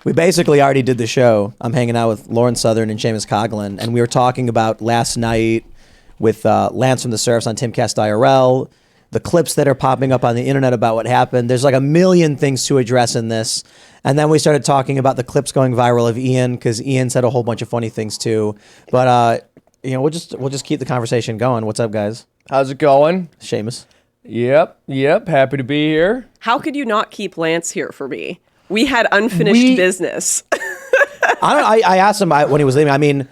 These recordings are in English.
We basically already did the show. I'm hanging out with Lauren Southern and Seamus Coughlin, and we were talking about last night with Lance from the Surfs on Timcast IRL, the clips that are popping up on the internet about what happened. There's like a million things to address in this. And then we started talking about the clips going viral of Ian, because Ian said a whole bunch of funny things too. But we'll just keep the conversation going. What's up, guys? How's it going? Seamus. Yep. Happy to be here. How could you not keep Lance here for me? We had unfinished business. I asked him when he was leaving. I mean,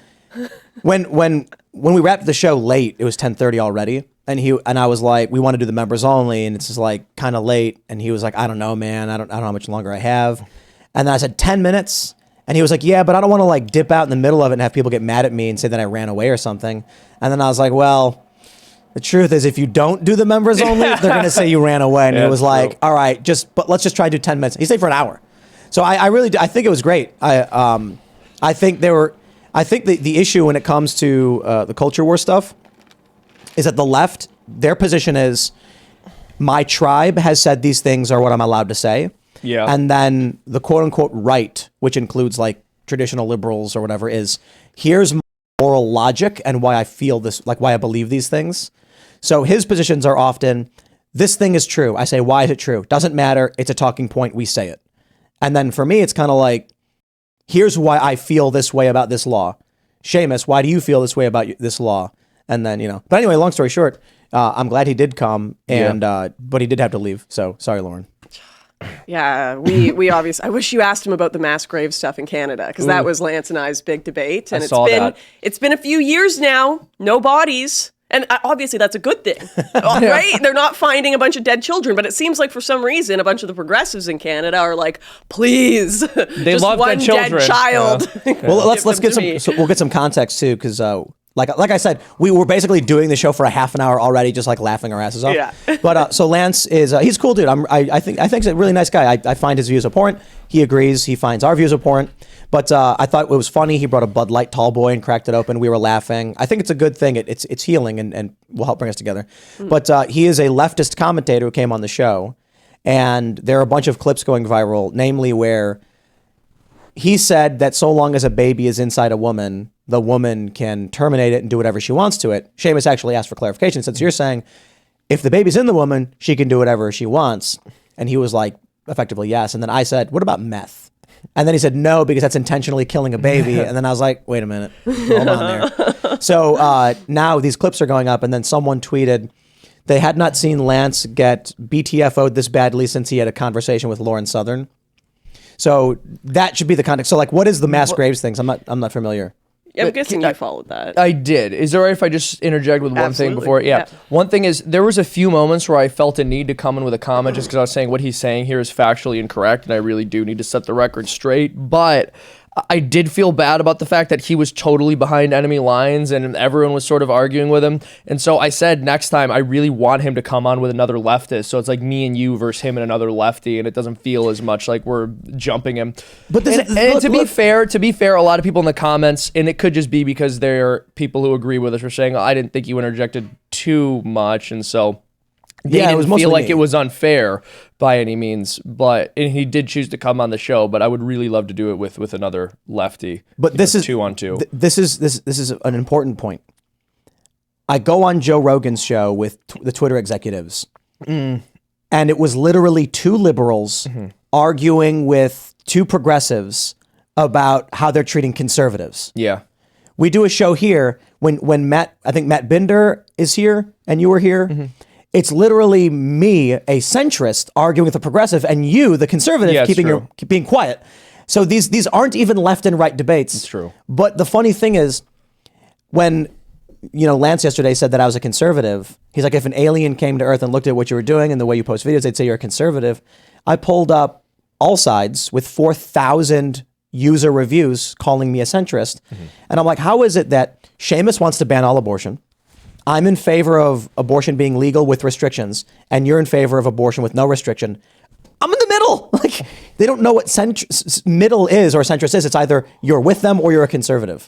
when we wrapped the show late, it was 10:30 already, and I was like, we want to do the members only, and it's just like kind of late, and he was like, I don't know, man, I don't know how much longer I have, and then I said 10 minutes, and he was like, yeah, but I don't want to like dip out in the middle of it and have people get mad at me and say that I ran away or something, and then I was like, well. The truth is, if you don't do the members only, they're going to say you ran away. And it was like, all right, but let's just try to do 10 minutes. He stayed for an hour. So I really do. I think it was great. I think the issue when it comes to the culture war stuff is that the left, their position is my tribe has said these things are what I'm allowed to say. Yeah. And then the quote unquote right, which includes like traditional liberals or whatever, is here's my moral logic and why I feel this, like why I believe these things. So his positions are often, this thing is true. I say, why is it true? Doesn't matter. It's a talking point. We say it. And then for me, it's kind of like, here's why I feel this way about this law. Seamus, why do you feel this way about this law? And then, but anyway, long story short, I'm glad he did come, and but he did have to leave. So sorry, Lauren. Yeah, we obviously. I wish you asked him about the mass grave stuff in Canada, because that was Lance and I's big debate, and it's been a few years now, no bodies. And obviously that's a good thing, right? They're not finding a bunch of dead children, but it seems like for some reason a bunch of the progressives in Canada are like, please, they just love one dead children. Dead child. Well, let's get some. So we'll get some context too, because like I said, we were basically doing the show for a half an hour already, just like laughing our asses off. Yeah. But so Lance is he's a cool dude. I think he's a really nice guy. I find his views abhorrent. He agrees. He finds our views abhorrent. But I thought it was funny. He brought a Bud Light tall boy and cracked it open. We were laughing. I think it's a good thing. It's healing and will help bring us together. But he is a leftist commentator who came on the show, and there are a bunch of clips going viral, namely where he said that so long as a baby is inside a woman, the woman can terminate it and do whatever she wants to it. Seamus actually asked for clarification, since you're saying if the baby's in the woman, she can do whatever she wants. And he was like, effectively, yes. And then I said, what about meth? And then he said, no, because that's intentionally killing a baby. And then I was like, wait a minute, hold on there. So now these clips are going up, and then someone tweeted they had not seen Lance get BTFO'd this badly since he had a conversation with Lauren Southern. So that should be the context. So like, what is the mass graves things? I'm not familiar. Yeah, I'm guessing you followed that. I did. Is it all right if I just interject with one thing before? Yeah. One thing is, there was a few moments where I felt a need to come in with a comment just because I was saying what he's saying here is factually incorrect, and I really do need to set the record straight. But I did feel bad about the fact that he was totally behind enemy lines and everyone was sort of arguing with him. And so I said next time I really want him to come on with another leftist. So it's like me and you versus him and another lefty, and it doesn't feel as much like we're jumping him. But to be fair, a lot of people in the comments, and it could just be because they're people who agree with us, were saying, I didn't think you interjected too much, and so they didn't feel like it was unfair by any means, and he did choose to come on the show, but I would really love to do it with another lefty. But this is 2-on-2. This is an important point. I go on Joe Rogan's show with the Twitter executives, and it was literally two liberals arguing with two progressives about how they're treating conservatives. Yeah. We do a show here when Matt Binder is here and you were here. It's literally me, a centrist, arguing with a progressive, and you, the conservative, being quiet. So these aren't even left and right debates. It's true. But the funny thing is, when Lance yesterday said that I was a conservative, he's like, if an alien came to Earth and looked at what you were doing and the way you post videos, they'd say you're a conservative. I pulled up all sides with 4,000 user reviews calling me a centrist. And I'm like, how is it that Seamus wants to ban all abortion? I'm in favor of abortion being legal with restrictions, and you're in favor of abortion with no restriction. I'm in the middle. Like, they don't know what middle is or centrist is. It's either you're with them or you're a conservative.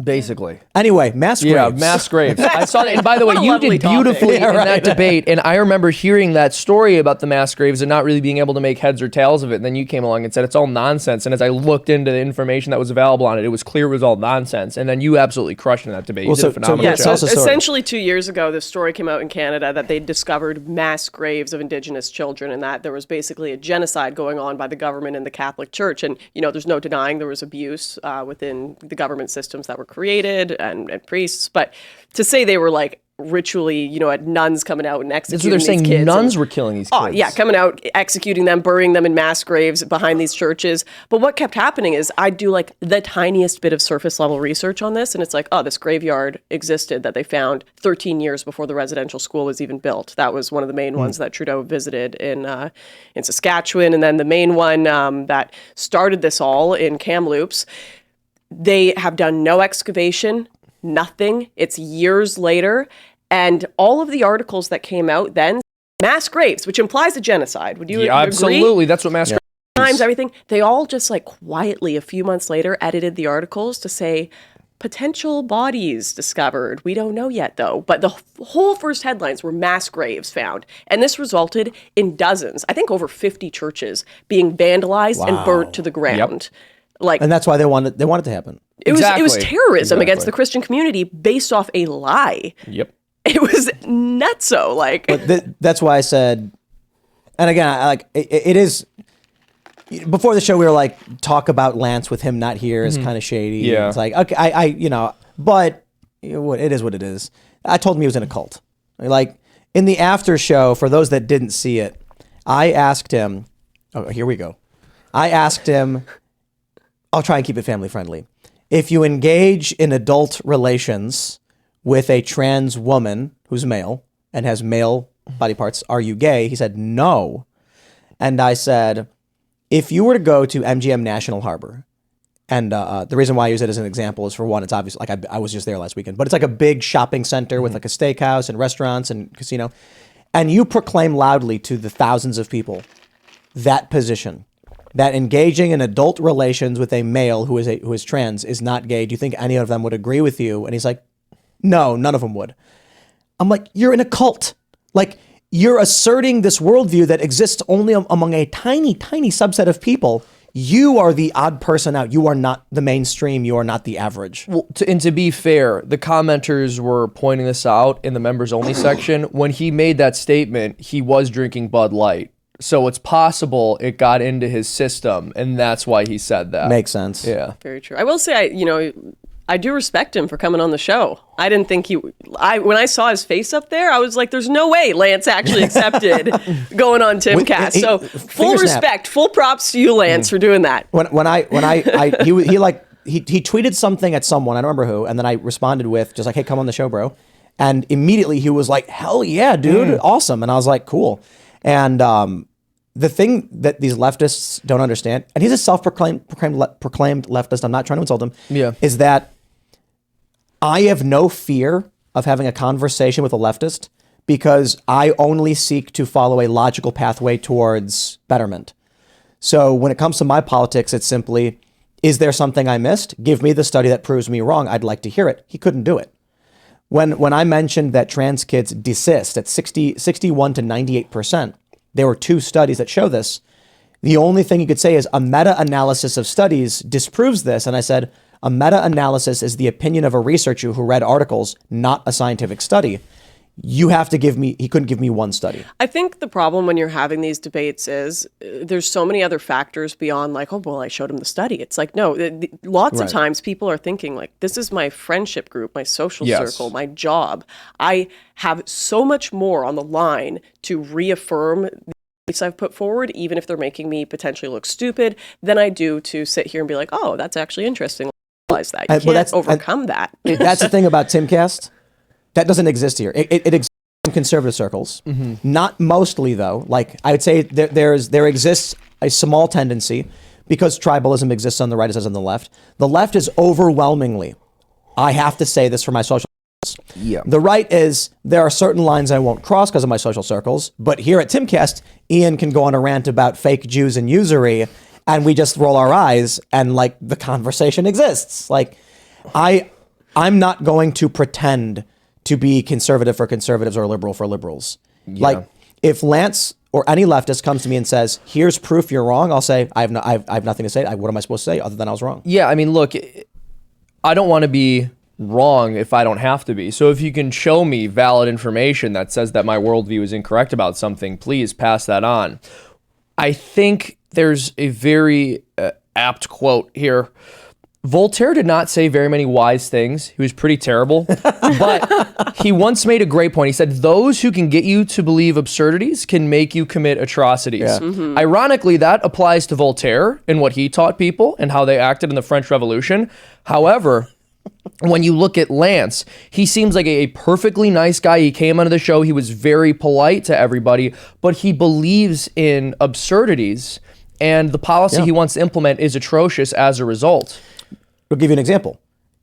Basically. Anyway, mass graves. Yeah, mass graves. I saw that. And by the way, What a you lovely did beautifully topic. in that debate. And I remember hearing that story about the mass graves and not really being able to make heads or tails of it. And then you came along and said it's all nonsense. And as I looked into the information that was available on it, it was clear it was all nonsense. And then you absolutely crushed in that debate. You did a phenomenal Yeah, job. so us a story. essentially 2 years ago, this story came out in Canada that they discovered mass graves of Indigenous children and that there was basically a genocide going on by the government and the Catholic Church. And, there's no denying there was abuse within the government systems that were created and priests. But to say they were like ritually, had nuns coming out and That's what executing they're these saying. kids. Nuns were killing these kids. Oh, yeah, coming out, executing them, burying them in mass graves behind these churches. But what kept happening is I'd do like the tiniest bit of surface level research on this. And it's like, oh, this graveyard existed that they found 13 years before the residential school was even built. That was one of the main ones that Trudeau visited in Saskatchewan. And then the main one that started this all in Kamloops, they have done no excavation, nothing. It's years later. And all of the articles that came out then, mass graves, which implies a genocide. Would you agree? Absolutely. That's what mass graves Times, everything. They all just like quietly a few months later edited the articles to say potential bodies discovered. We don't know yet though. But the whole first headlines were mass graves found. And this resulted in dozens, I think over 50 churches being vandalized and burnt to the ground. Like, And that's why they wanted it to happen. it was Exactly. terrorism against Exactly. the Christian community based off a lie. Yep. It was nutso. Like, That's why I said, and again, it is. Before the show, we were like, talk about Lance with him not here is kind of shady. Yeah. It's like, okay, but it is what it is. I told him he was in a cult. Like, in the after show, for those that didn't see it, I asked him, here we go. I asked him, I'll try and keep it family friendly. If you engage in adult relations with a trans woman who's male and has male body parts, are you gay? He said, no. And I said, if you were to go to MGM National Harbor, and the reason why I use it as an example is, for one, it's obvious, like I was just there last weekend, but it's like a big shopping center with like a steakhouse and restaurants and casino, and you proclaim loudly to the thousands of people that position, that engaging in adult relations with a male who is trans is not gay. Do you think any of them would agree with you? And he's like, no, none of them would. I'm like, you're in a cult. Like, you're asserting this worldview that exists only among a tiny, tiny subset of people. You are the odd person out. You are not the mainstream. You are not the average. Well, to be fair, the commenters were pointing this out in the members only section. When he made that statement, he was drinking Bud Light. So it's possible it got into his system, and that's why he said that. Makes sense. Yeah. very true. I will say, I do respect him for coming on the show. I didn't think when I saw his face up there, I was like, there's no way Lance actually accepted going on Timcast. So full respect, full props to you, Lance, for doing that. He tweeted something at someone, I don't remember who, and then I responded with just like, hey, come on the show, bro. And immediately he was like, hell yeah, dude, awesome. And I was like, cool. And the thing that these leftists don't understand, and he's a self-proclaimed leftist, I'm not trying to insult him, is that I have no fear of having a conversation with a leftist because I only seek to follow a logical pathway towards betterment. So when it comes to my politics, it's simply, is there something I missed? Give me the study that proves me wrong. I'd like to hear it. He couldn't do it. When I mentioned that trans kids desist at 61 to 98%, there were 2 studies that show this. The only thing you could say is a meta-analysis of studies disproves this. And I said, a meta-analysis is the opinion of a researcher who read articles, not a scientific study. You have to give me, he couldn't give me one study. I think the problem when you're having these debates is there's so many other factors beyond like, oh, well, I showed him the study. It's like, no, lots of times people are thinking like, this is my friendship group, my social circle, my job. I have so much more on the line to reaffirm the beliefs I've put forward, even if they're making me potentially look stupid, than I do to sit here and be like, oh, that's actually interesting. Realize that. You can't overcome that. That's the thing about Timcast. That doesn't exist here. It exists in conservative circles. Not mostly, though. Like, I would say there exists a small tendency, because tribalism exists on the right as on the left. The left is overwhelmingly, I have to say this for my social circles. Yeah. The right is, there are certain lines I won't cross because of my social circles. But here at Timcast, Ian can go on a rant about fake Jews and usury, and we just roll our eyes, and like the conversation exists. Like, I'm not going to pretend to be conservative for conservatives or liberal for liberals. Like, if Lance or any leftist comes to me and says, here's proof you're wrong, I'll say, I have nothing to say. What am I supposed to say other than I was wrong? Yeah, I mean, look, I don't want to be wrong if I don't have to be. So if you can show me valid information that says that my worldview is incorrect about something, please pass that on. I think there's a very apt quote here. Voltaire did not say very many wise things. He was pretty terrible. But he once made a great point. He said, those who can get you to believe absurdities can make you commit atrocities. Yeah. Ironically, that applies to Voltaire and what he taught people and how they acted in the French Revolution. However, when you look at Lance, he seems like a perfectly nice guy. He came onto the show. He was very polite to everybody, but he believes in absurdities, and the policy he wants to implement is atrocious as a result. I'll give you an example.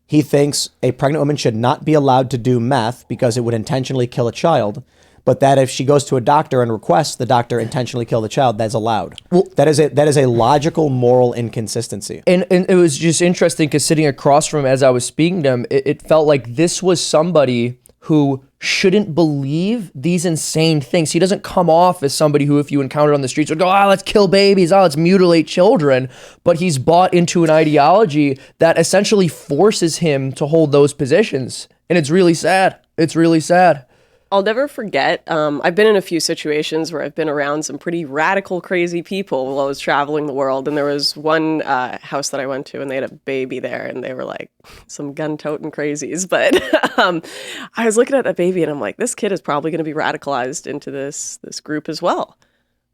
He thinks a pregnant woman should not be allowed to do meth because it would intentionally kill a child, but that if she goes to a doctor and requests the doctor intentionally kill the child, that's allowed. Well, that is a logical, moral inconsistency. And it was just interesting because sitting across from him as I was speaking to him, it felt like this was somebody who shouldn't believe these insane things. He doesn't come off as somebody who, if you encountered on the streets, would go, let's kill babies, let's mutilate children. But he's bought into an ideology that essentially forces him to hold those positions. And it's really sad. It's really sad. I'll never forget, I've been in a few situations where I've been around some pretty radical, crazy people while I was traveling the world. And there was one house that I went to and they had a baby there and they were like some gun-toting crazies. But I was looking at that baby and I'm like, this kid is probably going to be radicalized into this group as well.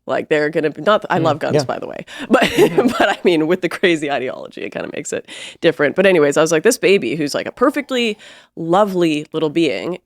Like they're going to be, not, I love guns, by the way, but I mean, with the crazy ideology, it kind of makes it different. But anyways, I was like, this baby who's like a perfectly lovely little being,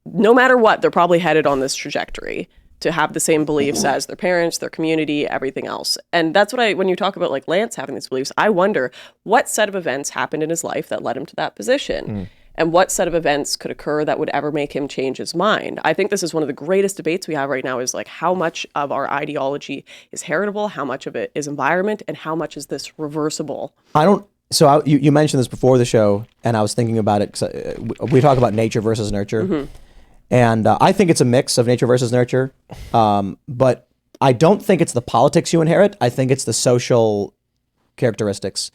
no matter what, they're probably headed on this trajectory to have the same beliefs as their parents, their community, everything else. And that's what when you talk about like Lance having these beliefs, I wonder what set of events happened in his life that led him to that position. And what set of events could occur that would ever make him change his mind? I think this is one of the greatest debates we have right now is like how much of our ideology is heritable, how much of it is environment, and how much is this reversible? You mentioned this before the show, and I was thinking about it. 'Cause, we talk about nature versus nurture. And I think it's a mix of nature versus nurture. But I don't think it's the politics you inherit. I think it's the social characteristics.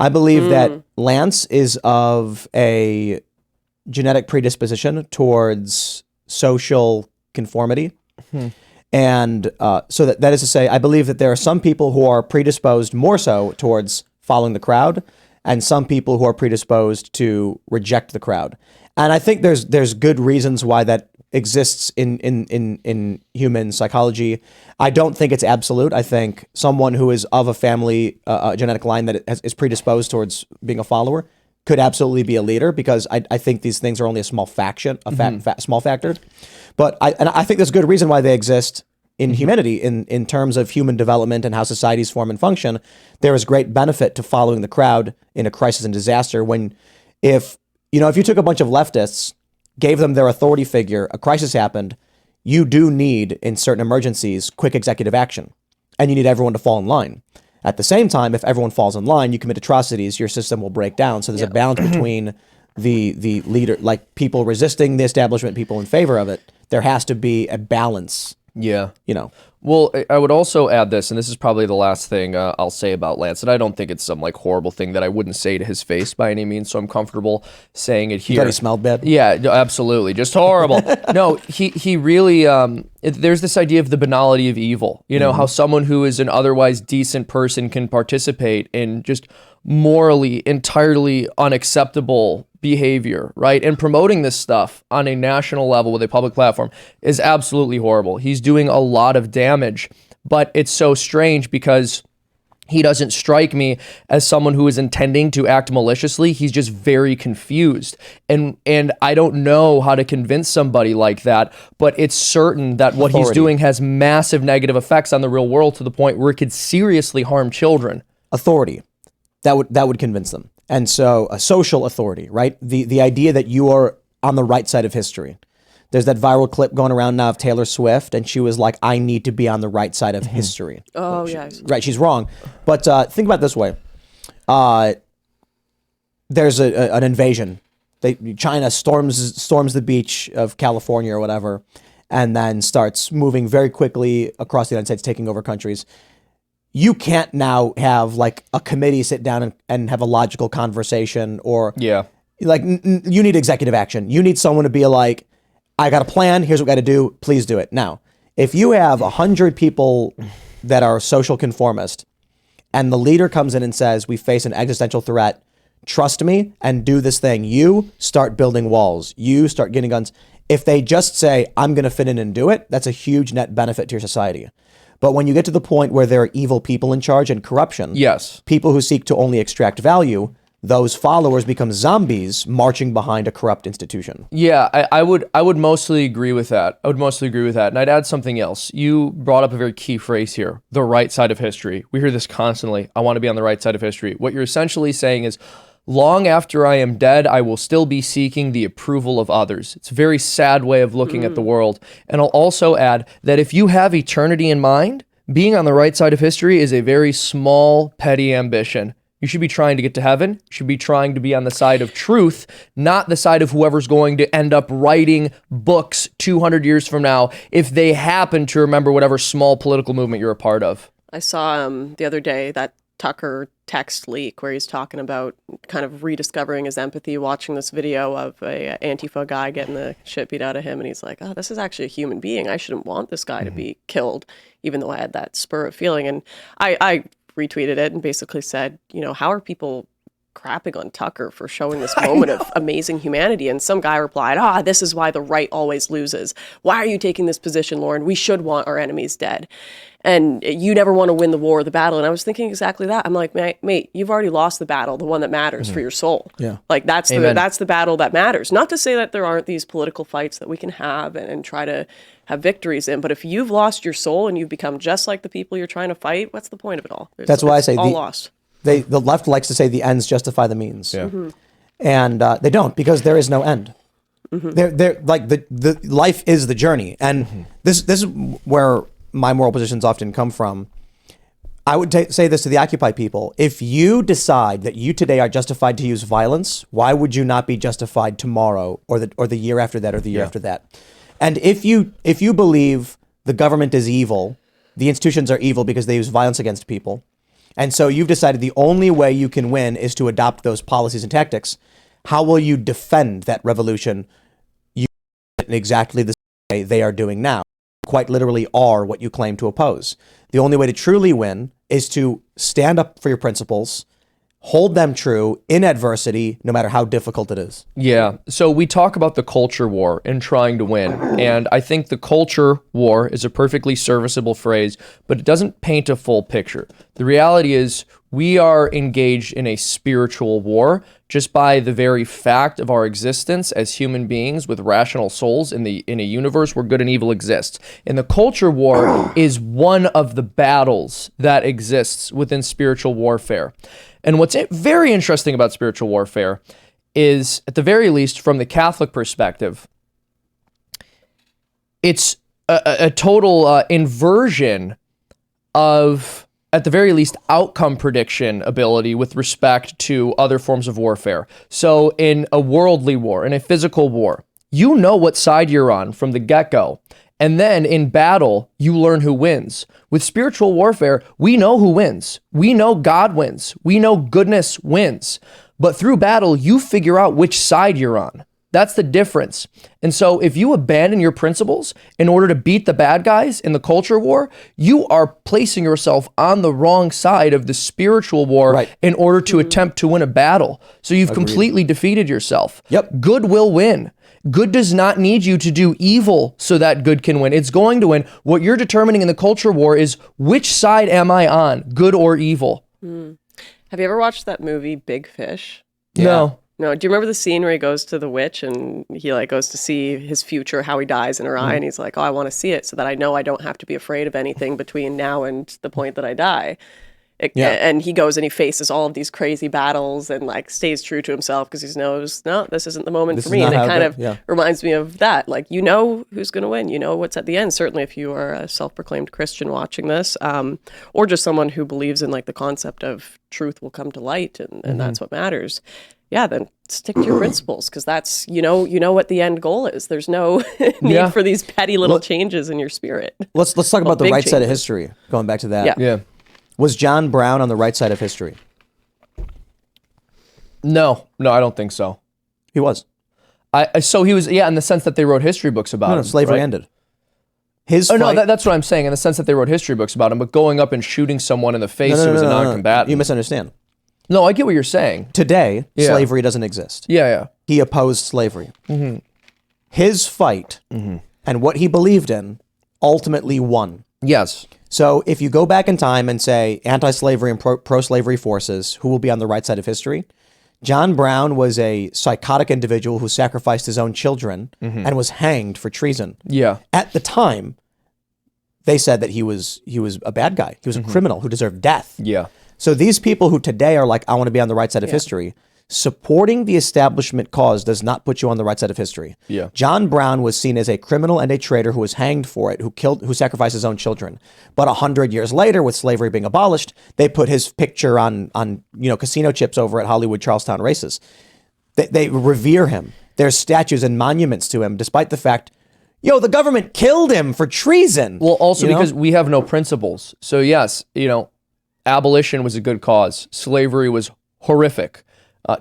I believe that Lance is of a genetic predisposition towards social conformity. And so that is to say, I believe that there are some people who are predisposed more so towards following the crowd and some people who are predisposed to reject the crowd. And I think there's good reasons why that exists in human psychology. I don't think it's absolute. I think someone who is of a family genetic line that is predisposed towards being a follower could absolutely be a leader because I think these things are only a small faction, small factor. But I think there's good reason why they exist in humanity in terms of human development and how societies form and function. There is great benefit to following the crowd in a crisis and disaster if you took a bunch of leftists, gave them their authority figure, a crisis happened, you do need, in certain emergencies, quick executive action. And you need everyone to fall in line. At the same time, if everyone falls in line, you commit atrocities, your system will break down. So there's a balance between the leader, like people resisting the establishment, people in favor of it. There has to be a balance. Yeah. Well, I would also add this, and this is probably the last thing I'll say about Lance, and I don't think it's some like horrible thing that I wouldn't say to his face by any means, so I'm comfortable saying it here. You thought he smelled bad? Yeah, absolutely. Just horrible. No, he really, there's this idea of the banality of evil, how someone who is an otherwise decent person can participate in just morally entirely unacceptable behavior, right? And promoting this stuff on a national level with a public platform is absolutely horrible. He's doing a lot of damage, but it's so strange because he doesn't strike me as someone who is intending to act maliciously. He's just very confused. And I don't know how to convince somebody like that, but it's certain that what he's doing has massive negative effects on the real world to the point where it could seriously harm children. Authority. That would convince them. And so a social authority, right? The idea that you are on the right side of history. There's that viral clip going around now of Taylor Swift, and she was like, I need to be on the right side of history. Oh, yeah. Right, she's wrong. But think about it this way. There's an invasion China storms the beach of California or whatever, and then starts moving very quickly across the United States, taking over countries. You can't now have like a committee sit down and have a logical conversation, or like you need executive action. You need someone to be like, I got a plan. Here's what we got to do. Please do it. Now, if you have 100 people that are social conformist, and the leader comes in and says, we face an existential threat, trust me and do this thing. You start building walls. You start getting guns. If they just say, I'm going to fit in and do it, that's a huge net benefit to your society. But when you get to the point where there are evil people in charge and corruption, people who seek to only extract value, those followers become zombies marching behind a corrupt institution. Yeah, I would mostly agree with that. And I'd add something else. You brought up a very key phrase here, the right side of history. We hear this constantly. I want to be on the right side of history. What you're essentially saying is, long after I am dead, I will still be seeking the approval of others. It's a very sad way of looking at the world. And I'll also add that if you have eternity in mind, being on the right side of history is a very small, petty ambition. You should be trying to get to heaven. You should be trying to be on the side of truth, not the side of whoever's going to end up writing books 200 years from now if they happen to remember whatever small political movement you're a part of. I saw the other day that Tucker text leak where he's talking about kind of rediscovering his empathy, watching this video of a Antifa guy getting the shit beat out of him. And he's like, oh, this is actually a human being. I shouldn't want this guy to be killed, even though I had that spur of feeling. And I retweeted it and basically said, you know, how are people crapping on Tucker for showing this moment of amazing humanity? And some guy replied, this is why the right always loses. Why are you taking this position, Lauren? We should want our enemies dead. And you never want to win the war or the battle. And I was thinking exactly that. I'm like, mate, you've already lost the battle, the one that matters for your soul. Yeah. Like that's the battle that matters. Not to say that there aren't these political fights that we can have and try to have victories in. But if you've lost your soul and you've become just like the people you're trying to fight, what's the point of it all? That's why I say all lost. The left likes to say the ends justify the means. Yeah. And they don't, because there is no end. They're like the life is the journey. And this is where my moral positions often come from. I would say this to the Occupy people. If you decide that you today are justified to use violence, why would you not be justified tomorrow or the year after that or the year after that? And if you believe the government is evil, the institutions are evil because they use violence against people, and so you've decided the only way you can win is to adopt those policies and tactics, how will you defend that revolution in exactly the same way they are doing now? Quite literally are what you claim to oppose. The only way to truly win is to stand up for your principles, hold them true in adversity, no matter how difficult it is. Yeah. So we talk about the culture war and trying to win. And I think the culture war is a perfectly serviceable phrase, but it doesn't paint a full picture. The reality is we are engaged in a spiritual war just by the very fact of our existence as human beings with rational souls in a universe where good and evil exists. And the culture war is one of the battles that exists within spiritual warfare. And what's very interesting about spiritual warfare is, at the very least, from the Catholic perspective, it's a total inversion of, at the very least, outcome prediction ability with respect to other forms of warfare. So in a worldly war, in a physical war, you know what side you're on from the get-go. And then in battle, you learn who wins. With spiritual warfare, we know who wins. We know God wins. We know goodness wins. But through battle, you figure out which side you're on. That's the difference. And so if you abandon your principles in order to beat the bad guys in the culture war, you are placing yourself on the wrong side of the spiritual war in order to attempt to win a battle. So you've completely defeated yourself. Yep. Good will win. Good does not need you to do evil so that good can win. It's going to win. What you're determining in the culture war is, which side am I on, good or evil? Have you ever watched that movie Big Fish? No. No, do you remember the scene where he goes to the witch and he like goes to see his future, how he dies in her eye, and he's like, oh, I want to see it so that I know I don't have to be afraid of anything between now and the point that I die. And he goes and he faces all of these crazy battles and like stays true to himself because he knows, no, this isn't the moment for me. And it kind of reminds me of that. Like, you know who's going to win. You know what's at the end. Certainly if you are a self-proclaimed Christian watching this, or just someone who believes in like the concept of truth will come to light and that's what matters. Yeah, then stick to your principles because that's, you know what the end goal is. There's no need for these petty little changes in your spirit. Let's talk about the right side of history. Going back to that. Yeah. Was John Brown on the right side of history? No, I don't think so. He was. So he was, in the sense that they wrote history books about him. No, slavery ended. That's what I'm saying, in the sense that they wrote history books about him, but going up and shooting someone in the face who was a non-combatant. You misunderstand. No, I get what you're saying. Today, slavery doesn't exist. Yeah. He opposed slavery. His fight and what he believed in ultimately won. Yes. So if you go back in time and say anti-slavery and pro-slavery forces, who will be on the right side of history? John Brown was a psychotic individual who sacrificed his own children and was hanged for treason. Yeah. At the time, they said that he was a bad guy. He was a criminal who deserved death. Yeah. So these people who today are like, I want to be on the right side of history, supporting the establishment cause does not put you on the right side of history. Yeah. John Brown was seen as a criminal and a traitor who was hanged for it, who sacrificed his own children. But 100 years later, with slavery being abolished, they put his picture on casino chips over at Hollywood Charlestown races. They revere him. There's statues and monuments to him, despite the fact, the government killed him for treason. Well, also because we have no principles. So yes, abolition was a good cause. Slavery was horrific.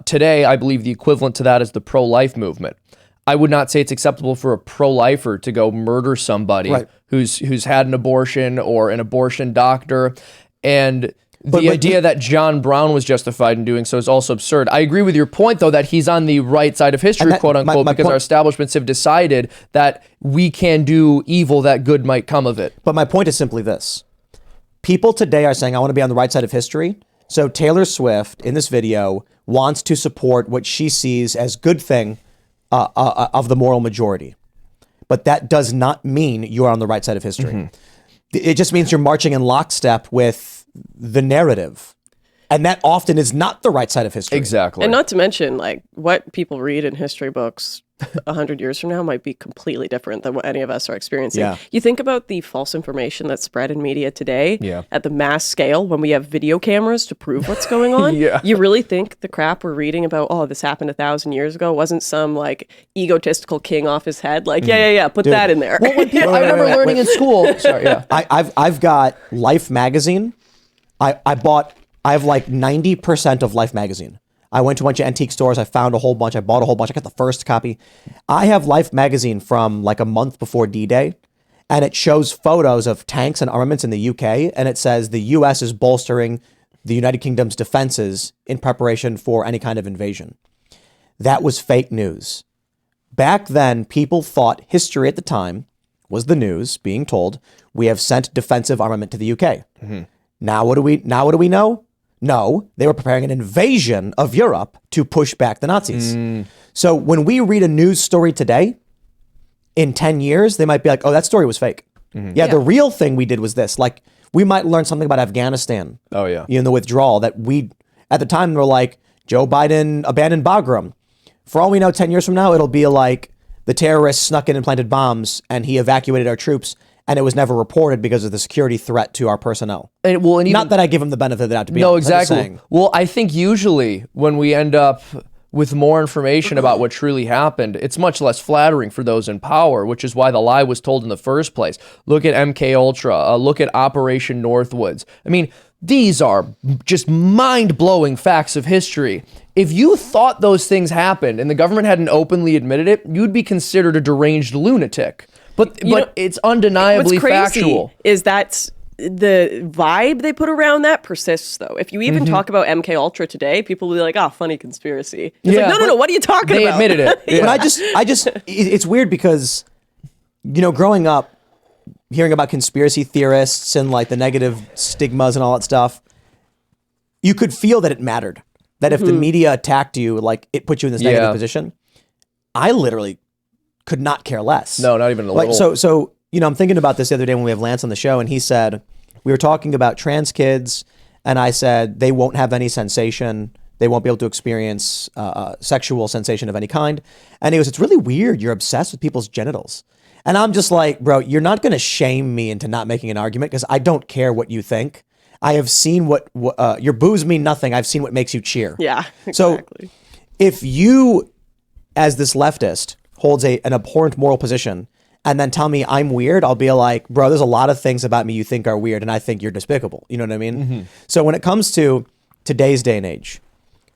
Today, I believe the equivalent to that is the pro-life movement. I would not say it's acceptable for a pro-lifer to go murder somebody who's had an abortion or an abortion doctor. And the idea that John Brown was justified in doing so is also absurd. I agree with your point, though, that he's on the right side of history, quote unquote, because our establishments have decided that we can do evil, that good might come of it. But my point is simply this. People today are saying, I want to be on the right side of history. So Taylor Swift, in this video, wants to support what she sees as good thing of the moral majority. But that does not mean you are on the right side of history. It just means you're marching in lockstep with the narrative. And that often is not the right side of history. Exactly. And not to mention, like, what people read in history books 100 years from now might be completely different than what any of us are experiencing. Yeah. You think about the false information that's spread in media today at the mass scale when we have video cameras to prove what's going on. You really think the crap we're reading about, this happened 1,000 years ago, wasn't some like egotistical king off his head? Like, put that in there. Well, I remember learning in school. Sorry, I've got Life magazine. I have like 90% of Life magazine. I went to a bunch of antique stores. I found a whole bunch. I bought a whole bunch. I got the first copy. I have Life magazine from like a month before D-Day, and it shows photos of tanks and armaments in the UK, and it says the US is bolstering the United Kingdom's defenses in preparation for any kind of invasion. That was fake news. Back then, people thought history at the time was the news being told, we have sent defensive armament to the UK. Now what do we know? No, they were preparing an invasion of Europe to push back the Nazis. So when we read a news story today, in 10 years, they might be like, that story was fake. The real thing we did was this. Like, we might learn something about Afghanistan. In the withdrawal that at the time, were like, Joe Biden abandoned Bagram. For all we know, 10 years from now, it'll be like the terrorists snuck in and planted bombs and he evacuated our troops. And it was never reported because of the security threat to our personnel. Not that I give them the benefit of the doubt, to be honest. No, exactly. Well, I think usually when we end up with more information about what truly happened, it's much less flattering for those in power, which is why the lie was told in the first place. Look at MK Ultra. Look at Operation Northwoods. I mean, these are just mind-blowing facts of history. If you thought those things happened and the government hadn't openly admitted it, you'd be considered a deranged lunatic. But it's undeniably factual. Is that the vibe they put around that persists, though. If you even talk about MK Ultra today, people will be like, funny conspiracy. It's like, no, what are you talking about? They admitted it. But it's weird because, growing up, hearing about conspiracy theorists and like the negative stigmas and all that stuff, you could feel that it mattered. That if the media attacked you, like it put you in this negative position. I literally could not care less. No, not even a little. So I'm thinking about this the other day when we have Lance on the show, and he said we were talking about trans kids And I said, they won't have any sensation. They won't be able to experience sexual sensation of any kind. And he goes, it's really weird. You're obsessed with people's genitals. And I'm just like, bro, you're not going to shame me into not making an argument because I don't care what you think. I have seen what your boos mean nothing. I've seen what makes you cheer. Yeah, exactly. So if you, as this leftist, holds an abhorrent moral position and then tell me I'm weird, I'll be like, bro, there's a lot of things about me you think are weird and I think you're despicable. You know what I mean? Mm-hmm. So when it comes to today's day and age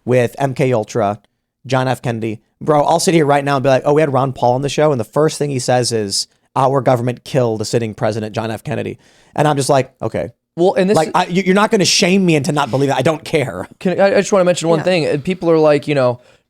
with MK Ultra, John F. Kennedy, bro, I'll sit here right now and be like, oh, we had Ron Paul on the show and the first thing he says is our government killed a sitting president, John F. Kennedy. And I'm just like, okay. Well, and this you're not going to shame me into not believing. I don't care. I just want to mention one thing. People are like,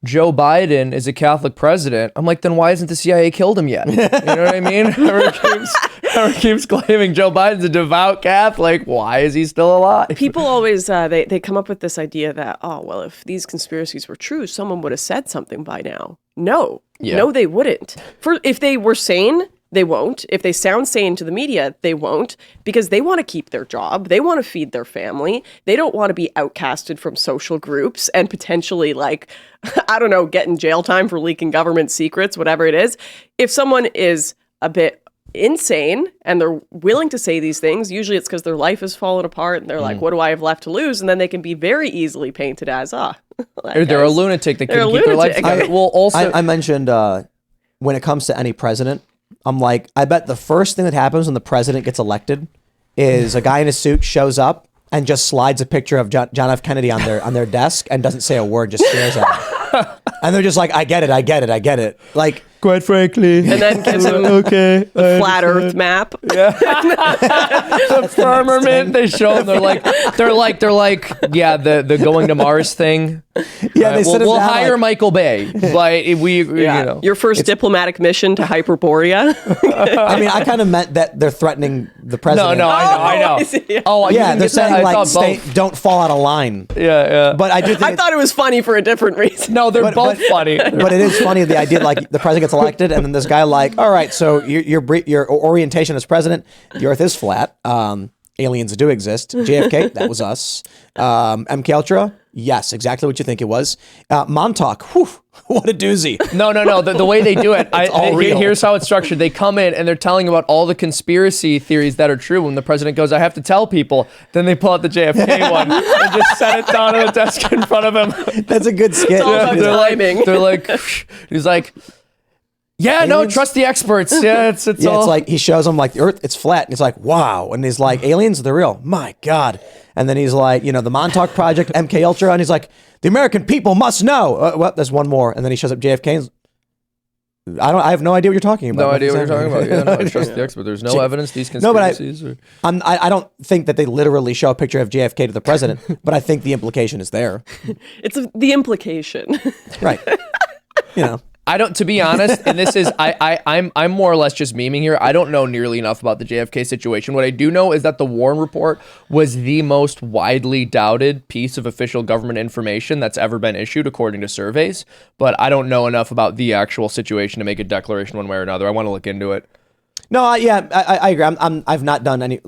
Joe Biden is a Catholic president. I'm like, then why hasn't the CIA killed him yet? You know what I mean? Everyone keeps claiming Joe Biden's a devout Catholic. Why is he still alive? People always, they come up with this idea that, oh, well, if these conspiracies were true, someone would have said something by now. No, they wouldn't. If they were sane, they won't. If they sound sane to the media, they won't, because they want to keep their job. They want to feed their family. They don't want to be outcasted from social groups and potentially, get in jail time for leaking government secrets, whatever it is. If someone is a bit insane and they're willing to say these things, usually it's because their life has fallen apart and they're like, what do I have left to lose? And then they can be very easily painted as, they're a lunatic. They couldn't keep their life together. I mentioned when it comes to any president, I'm like, I bet the first thing that happens when the president gets elected is a guy in a suit shows up and just slides a picture of John F. Kennedy on their desk and doesn't say a word, just stares at him. And they're just like, I get it. Like, quite frankly. And then gives him the flat Earth map. Yeah. The firmament. They show them. They're like, the going to Mars thing. Yeah, we'll hire Michael Bay, but your first diplomatic mission to Hyperborea. I mean, I kind of meant that they're threatening the president. No, I know. Oh, yeah, they're saying don't fall out of line. Yeah. But I do. I thought it was funny for a different reason. No, they're both funny. But it is funny the idea the president gets elected and then this guy all right, so your orientation as president, the Earth is flat. Aliens do exist. JFK, that was us. MK Ultra, yes, exactly what you think it was. Montauk, whew, what a doozy. No. The way they do it, real. Here's how it's structured. They come in and they're telling about all the conspiracy theories that are true. When the president goes, I have to tell people, then they pull out the JFK one and just set it down on the desk in front of him. That's a good skit. It's all about timing. They're like, he's like, yeah, aliens? No, trust the experts. Yeah, it's all. It's like he shows them like the Earth, it's flat, and he's like, wow, and he's like, aliens, they're real. My God. And then he's like, the Montauk Project, MK Ultra, and he's like, the American people must know. Well, there's one more, and then he shows up JFK. I have no idea what you're talking about. No idea what you're talking about. Yeah, no, I trust the expert. There's no evidence these conspiracies. No, but I don't think that they literally show a picture of JFK to the president, but I think the implication is there. It's the implication, right? I don't, to be honest, and this is, I'm more or less just memeing here. I don't know nearly enough about the JFK situation. What I do know is that the Warren Report was the most widely doubted piece of official government information that's ever been issued, according to surveys. But I don't know enough about the actual situation to make a declaration one way or another. I want to look into it. No, I agree. I've not done any,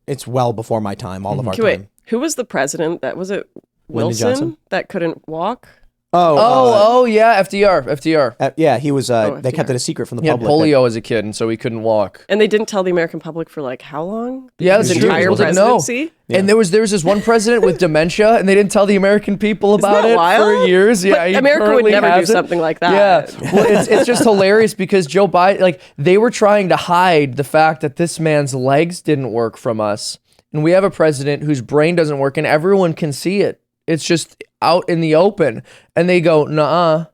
it's well before my time, all of our time. Wait, who was the president? Was it Wilson that couldn't walk? Yeah, FDR. Yeah, he was. They kept it a secret from the public. He had polio as a kid, and so he couldn't walk. And they didn't tell the American public for how long? Yeah, his entire presidency. No. Yeah. And there was this one president with dementia, and they didn't tell the American people about it for years. Yeah, America would never do something like that. Yeah, well, it's just hilarious because Joe Biden, they were trying to hide the fact that this man's legs didn't work from us, and we have a president whose brain doesn't work, and everyone can see it. It's just out in the open. And they go, nuh-uh.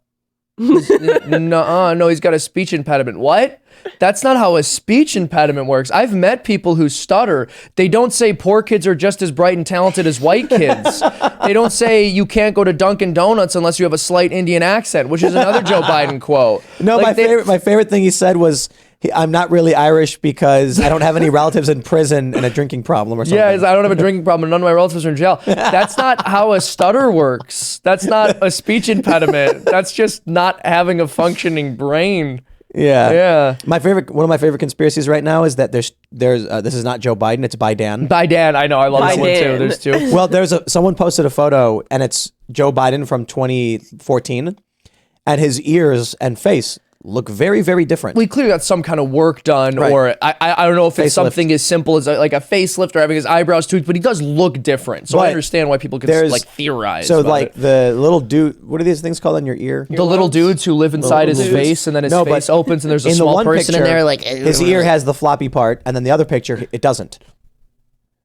No, he's got a speech impediment. What? That's not how a speech impediment works. I've met people who stutter. They don't say poor kids are just as bright and talented as white kids. They don't say you can't go to Dunkin' Donuts unless you have a slight Indian accent, which is another Joe Biden quote. No, my favorite thing he said was, I'm not really Irish because I don't have any relatives in prison and a drinking problem or something. Yeah, I don't have a drinking problem. None of my relatives are in jail. That's not how a stutter works. That's not a speech impediment. That's just not having a functioning brain. Yeah. One of my favorite conspiracies right now is that there's this is not Joe Biden, it's Biden. Biden, I know, I love that one too. Biden. There's two. Well, someone posted a photo and it's Joe Biden from 2014, and his ears and face look very, very different. We clearly got some kind of work done, Right. or I don't know if it's Facelift. something as simple as like a facelift or having his eyebrows tweaked, but he does look different. So I But understand why people can like theorize. So about like it. the little dude, what are these things called in your ear? The little dudes who live inside his Little dudes. face, and then his No, but face opens, and there's a in the small one person in picture, there. Like his ear has the floppy part, and then the other picture it doesn't.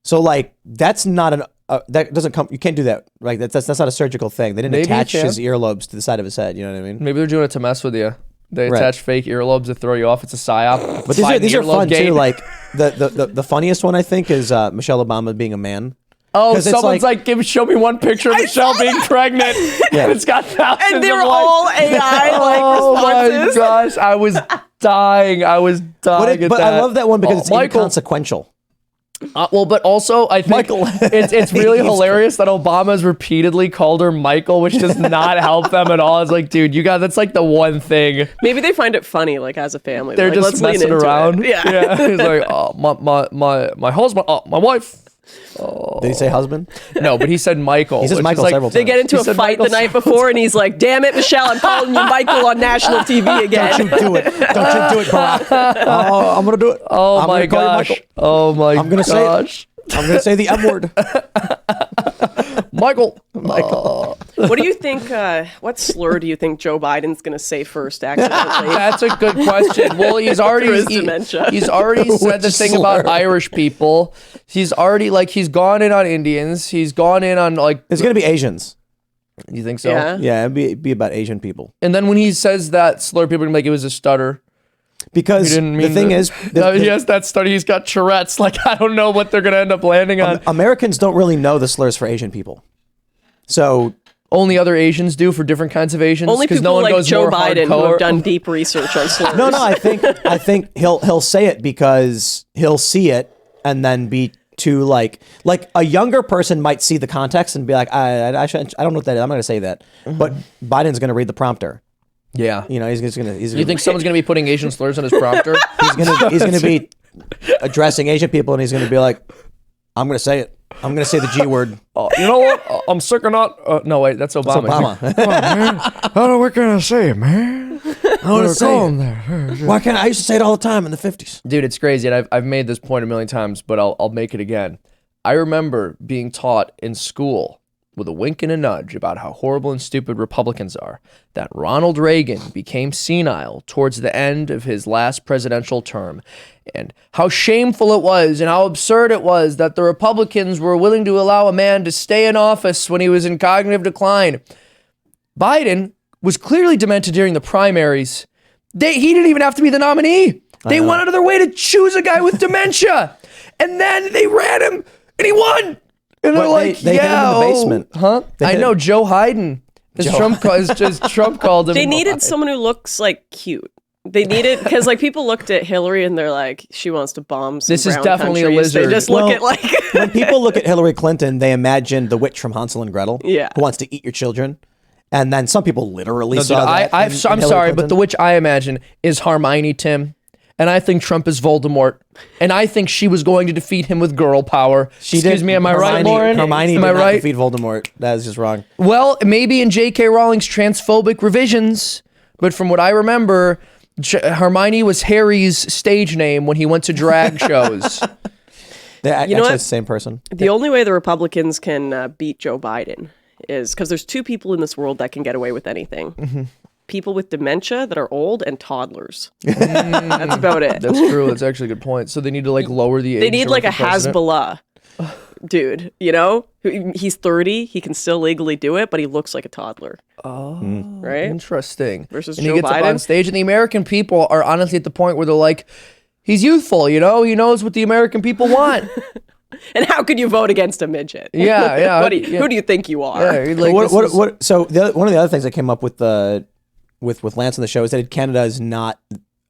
So like that's not an that doesn't come. You can't do that. Like that's not a surgical thing. They didn't Maybe you attach can. his earlobes to the side of his head. You know what I mean? Maybe they're doing it to mess with you. They Right. attach fake earlobes to throw you off. It's a psyop. But Biden these are earlobe fun gate. too. Like the funniest one I think is Michelle Obama being a man. Oh, 'Cause it's someone's like, show me one picture of Michelle being pregnant. Yeah. And it's got thousands And they were of all AI Oh my responses. gosh, I was dying. I was dying at But that. I love that one because Oh, it's Michael. inconsequential. Well, but also I think Michael. it's really He's hilarious that Obama's repeatedly called her Michael, which does not help them at all. It's like, dude, you got that's like the one thing. Maybe they find it funny, like as a family. They're like, just let's lean messing into around. It. Yeah. He's like, oh, my husband, my wife. Did he say husband? No, but he said Michael. He says which is Michael like, several They times. get into He a said fight the Michael night before, and he's like, "Damn it, Michelle, I'm calling you Michael on national TV again." Don't you do it. Don't you do it, Barack. Oh, I'm going to do it. Oh I'm my gonna call you gosh. Michael. Oh my I'm gonna say it. gosh. I'm going to say the M word. Michael. What do you think? What slur do you think Joe Biden's going to say first? Accidentally. That's a good question. Well, he's already Through his dementia. he's already said the Which thing about slur? Irish people. He's already he's gone in on Indians. He's gone in on It's going to be Asians. You think so? Yeah. Yeah, it'd be about Asian people. And then when he says that slur, people are gonna be like it was a stutter. Because He didn't the mean thing to- is, He has that stutter. He's got Tourette's. Like I don't know what they're gonna end up landing on. Americans don't really know the slurs for Asian people. So Only other Asians do for different kinds of Asians. Only 'cause people no one like goes Joe more Biden who hardcore. have done deep research on slurs. no, I think he'll say it because he'll see it and then be too like a younger person might see the context and be like, I don't know what that is. I'm not gonna say that. But Biden's gonna read the prompter. Yeah. You know, he's gonna. You think someone's gonna be putting Asian slurs on his prompter? he's gonna be addressing Asian people and he's gonna be like, I'm gonna say it. I'm gonna say the G word. You know what? I'm sick or not. No, wait, that's Obama. Obama. What can I say, man? I want to say Call it. him there. Why can't I used to say it all the time in the 50s? Dude, it's crazy, and I've made this point a million times, but I'll make it again. I remember being taught in school with a wink and a nudge about how horrible and stupid Republicans are, that Ronald Reagan became senile towards the end of his last presidential term, and how shameful it was and how absurd it was that the Republicans were willing to allow a man to stay in office when he was in cognitive decline. Biden was clearly demented during the primaries. He didn't even have to be the nominee. They went out of their way to choose a guy with dementia. And then they ran him and he won. And they're Well, like, they hid him in the basement. Huh? They I hid know, him. Joe Hayden. As Trump called him. They needed someone who looks like cute. They needed because like people looked at Hillary and they're like, she wants to bomb some This is brown definitely a countries. They lizard. just look Well, at like When people look at Hillary Clinton, they imagine the witch from Hansel and Gretel, Yeah. who wants to eat your children. And then some people literally No, dude, saw that. I'm in sorry, Hillary but Clinton. the witch I imagine is Hermione, Tim. And I think Trump is Voldemort. And I think she was going to defeat him with girl power. Excuse me, am I right, Lauren? Hermione am did I not right? defeat Voldemort. That is just wrong. Well, maybe in J.K. Rowling's transphobic revisions, but from what I remember, Hermione was Harry's stage name when he went to drag shows. They're know actually what? the same person. the only way the Republicans can beat Joe Biden is because there's two people in this world that can get away with anything. Mm-hmm. People with dementia that are old and toddlers. That's about it. That's true. That's actually a good point. So they need to lower the age. They need to like a run for president? Hezbollah dude, you know? He's 30, he can still legally do it, but he looks like a toddler. Oh, right? Interesting. Versus and Joe he gets up Biden? on stage, and the American people are honestly at the point where they're like, he's youthful, you know? He knows what the American people want. And how could you vote against a midget? Yeah. Who do you think you are? Yeah, like, So one of the other things that came up with with Lance on the show is that Canada is not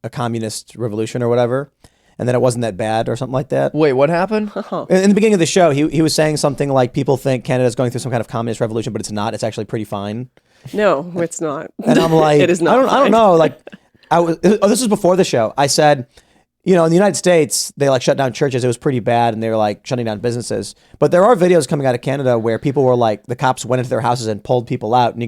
a communist revolution or whatever, and that it wasn't that bad or something like that. Wait, what happened? In the beginning of the show, he was saying something like people think Canada's going through some kind of communist revolution, but it's not. It's actually pretty fine. No, it's not. And I'm like, It is not I don't fine. know. Like, This was before the show. I said, in the United States, they like shut down churches. It was pretty bad, and they were like shutting down businesses. But there are videos coming out of Canada where people were like, the cops went into their houses and pulled people out. And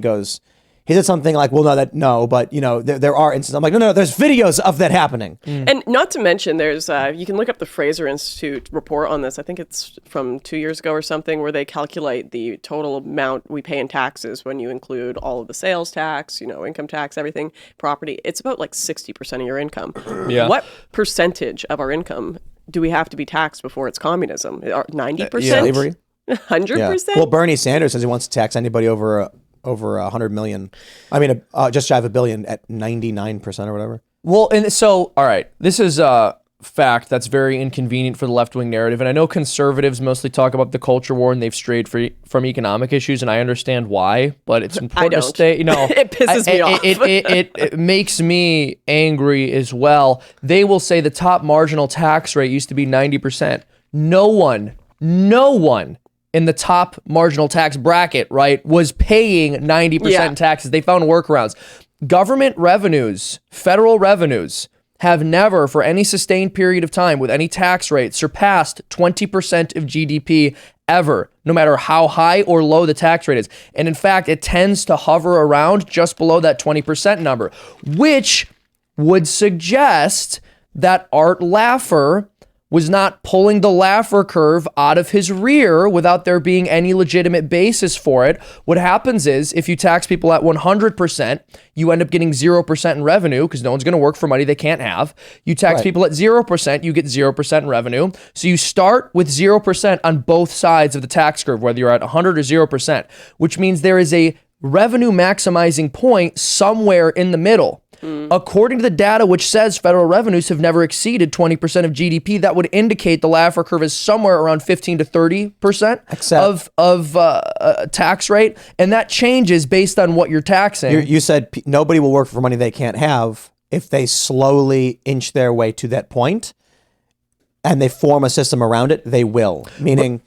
he said something like, well, no, but there are instances. I'm like, no, there's videos of that happening. And not to mention, there's you can look up the Fraser Institute report on this. I think it's from 2 years ago or something, where they calculate the total amount we pay in taxes when you include all of the sales tax, income tax, everything, property. It's about like 60% of your income. Yeah. What percentage of our income do we have to be taxed before it's communism? 90%? Slavery? 100%? Well, Bernie Sanders says he wants to tax anybody over 100 million. I mean, just shy of $1 billion at 99% or whatever. Well, and so, all right, this is a fact that's very inconvenient for the left-wing narrative. And I know conservatives mostly talk about the culture war and they've strayed from economic issues, and I understand why, but it's important to stay, it pisses me off. It makes me angry as well. They will say the top marginal tax rate used to be 90%. No one in the top marginal tax bracket, right, was paying 90% in taxes. They found workarounds. Government revenues, federal revenues, have never, for any sustained period of time with any tax rate, surpassed 20% of GDP ever, no matter how high or low the tax rate is. And in fact, it tends to hover around just below that 20% number, which would suggest that Art Laffer was not pulling the Laffer curve out of his rear without there being any legitimate basis for it. What happens is, if you tax people at 100%, you end up getting 0% in revenue because no one's going to work for money they can't have. You tax people at 0%, you get 0% in revenue. So you start with 0% on both sides of the tax curve, whether you're at 100 or 0%, which means there is a revenue maximizing point somewhere in the middle. According to the data, which says federal revenues have never exceeded 20% of GDP, that would indicate the Laffer curve is somewhere around 15 to 30% of tax rate. And that changes based on what you're taxing. You said nobody will work for money they can't have if they slowly inch their way to that point and they form a system around it, they will. Meaning...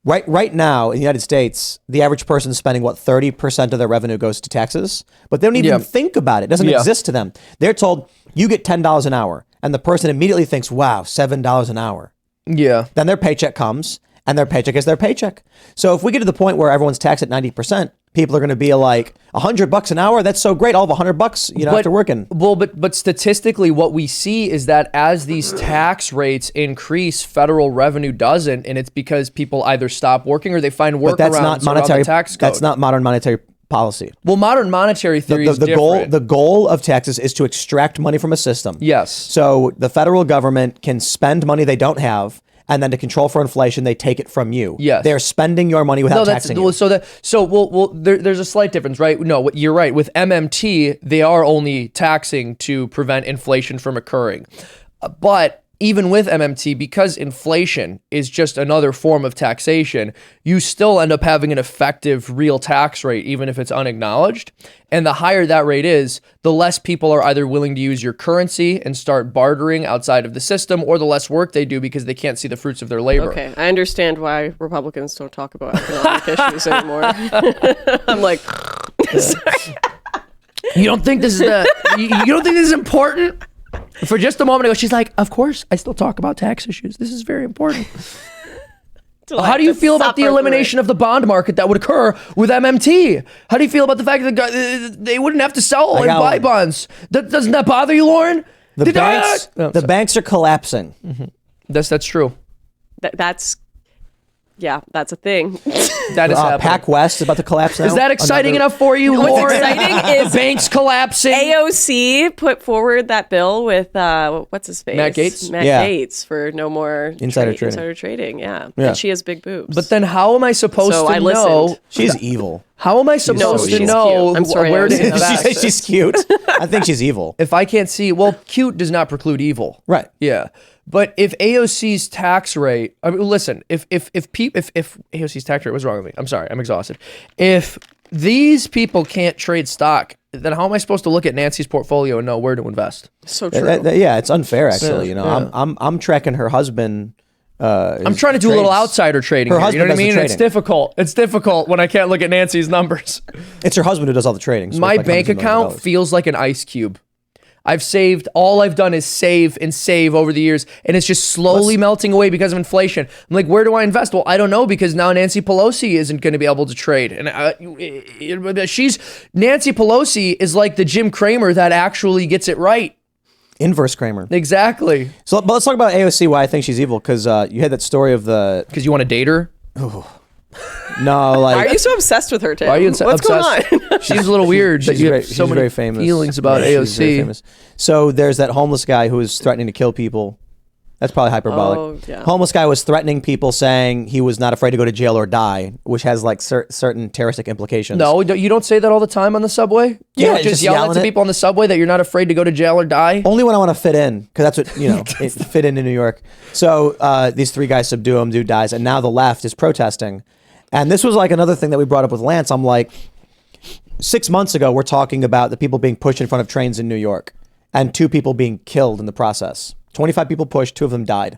Right now in the United States, the average person is spending 30% of their revenue goes to taxes, but they don't even think about it. It doesn't exist to them. They're told you get $10 an hour, and the person immediately thinks, "Wow, $7 an hour." Yeah. Then their paycheck comes, and their paycheck is their paycheck. So if we get to the point where everyone's taxed at 90%, people are going to be like, $100 an hour? That's so great. I'll have $100, after working. Well, but statistically, what we see is that as these tax rates increase, federal revenue doesn't, and it's because people either stop working or they find workarounds around the tax code. That's not modern monetary policy. Well, modern monetary theory is different. The goal of taxes is to extract money from a system. Yes. So the federal government can spend money they don't have, and then to control for inflation, they take it from you. Yes. They're spending your money without taxing you. There's a slight difference, right? No, you're right. With MMT, they are only taxing to prevent inflation from occurring. But even with MMT, because inflation is just another form of taxation, you still end up having an effective real tax rate, even if it's unacknowledged. And the higher that rate is, the less people are either willing to use your currency and start bartering outside of the system, or the less work they do because they can't see the fruits of their labor. Okay, I understand why Republicans don't talk about economic issues anymore. I'm like, sorry. You don't think this is you don't think this is important? For just a moment ago, she's like, "Of course, I still talk about tax issues. This is very important." How do you feel about the elimination of the bond market that would occur with MMT? How do you feel about the fact that they wouldn't have to sell and buy bonds? Doesn't that bother you, Lauren? The banks are collapsing. Mm-hmm. That's true. That's a thing. That is happening. Pac West is about to collapse now. Is that exciting enough for you, Lauren? What's exciting is the bank's collapsing. AOC put forward that bill with what's his face? Matt Gaetz? Matt Gaetz for no more insider trading. Yeah. And she has big boobs. But then how am I supposed to know? She's evil. How am I supposed to know where to invest? She's cute. I think she's evil. If I can't see, cute does not preclude evil. Right. Yeah. But if AOC's tax rate, I mean, listen, if AOC's tax rate, what's wrong with me? I'm sorry, I'm exhausted. If these people can't trade stock, then how am I supposed to look at Nancy's portfolio and know where to invest? So true. It's unfair actually. I'm tracking her husband. I'm trying to do a little outsider trading. You know what I mean? It's difficult. It's difficult when I can't look at Nancy's numbers. It's her husband who does all the trading. So my bank account feels like an ice cube. All I've done is save and save over the years, and it's just slowly melting away because of inflation. I'm like, where do I invest? Well, I don't know, because now Nancy Pelosi isn't going to be able to trade. And Nancy Pelosi is like the Jim Cramer that actually gets it right. Inverse Kramer. Exactly. So, but let's talk about AOC, why I think she's evil, because you had that story of the... Because you want to date her? No, like... Why are you so obsessed with her, Tim? Why are you What's obsessed? going on? She's a little weird that you have so many very famous. feelings about She's very AOC. famous. So there's that homeless guy who was threatening to kill people. That's probably hyperbolic. Oh, yeah. Homeless guy was threatening people, saying he was not afraid to go to jail or die, which has like certain terroristic implications. No, you don't say that all the time on the subway? You Yeah, don't just just yell yelling at it. people on the subway that you're not afraid to go to jail or die? Only when I want to fit in, because that's what, it fit in New York. So these three guys subdue him, dude dies, and now the left is protesting. And this was like another thing that we brought up with Lance. I'm like, 6 months ago, we're talking about the people being pushed in front of trains in New York and 2 people being killed in the process. 25 people pushed, 2 of them died.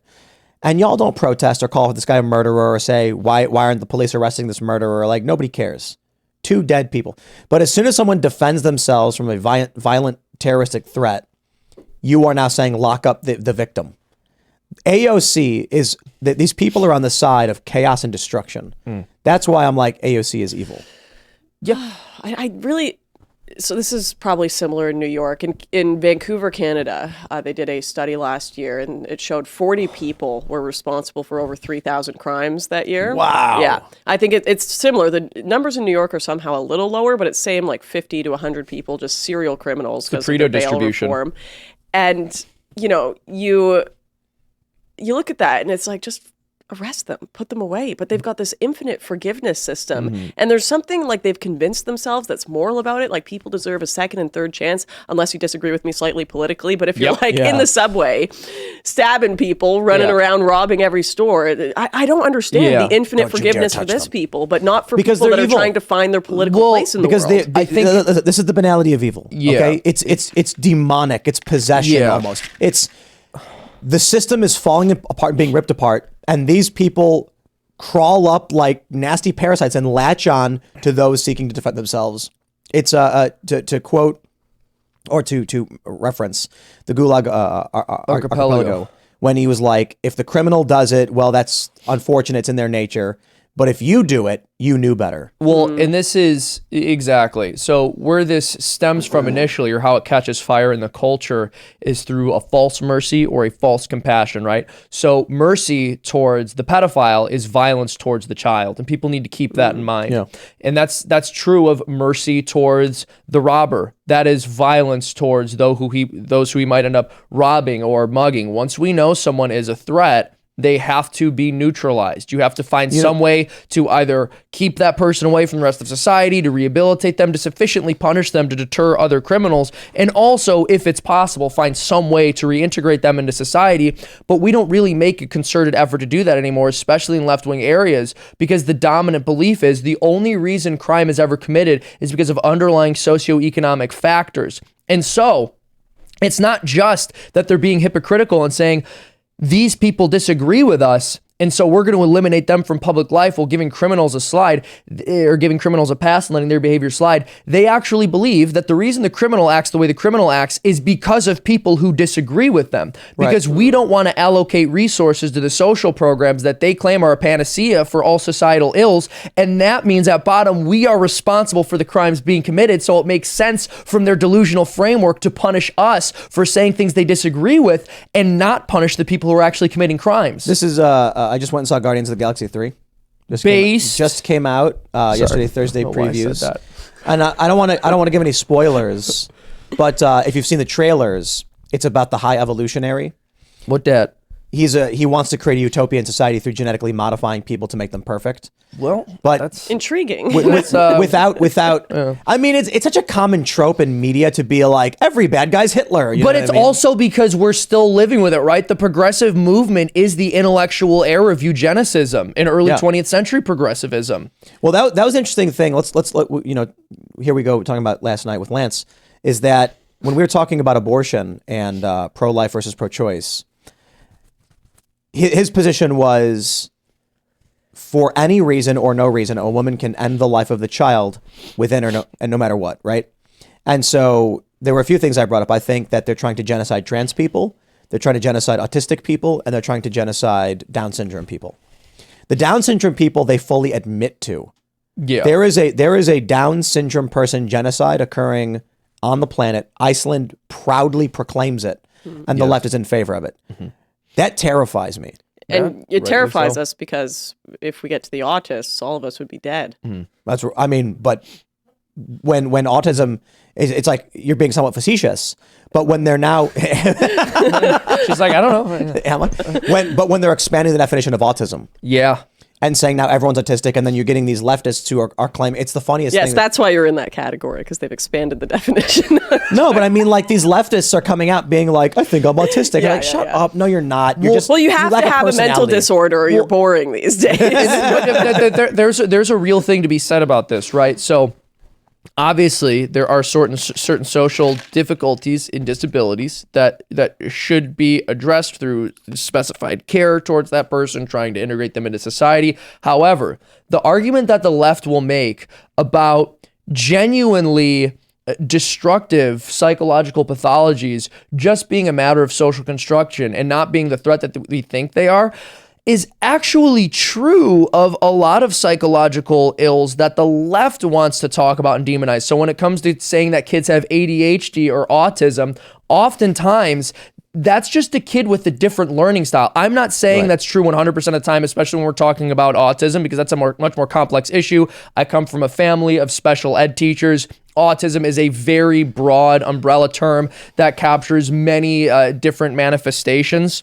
And y'all don't protest or call this guy a murderer or say, why aren't the police arresting this murderer? Like, nobody cares. 2 dead people. But as soon as someone defends themselves from a violent terroristic threat, you are now saying lock up the victim. AOC is that these people are on the side of chaos and destruction. That's why I'm like, AOC is evil. Yeah. I really... So this is probably similar in New York. In Vancouver, Canada, they did a study last year, and it showed 40 people were responsible for over 3,000 crimes that year. Wow. Yeah. I think it's similar. The numbers in New York are somehow a little lower, but it's same like 50 to 100 people, just serial criminals because of the bail distribution. reform. And, you look at that, and it's like, just arrest them, put them away. But they've got this infinite forgiveness system. And there's something like they've convinced themselves that's moral about it. Like people deserve a second and third chance, unless you disagree with me slightly politically. But if you're in the subway, stabbing people, running around, robbing every store, I don't understand the infinite forgiveness for this people, but not for Because people that they're are evil. trying to find their political place in the Because world. I think this is the banality of evil. Yeah. Okay, it's demonic. It's possession almost. It's the system is falling apart, being ripped apart, and these people crawl up like nasty parasites and latch on to those seeking to defend themselves. It's to quote or to reference the Gulag Archipelago when he was like, if the criminal does it, well, that's unfortunate. It's in their nature. But if you do it, you knew better. Well, and this is exactly. So where this stems from initially, or how it catches fire in the culture, is through a false mercy or a false compassion, right? So mercy towards the pedophile is violence towards the child, and people need to keep that in mind. Yeah. And that's true of mercy towards the robber. That is violence towards those who he might end up robbing or mugging. Once we know someone is a threat, they have to be neutralized. You have to find some way to either keep that person away from the rest of society, to rehabilitate them, to sufficiently punish them to deter other criminals, and also, if it's possible, find some way to reintegrate them into society. But we don't really make a concerted effort to do that anymore, especially in left-wing areas, because the dominant belief is the only reason crime is ever committed is because of underlying socioeconomic factors. And so, it's not just that they're being hypocritical and saying, these people disagree with us, and so we're going to eliminate them from public life while giving criminals a slide, or giving criminals a pass and letting their behavior slide. They actually believe that the reason the criminal acts the way the criminal acts is because of people who disagree with them. Because we don't want to allocate resources to the social programs that they claim are a panacea for all societal ills. And that means at bottom, we are responsible for the crimes being committed. So it makes sense from their delusional framework to punish us for saying things they disagree with and not punish the people who are actually committing crimes. This is I just went and saw Guardians of the Galaxy 3. Just came out yesterday, Thursday previews. That. And I don't want to give any spoilers, but if you've seen the trailers, it's about the High Evolutionary. What that? He wants to create a utopian society through genetically modifying people to make them perfect. Well, but that's intriguing. Without, I mean, it's such a common trope in media to be like, every bad guy's Hitler. You know but what it's I mean? also because we're still living with it, right? The progressive movement is the intellectual heir of eugenicism in early 20th century progressivism. Well, that was an interesting thing. Let's here we go talking about last night with Lance, is that when we were talking about abortion and pro-life versus pro-choice, his position was, for any reason or no reason, a woman can end the life of the child within or no matter what, right? And so there were a few things I brought up. I think that they're trying to genocide trans people, they're trying to genocide autistic people, and they're trying to genocide Down syndrome people. The Down syndrome people they fully admit to. Yeah. There is a Down syndrome person genocide occurring on the planet. Iceland proudly proclaims it, and the left is in favor of it. That terrifies me. And it terrifies us because if we get to the autists, all of us would be dead. That's, I mean, but when autism is, it's like you're being somewhat facetious, but when they're now, She's like, I don't know. when they're expanding the definition of autism Yeah. and saying now everyone's autistic, and then you're getting these leftists who are claiming it's the funniest Yes, thing. that's why you're in that category, because they've expanded the definition. No, but I mean, like, these leftists are coming out being like, I think I'm autistic. Yeah, Like, yeah, shut yeah. up. No, you're not. You're just, you have lack to have a mental personality. disorder or you're boring these days. There's a real thing to be said about this, right? So obviously there are certain social difficulties and disabilities that should be addressed through specified care towards that person, trying to integrate them into society. However, the argument that the left will make about genuinely destructive psychological pathologies just being a matter of social construction and not being the threat that we think they are is actually true of a lot of psychological ills that the left wants to talk about and demonize. So when it comes to saying that kids have ADHD or autism, oftentimes that's just a kid with a different learning style. I'm not saying that's true 100% of the time, especially when we're talking about autism, because that's a much more complex issue. I come from a family of special ed teachers. Autism is a very broad umbrella term that captures many different manifestations.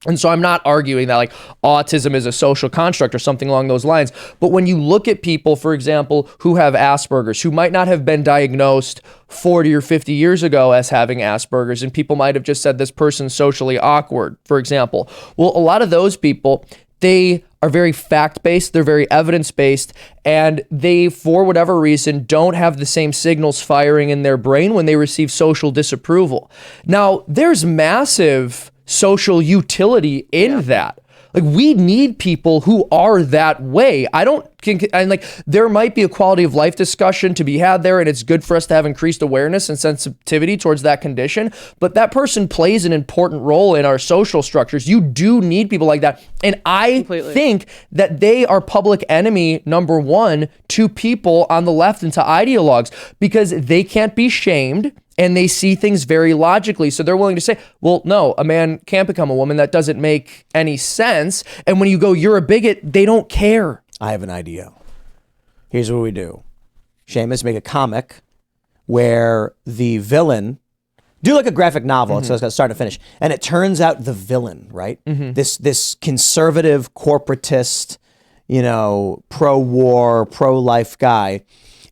And so I'm not arguing that like autism is a social construct or something along those lines. But when you look at people, for example, who have Asperger's, who might not have been diagnosed 40 or 50 years ago as having Asperger's, and people might have just said this person's socially awkward, for example. Well, a lot of those people, they are very fact-based, they're very evidence-based, and they, for whatever reason, don't have the same signals firing in their brain when they receive social disapproval. Now, there's massive social utility in that. Like, we need people who are that way. There might be a quality of life discussion to be had there, and it's good for us to have increased awareness and sensitivity towards that condition, but that person plays an important role in our social structures. You do need people like that. And I think that they are public enemy number one to people on the left and to ideologues, because they can't be shamed and they see things very logically. So they're willing to say, well, no, a man can't become a woman. That doesn't make any sense. And when you go, you're a bigot, they don't care. I have an idea. Here's what we do. Seamus, make a comic where the villain, do like a graphic novel, so it's got start to finish, and it turns out the villain, right? This conservative, corporatist, pro-war, pro-life guy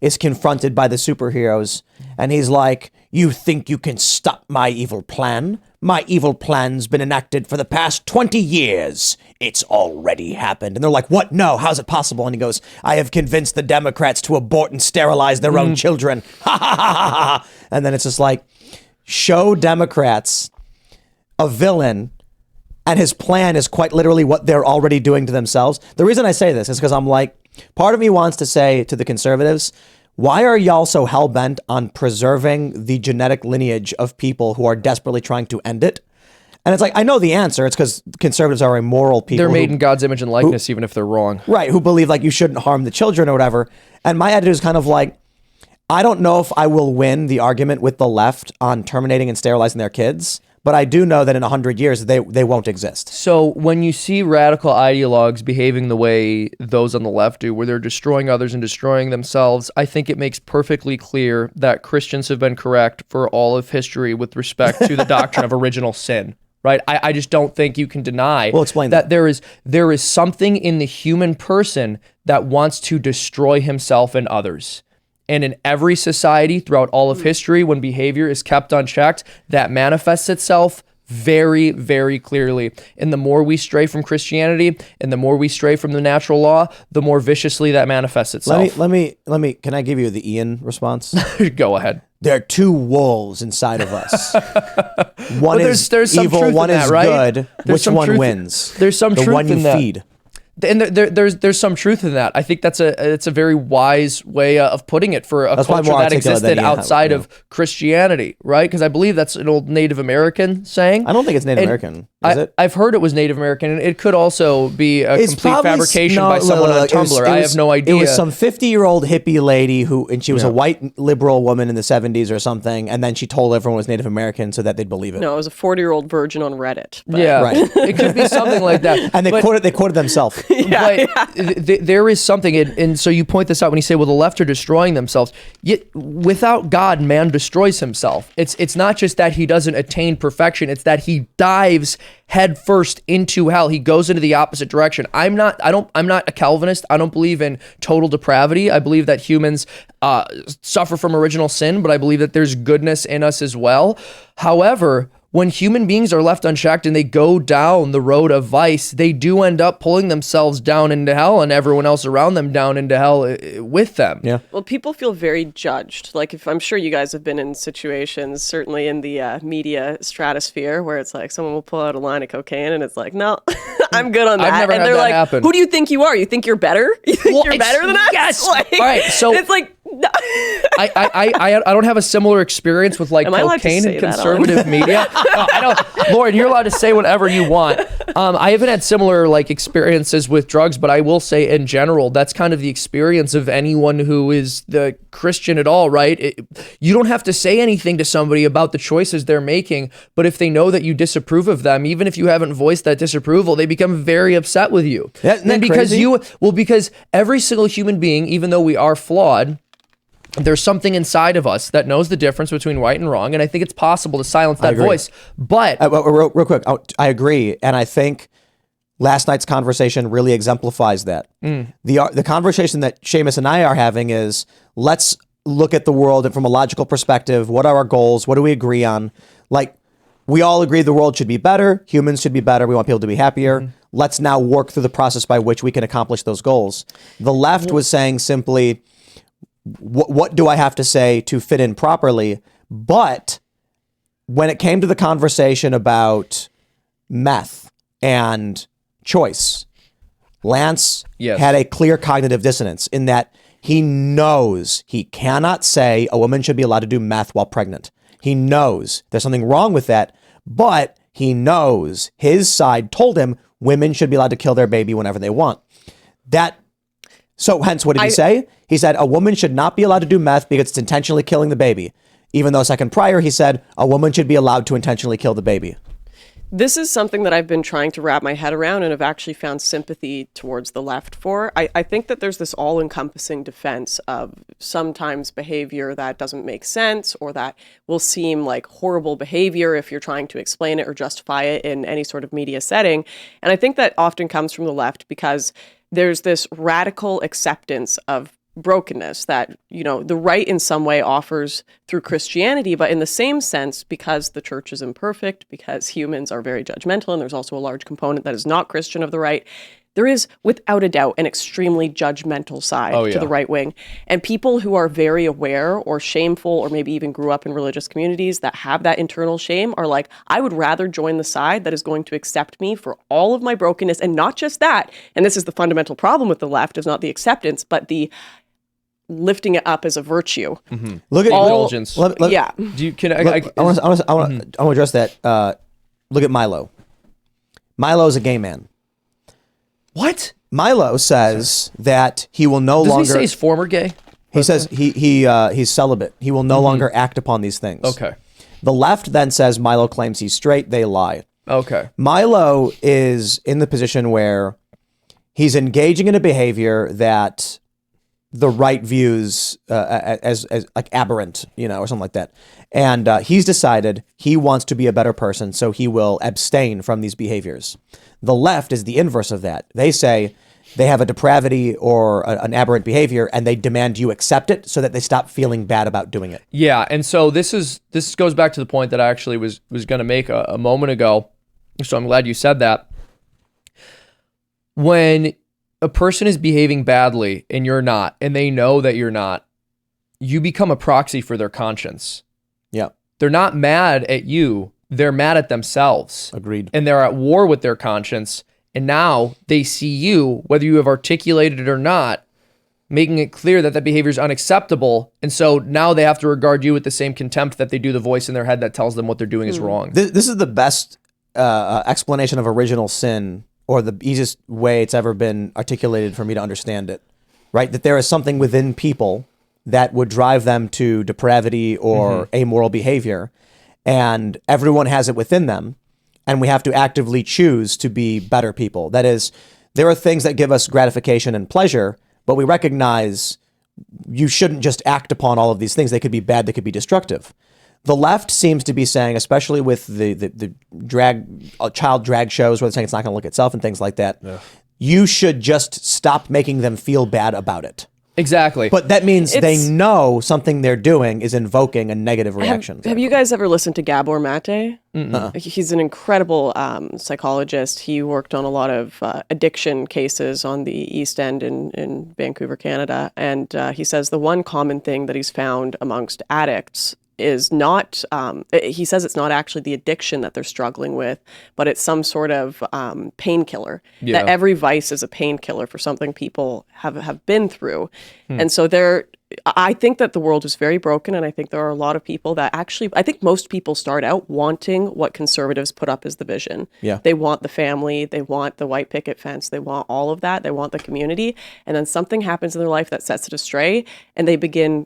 is confronted by the superheroes, and he's like, you think you can stop my evil plan? My evil plan's been enacted for the past 20 years. It's already happened. And they're like, what? No, how's it possible? And he goes, I have convinced the Democrats to abort and sterilize their own children. Ha ha ha ha ha. And then it's just like, show Democrats a villain, and his plan is quite literally what they're already doing to themselves. The reason I say this is because I'm like, part of me wants to say to the conservatives, why are y'all so hell-bent on preserving the genetic lineage of people who are desperately trying to end it? And it's like, I know the answer. It's because conservatives are immoral people. They're made in God's image and likeness, even if they're wrong. Right, who believe like you shouldn't harm the children or whatever. And my attitude is kind of like, I don't know if I will win the argument with the left on terminating and sterilizing their kids, but I do know that in 100 years, they won't exist. So when you see radical ideologues behaving the way those on the left do, where they're destroying others and destroying themselves, I think it makes perfectly clear that Christians have been correct for all of history with respect to the doctrine of original sin. Right? I just don't think you can deny that there is something in the human person that wants to destroy himself and others. And in every society throughout all of history, when behavior is kept unchecked, that manifests itself very, very clearly. And the more we stray from Christianity and the more we stray from the natural law, the more viciously that manifests itself. Let me, can I give you the Ian response? Go ahead. There are two wolves inside of us. One is there's some evil, truth one in that, is right? good. There's Which one truth. wins? There's some the truth one you in that. feed. And there's some truth in that. I think it's a very wise way of putting it for a culture that existed outside of Christianity, right? Because I believe that's an old Native American saying. I don't think it's Native American. Is it? I've heard it was Native American, and it could also be a complete fabrication by someone on Tumblr. I have no idea. It was some 50-year-old hippie lady and she was a white liberal woman in the 70s or something, and then she told everyone it was Native American so that they'd believe it. No, it was a 40-year-old virgin on Reddit. But. Yeah, right. It could be something like that. And they quoted themselves. There is something, and so you point this out when you say, well, the left are destroying themselves. Yet without God, man destroys himself. It's not just that he doesn't attain perfection, it's that he dives headfirst into hell. He goes into the opposite direction. I'm not a Calvinist. I don't believe in total depravity. I believe that humans suffer from original sin, but I believe that there's goodness in us as well. However, when human beings are left unchecked and they go down the road of vice, they do end up pulling themselves down into hell and everyone else around them down into hell with them. Yeah. Well, people feel very judged. Like, if I'm sure you guys have been in situations, certainly in the media stratosphere, where it's like someone will pull out a line of cocaine and it's like, no, I'm good on that. I've never and had they're that like, happen. who do you think you are? You think you're better? You think you're better than us? Yes. Like, All right. So it's like. I don't have a similar experience with like cocaine and conservative media. No, I don't. Lauren, you're allowed to say whatever you want. I haven't had similar like experiences with drugs, but I will say in general, that's kind of the experience of anyone who is the Christian at all, right? You don't have to say anything to somebody about the choices they're making, but if they know that you disapprove of them, even if you haven't voiced that disapproval, they become very upset with you. Isn't that because crazy? because every single human being, even though we are flawed, there's something inside of us that knows the difference between right and wrong, and I think it's possible to silence that voice. But real quick, I agree, and I think last night's conversation really exemplifies that. The conversation that Seamus and I are having is, let's look at the world from a logical perspective. What are our goals? What do we agree on? Like, we all agree the world should be better. Humans should be better. We want people to be happier. Let's now work through the process by which we can accomplish those goals. The left was saying simply, what do I have to say to fit in properly? But when it came to the conversation about meth and choice, Lance had a clear cognitive dissonance in that he knows he cannot say a woman should be allowed to do meth while pregnant. He knows there's something wrong with that, but he knows his side told him women should be allowed to kill their baby whenever they want. So hence, what did he say? He said a woman should not be allowed to do meth because it's intentionally killing the baby. Even though a second prior, he said a woman should be allowed to intentionally kill the baby. This is something that I've been trying to wrap my head around and have actually found sympathy towards the left for. I think that there's this all-encompassing defense of sometimes behavior that doesn't make sense or that will seem like horrible behavior if you're trying to explain it or justify it in any sort of media setting. And I think that often comes from the left because there's this radical acceptance of brokenness that, the right in some way offers through Christianity, but in the same sense, because the church is imperfect, because humans are very judgmental, and there's also a large component that is not Christian of the right, there is, without a doubt, an extremely judgmental side to the right wing. And people who are very aware or shameful or maybe even grew up in religious communities that have that internal shame are like, I would rather join the side that is going to accept me for all of my brokenness. And not just that, and this is the fundamental problem with the left, is not the acceptance, but the lifting it up as a virtue. Look at indulgence. I want to address that. Look at Milo. Milo is a gay man. What? Milo says that he will no longer. Does he say he's former gay? He says he's celibate. He will no longer act upon these things. Okay. The left then says Milo claims he's straight. They lie. Okay. Milo is in the position where he's engaging in a behavior that the right views as like aberrant, or something like that. And he's decided he wants to be a better person, so he will abstain from these behaviors. The left is the inverse of that. They say they have a depravity or an aberrant behavior, and they demand you accept it so that they stop feeling bad about doing it. Yeah, and so this goes back to the point that I actually was going to make a moment ago. So I'm glad you said that. When a person is behaving badly and you're not, and they know that you're not, you become a proxy for their conscience. Yeah. They're not mad at you. They're mad at themselves. Agreed. And they're at war with their conscience. And now they see you, whether you have articulated it or not, making it clear that that behavior is unacceptable. And so now they have to regard you with the same contempt that they do the voice in their head that tells them what they're doing is wrong. This is the best explanation of original sin, or the easiest way it's ever been articulated for me to understand it, right? That there is something within people that would drive them to depravity or amoral behavior, and everyone has it within them, and we have to actively choose to be better people. That is, there are things that give us gratification and pleasure, but we recognize you shouldn't just act upon all of these things. They could be bad, they could be destructive. The left seems to be saying, especially with the child drag shows where they're saying it's not going to look itself and things like that, you should just stop making them feel bad about it. Exactly. But that means they know something they're doing is invoking a negative reaction. Have you guys ever listened to Gabor Mate? He's an incredible psychologist. He worked on a lot of addiction cases on the East End in Vancouver, Canada. And he says the one common thing that he's found amongst addicts is not, he says it's not actually the addiction that they're struggling with, but it's some sort of painkiller. Yeah. That every vice is a painkiller for something people have been through. And so I think that the world is very broken, and I think there are a lot of people that actually, I think most people start out wanting what conservatives put up as the vision. Yeah. They want the family, they want the white picket fence, they want all of that, they want the community, and then something happens in their life that sets it astray, and they begin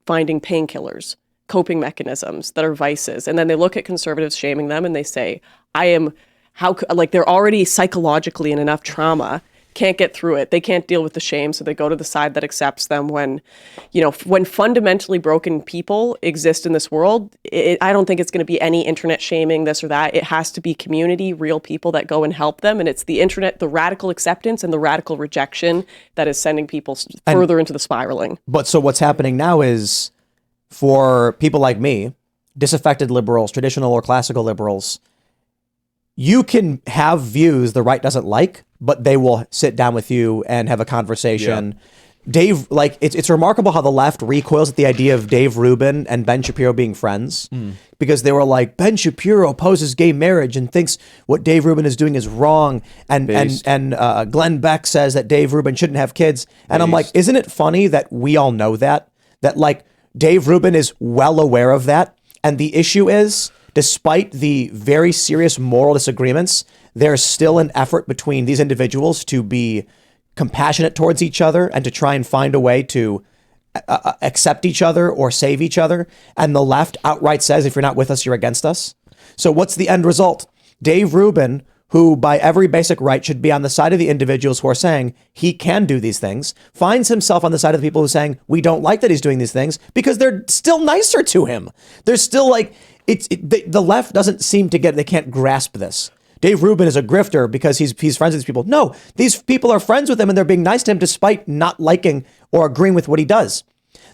finding painkillers, coping mechanisms that are vices. And then they look at conservatives shaming them and they say, they're already psychologically in enough trauma, can't get through it. They can't deal with the shame. So they go to the side that accepts them when fundamentally broken people exist in this world. I don't think it's going to be any internet shaming, this or that. It has to be community, real people that go and help them. And it's the internet, the radical acceptance and the radical rejection that is sending people further into the spiraling. But so what's happening now is, for people like me, disaffected liberals, traditional or classical liberals, you can have views the right doesn't like, but they will sit down with you and have a conversation. Yeah. Dave, it's remarkable how the left recoils at the idea of Dave Rubin and Ben Shapiro being friends, because they were like, Ben Shapiro opposes gay marriage and thinks what Dave Rubin is doing is wrong, and Glenn Beck says that Dave Rubin shouldn't have kids, and I'm like, isn't it funny that we all know that Dave Rubin is well aware of that, and the issue is, despite the very serious moral disagreements, there's still an effort between these individuals to be compassionate towards each other and to try and find a way to accept each other or save each other. And the left outright says, if you're not with us, you're against us. So what's the end result? Dave Rubin, who by every basic right should be on the side of the individuals who are saying he can do these things, finds himself on the side of the people who are saying we don't like that he's doing these things, because they're still nicer to him. They're still the left doesn't seem to get, they can't grasp this. Dave Rubin is a grifter because he's friends with these people. No, these people are friends with him and they're being nice to him despite not liking or agreeing with what he does.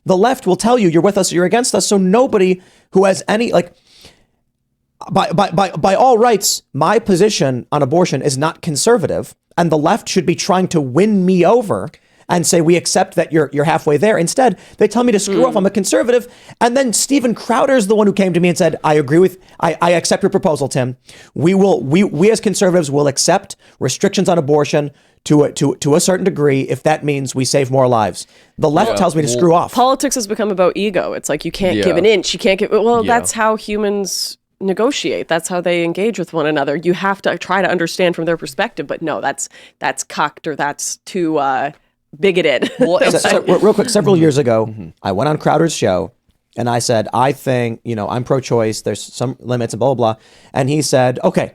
The left will tell you you're with us or you're against us. So nobody who has any, by all rights, my position on abortion is not conservative, and the left should be trying to win me over and say, we accept that you're halfway there. Instead, they tell me to screw off. I'm a conservative. And then Steven Crowder is the one who came to me and said, I accept your proposal, Tim. We as conservatives will accept restrictions on abortion to a certain degree if that means we save more lives. The left tells me to screw off. Politics has become about ego. It's like you can't give an inch. You can't give. Well, that's how humans negotiate. That's how they engage with one another. You have to try to understand from their perspective. But no, that's cucked, or that's too bigoted. Well, real quick, several years ago, I went on Crowder's show and I said, I think, I'm pro-choice. There's some limits and blah, blah, blah. And he said, okay,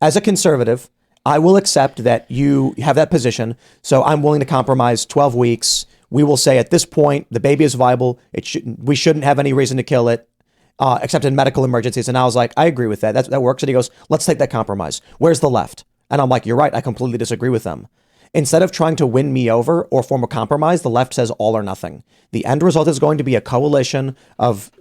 as a conservative, I will accept that you have that position. So I'm willing to compromise 12 weeks. We will say at this point, the baby is viable. We shouldn't have any reason to kill it, except in medical emergencies. And I was like, I agree with that. That works. And he goes, let's take that compromise. Where's the left? And I'm like, you're right. I completely disagree with them. Instead of trying to win me over or form a compromise, the left says all or nothing. The end result is going to be a coalition of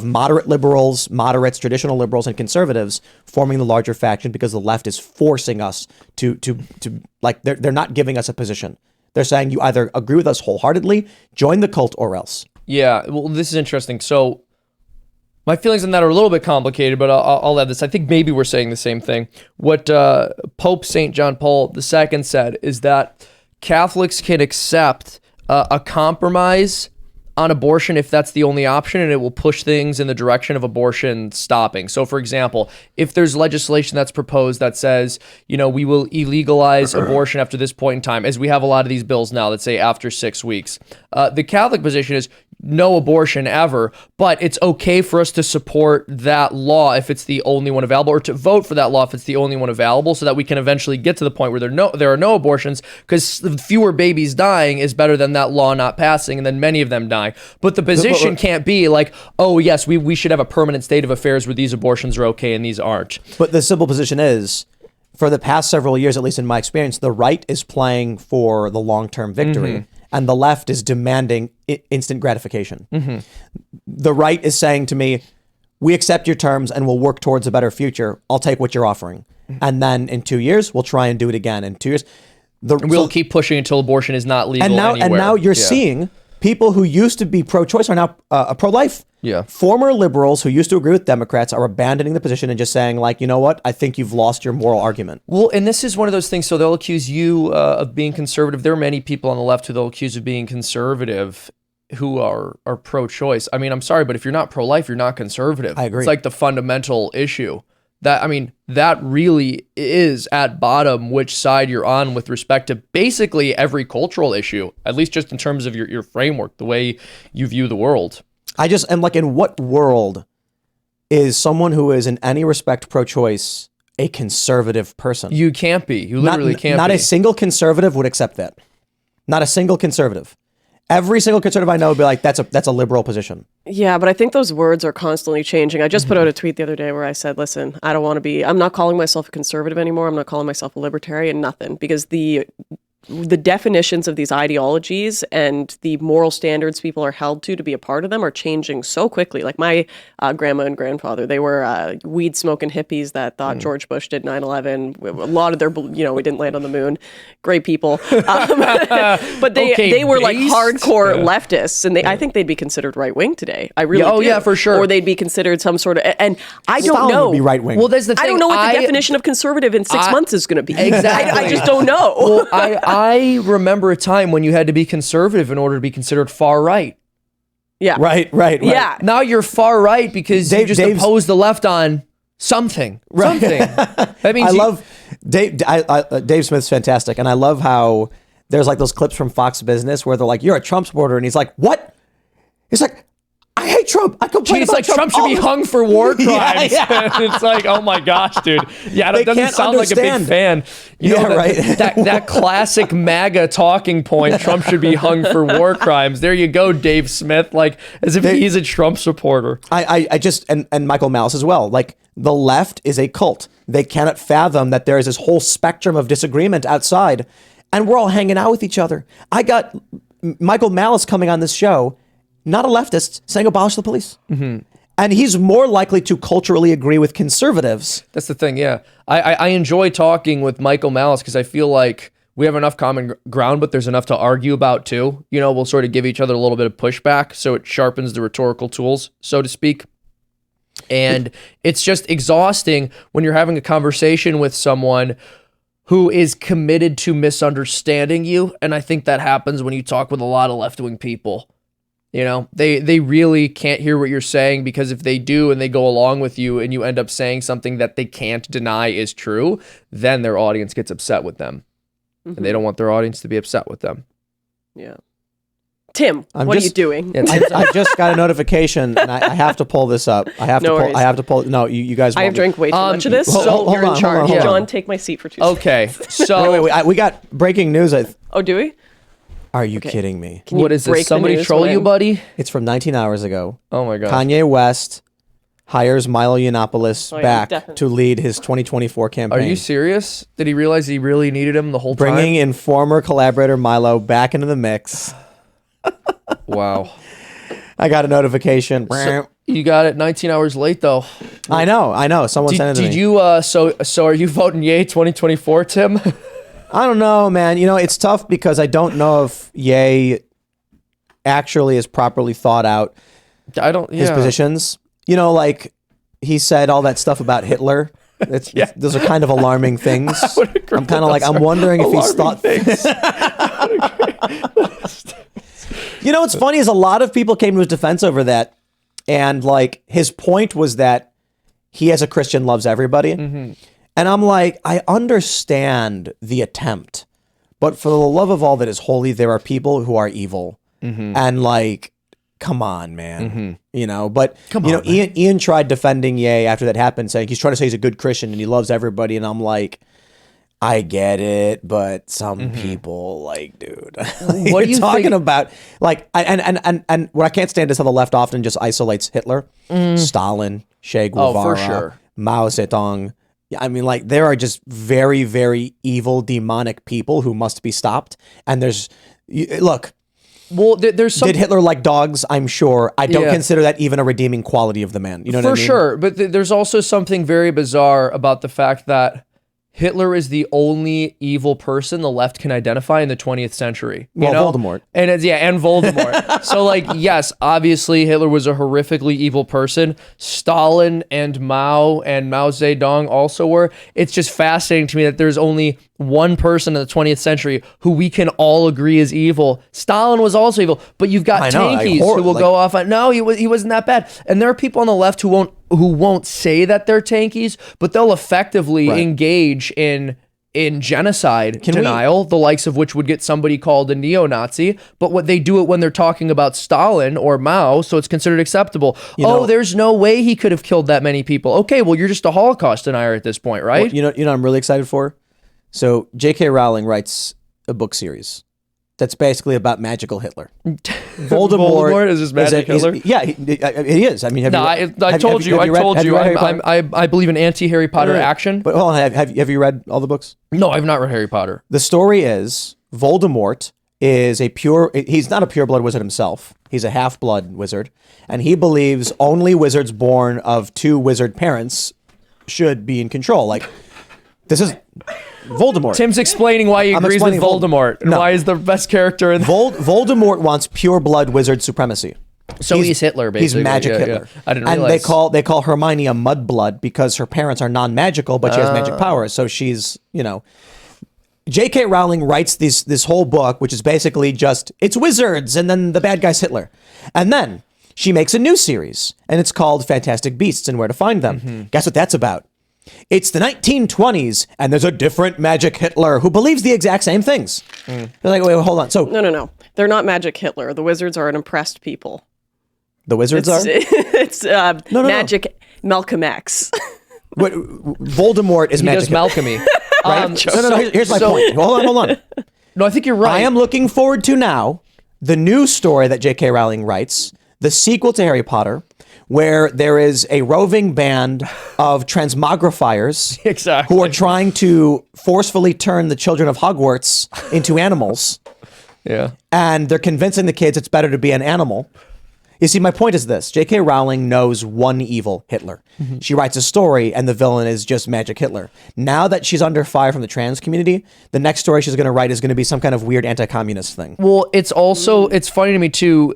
moderate liberals, moderates, traditional liberals, and conservatives forming the larger faction, because the left is forcing us to they're not giving us a position. They're saying you either agree with us wholeheartedly, join the cult, or else. Yeah, well, this is interesting. So My feelings on that are a little bit complicated, but I'll add this. I think maybe we're saying the same thing. What Pope St. John Paul II said is that Catholics can accept a compromise on abortion if that's the only option, and it will push things in the direction of abortion stopping. So, for example, if there's legislation that's proposed that says, we will illegalize abortion after this point in time, as we have a lot of these bills now that say after 6 weeks, the Catholic position is no abortion ever, but it's okay for us to support that law if it's the only one available, or to vote for that law if it's the only one available, so that we can eventually get to the point where there are no abortions, because fewer babies dying is better than that law not passing and then many of them dying. But the position can't be like, oh yes, we should have a permanent state of affairs where these abortions are okay and these aren't. But the simple position is, for the past several years, at least in my experience, the right is playing for the long-term victory. And the left is demanding instant gratification. The right is saying to me, we accept your terms and we'll work towards a better future. I'll take what you're offering. And then in 2 years, we'll try and do it again. In 2 years, we'll keep pushing until abortion is not legal anywhere. And now you're seeing people who used to be pro-choice are now pro-life. Yeah. Former liberals who used to agree with Democrats are abandoning the position and just saying, like, you know what? I think you've lost your moral argument. Well, and this is one of those things. So they'll accuse you of being conservative. There are many people on the left who they'll accuse of being conservative who are pro-choice. I mean, I'm sorry, but if you're not pro-life, you're not conservative. I agree. It's like the fundamental issue. That really is at bottom which side you're on with respect to basically every cultural issue, at least just in terms of your framework, the way you view the world. I just am like, in what world is someone who is in any respect pro-choice a conservative person? You can't be. You literally can't be. Not a single conservative would accept that. Not a single conservative. Every single conservative I know would be like, that's a liberal position. Yeah, but I think those words are constantly changing. I just put out a tweet the other day where I said, listen, I'm not calling myself a conservative anymore. I'm not calling myself a libertarian, nothing. Because the definitions of these ideologies and the moral standards people are held to be a part of them are changing so quickly. Like my grandma and grandfather, they were weed smoking hippies that thought George Bush did 9/11. A lot of their, we didn't land on the moon. Great people. But they were like hardcore leftists, and I think they'd be considered right wing today. I really do. Oh yeah, for sure. Or they'd be considered some sort of, and I don't Stalin know. would be right wing. Well, there's the thing. I don't know what the definition of conservative in 6 months is going to be. Exactly. I just don't know. Well, I remember a time when you had to be conservative in order to be considered far right. Yeah. Right. Yeah. Now you're far right because you just oppose the left on something. Right. Something. That means I love Dave. Dave Smith's fantastic, and I love how there's like those clips from Fox Business where they're like, "You're a Trump supporter," and he's like, "What?" He's like, "I hate Trump. I complain about Trump should be hung for war crimes." It's like, oh my gosh, dude. Yeah, that doesn't sound like a big fan. That classic MAGA talking point, Trump should be hung for war crimes. There you go, Dave Smith, like as if he's a Trump supporter. I just, and Michael Malice as well, like the left is a cult. They cannot fathom that there is this whole spectrum of disagreement outside, and we're all hanging out with each other. I got Michael Malice coming on this show, not a leftist, saying abolish the police. And he's more likely to culturally agree with conservatives. That's the thing, yeah. I enjoy talking with Michael Malice because I feel like we have enough common ground, but there's enough to argue about too. We'll sort of give each other a little bit of pushback, so it sharpens the rhetorical tools, so to speak. And it's just exhausting when you're having a conversation with someone who is committed to misunderstanding you. And I think that happens when you talk with a lot of left-wing people. They really can't hear what you're saying, because if they do and they go along with you and you end up saying something that they can't deny is true, then their audience gets upset with them. And they don't want their audience to be upset with them. Yeah. Tim, what are you doing? Yeah, I just got a notification, and I have to pull this up. I have to pull. No, you guys. I have drank way too much of this, so you're in charge. John, take my seat for 2 seconds. Okay, so wait, we got breaking news. Oh, do we? Are you kidding me? What is this? Somebody troll you, buddy? It's from 19 hours ago. Oh my god. Kanye West hires Milo Yiannopoulos back to lead his 2024 campaign. Are you serious? Did he realize he really needed him the whole time? Bringing in former collaborator Milo back into the mix. Wow. I got a notification. So you got it 19 hours late though. I know. Someone sent it to me. Did you so are you voting yay 2024, Tim? I don't know, man. It's tough because I don't know if Ye actually is properly thought out his positions. you know, like he said all that stuff about Hitler. Those are kind of alarming things. I'm kind of like, I'm wondering if he's thought things. You know what's funny is a lot of people came to his defense over that, and like his point was that he as a Christian loves everybody. And I'm like, I understand the attempt, but for the love of all that is holy, there are people who are evil. And like, come on, man. You know, but Ian tried defending Ye after that happened, saying he's trying to say he's a good Christian and he loves everybody. And I'm like, I get it, but some people, like, dude, what are you talking about? Like, and what I can't stand is how the left often just isolates Hitler, Stalin, Che Guevara, for sure. Mao Zedong. I mean, like, there are just very, very evil, demonic people who must be stopped. And look. Well, there's some... Did Hitler like dogs? I'm sure. I don't consider that even a redeeming quality of the man. You know what I mean? For sure. But there's also something very bizarre about the fact that Hitler is the only evil person the left can identify in the 20th century. You know? Voldemort. And and Voldemort. So like, yes, obviously Hitler was a horrifically evil person. Stalin and Mao Zedong also were. It's just fascinating to me that there's only one person in the 20th century who we can all agree is evil. Stalin was also evil, but you've got tankies who will go off on, no, he wasn't that bad. And there are people on the left who won't say that they're tankies, but they'll effectively engage in genocide denial, the likes of which would get somebody called a neo-Nazi, but what they do it when they're talking about Stalin or Mao, so it's considered acceptable. There's no way he could have killed that many people. Okay, well, you're just a Holocaust denier at this point, right? Well, you know I'm really excited for? So J.K. Rowling writes a book series that's basically about magical Hitler. Voldemort is his magic Hitler? Yeah, he is. I mean, I told you. I believe in anti-Harry Potter action. But hold on, have you read all the books? No, I've not read Harry Potter. The story is Voldemort is he's not a pureblood wizard himself. He's a half-blood wizard. And he believes only wizards born of two wizard parents should be in control. Like, this is Voldemort. Tim's explaining why he agrees with Voldemort and why he's the best character in Voldemort wants pure blood wizard supremacy. So he's Hitler, basically. He's magic Hitler. Yeah. I didn't realize. And they call Hermione a mudblood because her parents are non-magical, but she has magic powers. So she's, J.K. Rowling writes this whole book, which is basically just, it's wizards, and then the bad guy's Hitler. And then she makes a new series, and it's called Fantastic Beasts and Where to Find Them. Guess what that's about? It's the 1920s, and there's a different magic Hitler who believes the exact same things. They're like, wait, hold on. So No. They're not magic Hitler. The wizards are an oppressed people. The wizards are? It's magic Malcolm X. Voldemort is magic Hitler. Malcolmy. Right? No. Here's my point. Hold on. No, I think you're right. I am looking forward to now the new story that J.K. Rowling writes, the sequel to Harry Potter, where there is a roving band of transmogrifiers who are trying to forcefully turn the children of Hogwarts into animals. Yeah. And they're convincing the kids it's better to be an animal. You see, my point is this. J.K. Rowling knows one evil Hitler. She writes a story, and the villain is just magic Hitler. Now that she's under fire from the trans community, the next story she's going to write is going to be some kind of weird anti-communist thing. Well, it's funny to me, too,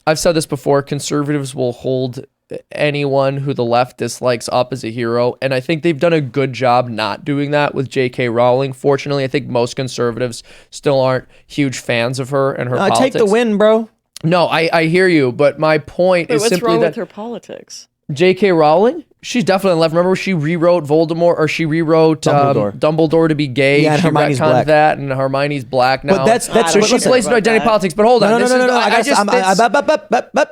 I've said this before, conservatives will hold anyone who the left dislikes up as a hero, and I think they've done a good job not doing that with J.K. Rowling. Fortunately, I think most conservatives still aren't huge fans of her and her politics. Take the win, bro. No, I hear you, but my point is simply that... What's wrong with her politics? J.K. Rowling? She's definitely left. Remember, she rewrote Voldemort, or she rewrote Dumbledore to be gay. Yeah, and she Hermione's retconned black. that, and Hermione's black now. But that's so she plays into identity politics. But hold on, No.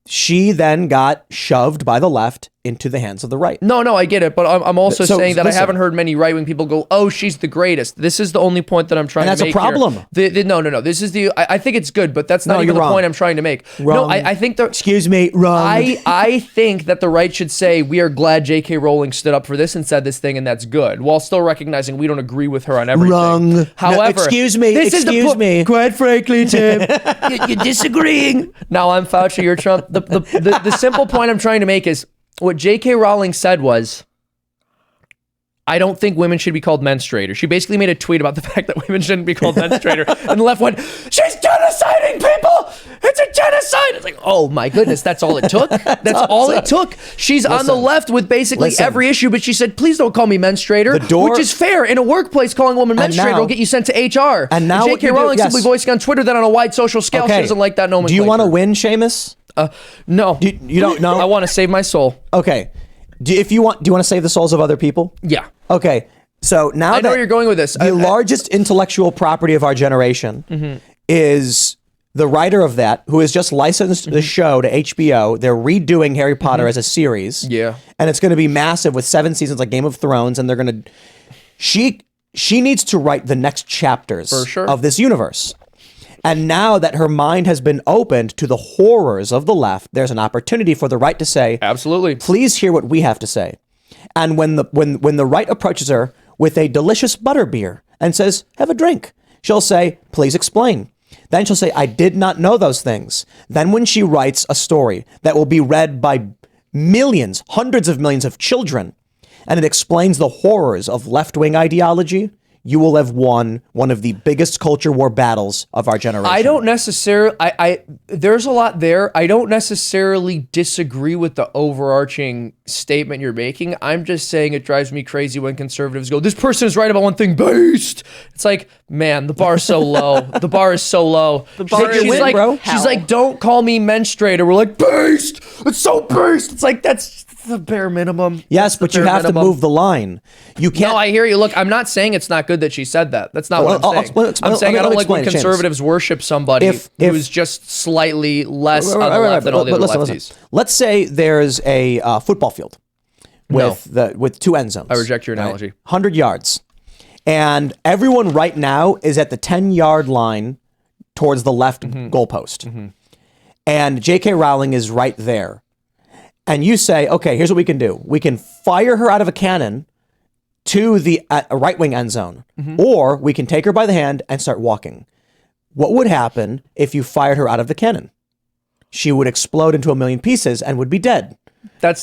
She then got shoved by the left into the hands of the right. No, I get it, but I'm also saying that I haven't heard many right-wing people go, "Oh, she's the greatest." This is the only point that I'm trying to make. And that's a problem. No. This is I think it's good, but that's not even the point I'm trying to make. Wrong. No, I think Excuse me, wrong. I think that the right should say we are glad J.K. Rowling stood up for this and said this thing, and that's good, while still recognizing we don't agree with her on everything. Wrong. However, no, excuse me. Quite frankly, Tim, you're disagreeing. Now I'm Fauci, you're Trump. The simple point I'm trying to make is what J.K. Rowling said was, I don't think women should be called menstruators. She basically made a tweet about the fact that women shouldn't be called menstruators. And the left went, she's genociding people! It's a genocide! It's like, Oh my goodness, that's all it took? That's all it took. She's on the left with basically every issue, but she said, please don't call me menstruator, which is fair. In a workplace, calling a woman menstruator will get you sent to HR. And now J.K. Rowling simply voicing on Twitter that on a wide social scale, she doesn't like that nomenclature. Do you want to win, Seamus? No. You don't know? I want to save my soul. Okay. Do you want to save the souls of other people? Yeah. Okay. So now I know where you're going with this. The largest intellectual property of our generation is the writer of that, who has just licensed the show to HBO. They're redoing Harry Potter as a series. Yeah. And it's going to be massive with 7 seasons like Game of Thrones. And they're going to... She needs to write the next chapters of this universe. And now that her mind has been opened to the horrors of the left, there's an opportunity for the right to say, absolutely, please hear what we have to say. And when the right approaches her with a delicious butterbeer and says, have a drink, she'll say, please explain. Then she'll say, I did not know those things. Then when she writes a story that will be read by millions, hundreds of millions of children, and it explains the horrors of left-wing ideology, you will have won one of the biggest culture war battles of our generation. I don't necessarily, there's a lot there. I don't necessarily disagree with the overarching statement you're making. I'm just saying it drives me crazy when conservatives go, this person is right about one thing based. It's like, man, the bar is so low. The bar is so low. The bar is win, like, bro. She's like, don't call me menstruator. We're like, based. It's so based. It's like, that's the bare minimum. Yes, but you have to move the line. You can't. No, I hear you. Look, I'm not saying it's not good that she said that. That's not what I'm saying. I'm saying I don't like when conservatives worship somebody who is just slightly less on the left than all the other lefties. Listen. Let's say there's a football field with 2 end zones. I reject your analogy. 100 yards. And everyone right now is at the 10-yard line towards the left goalpost. And J.K. Rowling is right there. And you say, okay, here's what we can do. We can fire her out of a cannon to the right-wing end zone. Or we can take her by the hand and start walking. What would happen if you fired her out of the cannon? She would explode into a million pieces and would be dead.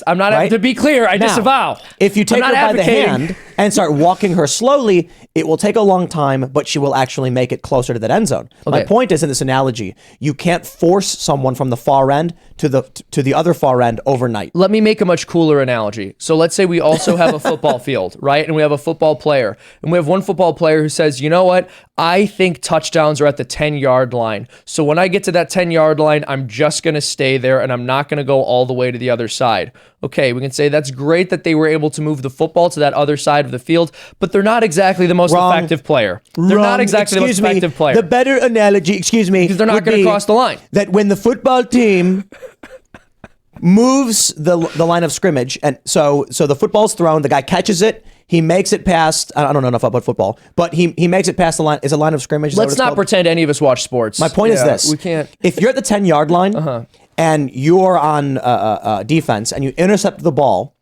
I'm not, to be clear, I disavow. If you take her by the hand and start walking her slowly, it will take a long time, but she will actually make it closer to that end zone. Okay. My point is, in this analogy, you can't force someone from the far end to the other far end overnight. Let me make a much cooler analogy. So let's say we also have a football field, right? And we have a football player. And we have one football player who says, you know what? I think touchdowns are at the 10-yard line. So when I get to that 10-yard line, I'm just going to stay there and I'm not going to go all the way to the other side. Okay, we can say that's great that they were able to move the football to that other side of the field, but they're not exactly the most effective player. They're not exactly the most effective player. The better analogy, because they're not going to cross the line. That when the football team moves the line of scrimmage, and so the football's thrown, the guy catches it, he makes it past, I don't know enough about football, but he makes it past the line. Is a line of scrimmage? Let's not pretend any of us watch sports. My point is this. We can't. If you're at the 10-yard line and you're on defense and you intercept the ball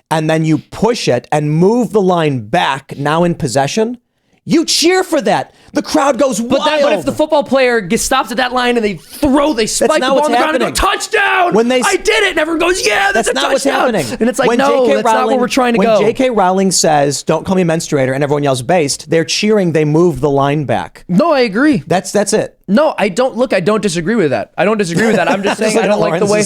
and then you push it and move the line back now in possession, you cheer for that. The crowd goes wild. But if the football player gets stopped at that line and they spike the ball on the ground and go, touchdown! I did it! And everyone goes, yeah, that's a touchdown! That's not what's happening. And it's like, no, that's not where we're trying to go. When J.K. Rowling says, don't call me menstruator, and everyone yells based, they're cheering they moved the line back. No, I agree. That's it. No, I don't disagree with that. I'm just saying I don't like the way.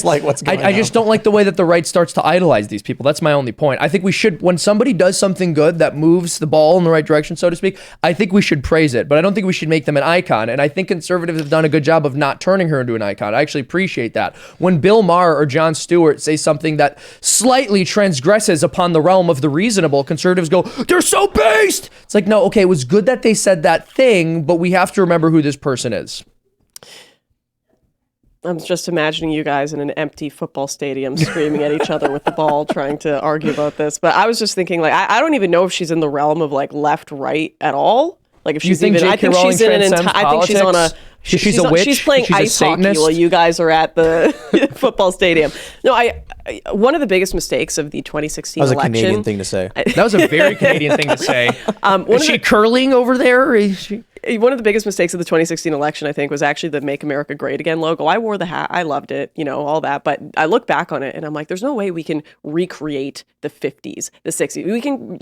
I just don't like the way that the right starts to idolize these people. That's my only point. I think we should, when somebody does something good that moves the ball in the right direction, so to speak, I think we should praise it. But I don't think we should make them an icon. And I think conservatives have done a good job of not turning her into an icon. I actually appreciate that. When Bill Maher or Jon Stewart say something that slightly transgresses upon the realm of the reasonable, conservatives go, they're so based. It's like, no, okay, it was good that they said that thing, but we have to remember who this person is. I'm just imagining you guys in an empty football stadium screaming at each other with the ball, trying to argue about this. But I was just thinking, like, I don't even know if she's in the realm of like left right at all. Like, if she's even, I think she's in an entire. I think she's on a. She's a witch. She's playing ice hockey while you guys are at the football stadium. No, one of the biggest mistakes of the 2016 election. That was a Canadian thing to say. That was a very Canadian thing to say. Is she curling over there? Or is she? One of the biggest mistakes of the 2016 election, I think, was actually the Make America Great Again logo. I wore the hat. I loved it, all that. But I look back on it and I'm like, there's no way we can recreate the 50s, the 60s. We can,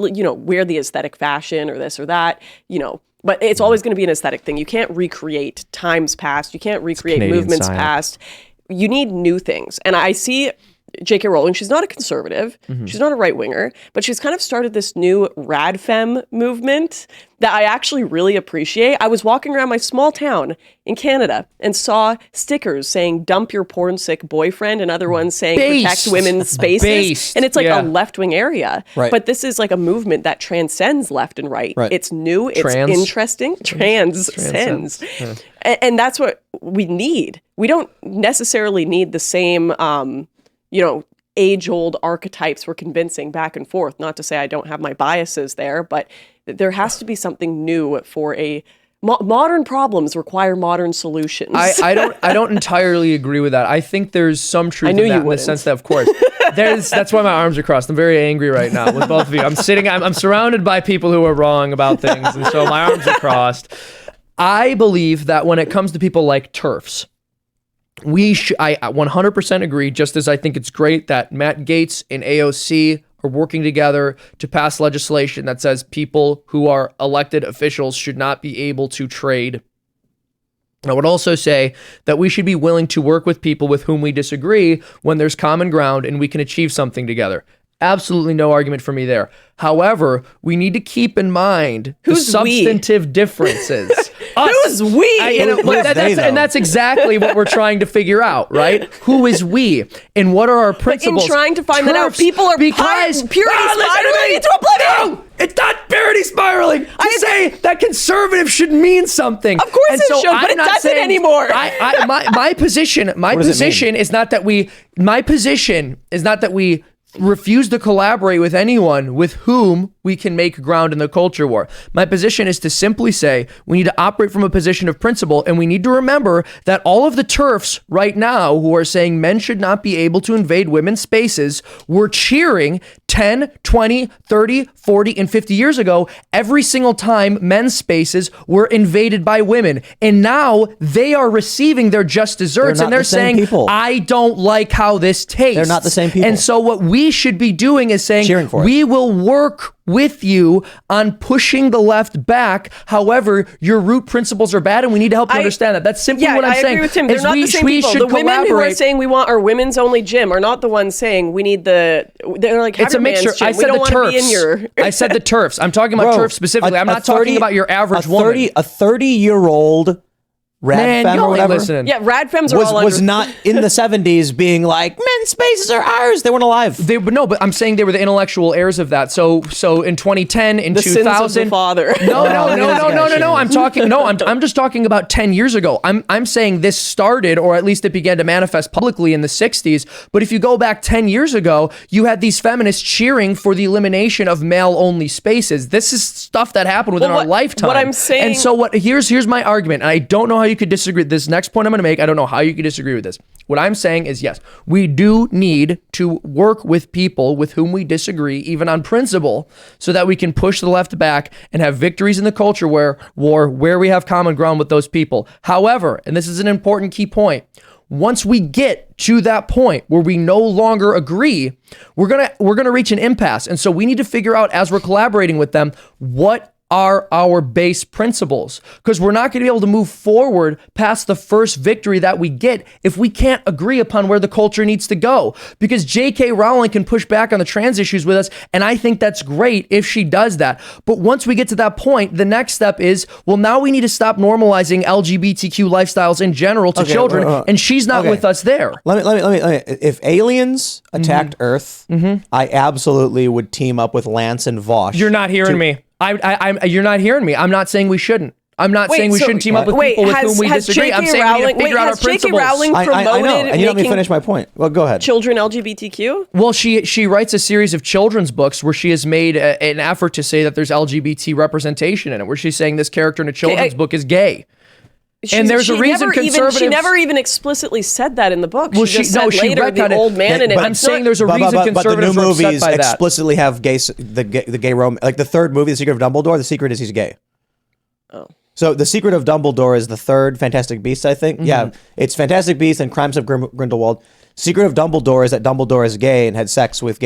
wear the aesthetic fashion or this or that, but it's always going to be an aesthetic thing. You can't recreate times past. You can't recreate movements past. you need new things. And I see J.K. Rowling, she's not a conservative, she's not a right-winger, but she's kind of started this new rad femme movement that I actually really appreciate. I was walking around my small town in Canada and saw stickers saying dump your porn-sick boyfriend and other ones saying protect women's spaces. And it's like a left-wing area. Right. But this is like a movement that transcends left and right. It's new, it's interesting. Transcends. Yeah. And that's what we need. We don't necessarily need the same age-old archetypes we're convincing back and forth. Not to say I don't have my biases there, but there has to be something new for a modern problems require modern solutions. I don't entirely agree with that. I think there's some truth in that in the sense that, of course, that's why my arms are crossed. I'm very angry right now with both of you. I'm surrounded by people who are wrong about things, and so my arms are crossed. I believe that when it comes to people like TERFs, I 100% agree, just as I think it's great that Matt Gaetz and AOC are working together to pass legislation that says people who are elected officials should not be able to trade. I would also say that we should be willing to work with people with whom we disagree when there's common ground and we can achieve something together. Absolutely no argument for me there. However, we need to keep in mind the substantive differences. Who's we? And that's exactly what we're trying to figure out, right? Who is we? And what are our principles? But in trying to find that out, people are purity spiraling into oblivion. No, it's not purity spiraling. I say that conservative should mean something. Of course it should, but it doesn't anymore. My position is not that we refuse to collaborate with anyone with whom we can make ground in the culture war. My position is to simply say we need to operate from a position of principle, and we need to remember that all of the TERFs right now who are saying men should not be able to invade women's spaces were cheering 10, 20, 30, 40, and 50 years ago every single time men's spaces were invaded by women. And now they are receiving their just desserts, and they're saying, I don't like how this tastes. They're not the same people. And so what we should be doing is saying, we will work with you on pushing the left back. However, your root principles are bad, and we need to help you understand that. That's simply what I'm saying. I agree with Tim. They're not the same people. The women who are saying we want our women's only gym are not the ones saying we need they're like, it's a mixture. I said the TERFs. I said the TERFs. I'm talking about TERFs specifically. I'm not talking about your average woman. A 30-year-old rad femme or whatever. Yeah, rad femmes was not in the 70s being like, men's spaces are ours. They weren't alive. But I'm saying they were the intellectual heirs of that. So in 2010, in 2000, sins of the father. No. I'm just talking about 10 years ago. I'm saying this started, or at least it began to manifest publicly in the 60s. But if you go back 10 years ago, you had these feminists cheering for the elimination of male-only spaces. This is stuff that happened within our lifetime. What I'm saying, and so here's my argument, and I don't know how you could disagree. This next point I'm going to make, I don't know how you could disagree with this. What I'm saying is, yes, we do need to work with people with whom we disagree, even on principle, so that we can push the left back and have victories in the culture war where we have common ground with those people. However, and this is an important key point, once we get to that point where we no longer agree, we're gonna reach an impasse. And so we need to figure out, as we're collaborating with them, what are our base principles, because we're not going to be able to move forward past the first victory that we get if we can't agree upon where the culture needs to go. Because J.K. Rowling can push back on the trans issues with us, and I think that's great if she does that. But once we get to that point, the next step is, well, now we need to stop normalizing LGBTQ lifestyles in general to children, and she's not with us there. Let me. If aliens attacked Earth, I absolutely would team up with Lance and Vosh. You're not hearing me. You're not hearing me. I'm not saying we shouldn't. I'm not saying we shouldn't team up with people with whom we disagree. I'm saying we need to figure out our principles. Rowling promoted I know, and you let me finish my point. Well, go ahead. Children LGBTQ? Well, she writes a series of children's books where she has made an effort to say that there's LGBT representation in it, where she's saying this character in a children's book is gay. And there's a reason conservatives... She never even explicitly said that in the book. Well, she just said later the old man in it. I'm saying there's a reason conservatives are upset by that. Explicitly have the gay romance. Like the third movie, The Secret of Dumbledore, the secret is he's gay. Oh. So The Secret of Dumbledore is the third Fantastic Beasts, I think. Yeah, it's Fantastic Beasts and Crimes of Grindelwald. Secret of Dumbledore is that Dumbledore is gay and had sex with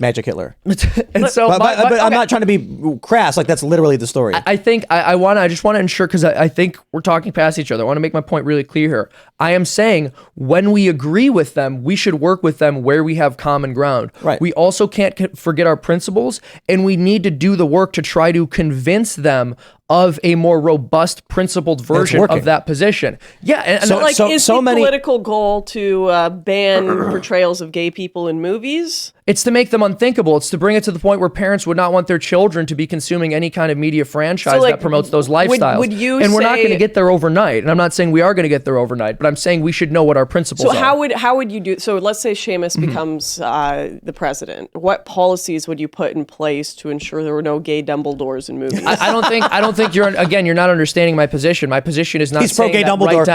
Magic Hitler. And so, But I'm not trying to be crass. Like, that's literally the story. I think I just want to ensure, because I think we're talking past each other. I want to make my point really clear here. I am saying when we agree with them, we should work with them where we have common ground. Right. We also can't forget our principles, and we need to do the work to try to convince them of a more robust, principled version of that position. Yeah, and is the political goal to ban portrayals of gay people in movies? It's to make them unthinkable. It's to bring it to the point where parents would not want their children to be consuming any kind of media franchise that promotes those lifestyles. And we're not going to get there overnight. And I'm not saying we are going to get there overnight, but I'm saying we should know what our principles are. So how would you do? So let's say Seamus becomes the president. What policies would you put in place to ensure there were no gay Dumbledores in movies? I don't think you're not understanding my position. My position is not. He's pro-gay Dumbledore.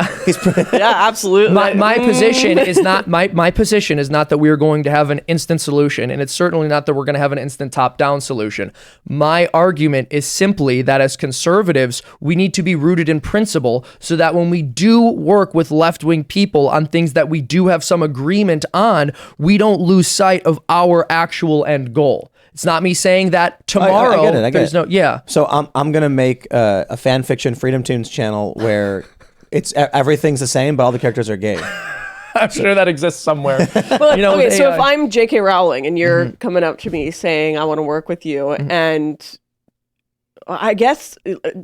Yeah, absolutely. My position is not my position is not that we are going to have an instant solution, and it's certainly not that we're going to have an instant top-down solution. My argument is simply that as conservatives, we need to be rooted in principle, so that when we do work with left-wing people on things that we do have some agreement on, we don't lose sight of our actual end goal. It's not me saying that tomorrow. I get it. Yeah. So I'm gonna make a fan fiction Freedom Tunes channel where it's everything's the same, but all the characters are gay. I'm sure that exists somewhere. Well, okay, so if I'm J.K. Rowling and you're coming up to me saying I want to work with you, and I guess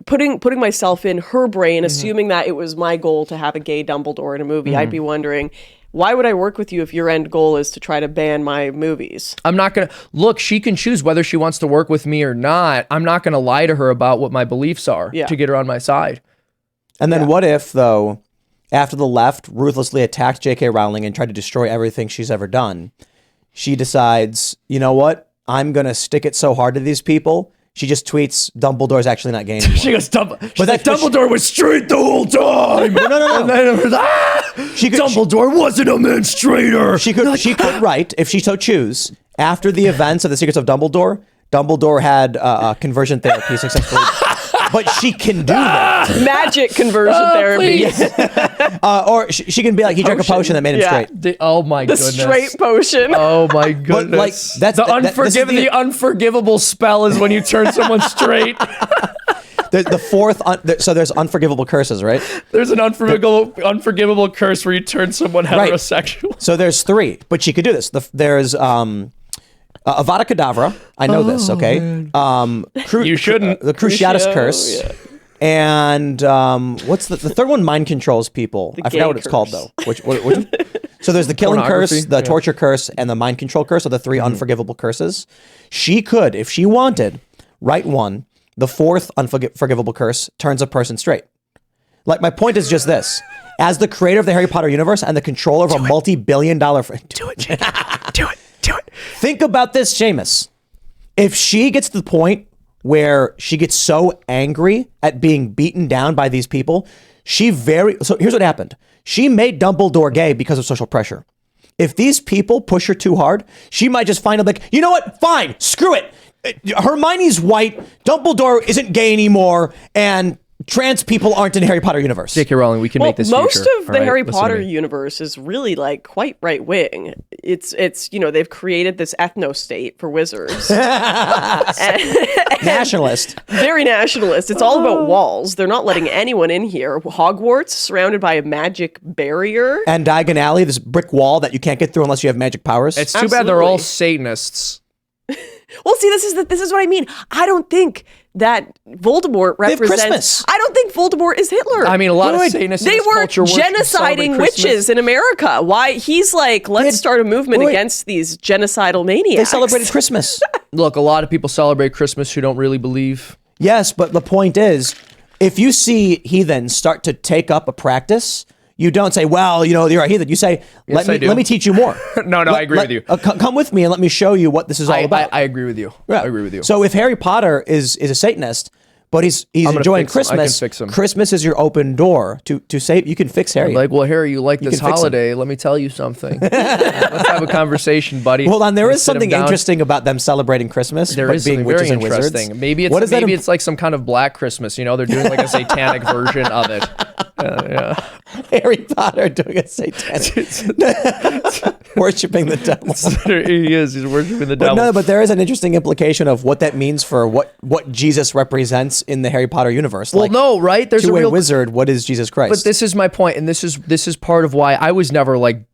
putting myself in her brain, assuming that it was my goal to have a gay Dumbledore in a movie, I'd be wondering, why would I work with you if your end goal is to try to ban my movies? I'm not going to... Look, she can choose whether she wants to work with me or not. I'm not going to lie to her about what my beliefs are to get her on my side. And then what if, though, after the left ruthlessly attacked J.K. Rowling and tried to destroy everything she's ever done, she decides, you know what? I'm going to stick it so hard to these people. She just tweets, Dumbledore's actually not gay anymore. She goes, Dumbledore was straight the whole time. No. Dumbledore wasn't a menstruator. She could write, if she so choose, after the events of the Secrets of Dumbledore, Dumbledore had conversion therapy successfully. But she can do that. Magic conversion therapy. Or she can be like, he drank a potion that made him straight. Oh my goodness. The straight potion. Oh my goodness. But like, that's the unforgivable spell is when you turn someone straight. The fourth, so there's unforgivable curses, right? There's an unforgivable curse where you turn someone heterosexual. Right. So there's three, but she could do this. There's Avada Kedavra. I know this, okay? You shouldn't. The Cruciatus Curse. Yeah. And what's the third one? Mind controls people. I forgot what it's called, though. Which so there's the killing curse, the torture curse, and the mind control curse are the three unforgivable curses. She could, if she wanted, write one. The fourth unforgivable curse turns a person straight. Like, my point is just this. As the creator of the Harry Potter universe and the controller of a multi-billion-dollar... Do it. Think about this, Seamus. If she gets to the point where she gets so angry at being beaten down by these people, so here's what happened. She made Dumbledore gay because of social pressure. If these people push her too hard, she might just find out, like, you know what? Fine, screw it. Hermione's white, Dumbledore isn't gay anymore, and trans people aren't in the Harry Potter universe. J.K. Rowling, we can make this most future. of the Harry Potter universe is really like quite right wing. It's they've created this ethno state for wizards. Nationalist. Very nationalist. It's all about walls. They're not letting anyone in here. Hogwarts, surrounded by a magic barrier. And Diagon Alley, this brick wall that you can't get through unless you have magic powers. It's too bad they're all Satanists. Well, see, this is what I mean. I don't think that Voldemort represents... I don't think Voldemort is Hitler. I mean, a lot of Satanists in this culture genociding witches in America. Why? He's like, let's start a movement against these genocidal maniacs. They celebrated Christmas. Look, a lot of people celebrate Christmas who don't really believe. Yes, but the point is, if you see heathens start to take up a practice... You don't say, well, you're a heathen. You say, let me teach you more. No, I agree with you. Come with me and let me show you what this is all about. I agree with you. Yeah. I agree with you. So if Harry Potter is a Satanist, but he's enjoying Christmas, I can fix him. Christmas is your open door to say you can fix Harry. Like, well, Harry, you like this holiday. Let me tell you something. Let's have a conversation, buddy. Hold on, there is something interesting about them celebrating Christmas. There is being something witches very and wizards. interesting. Maybe it's like some kind of Black Christmas. They're doing like a satanic version of it. Yeah. Harry Potter doing a satanic worshiping the devil. He is. He's worshiping the devil. But there is an interesting implication of what that means for what Jesus represents in the Harry Potter universe. Well, no, right? There's to a real wizard. What is Jesus Christ? But this is my point, and this is part of why I was never like.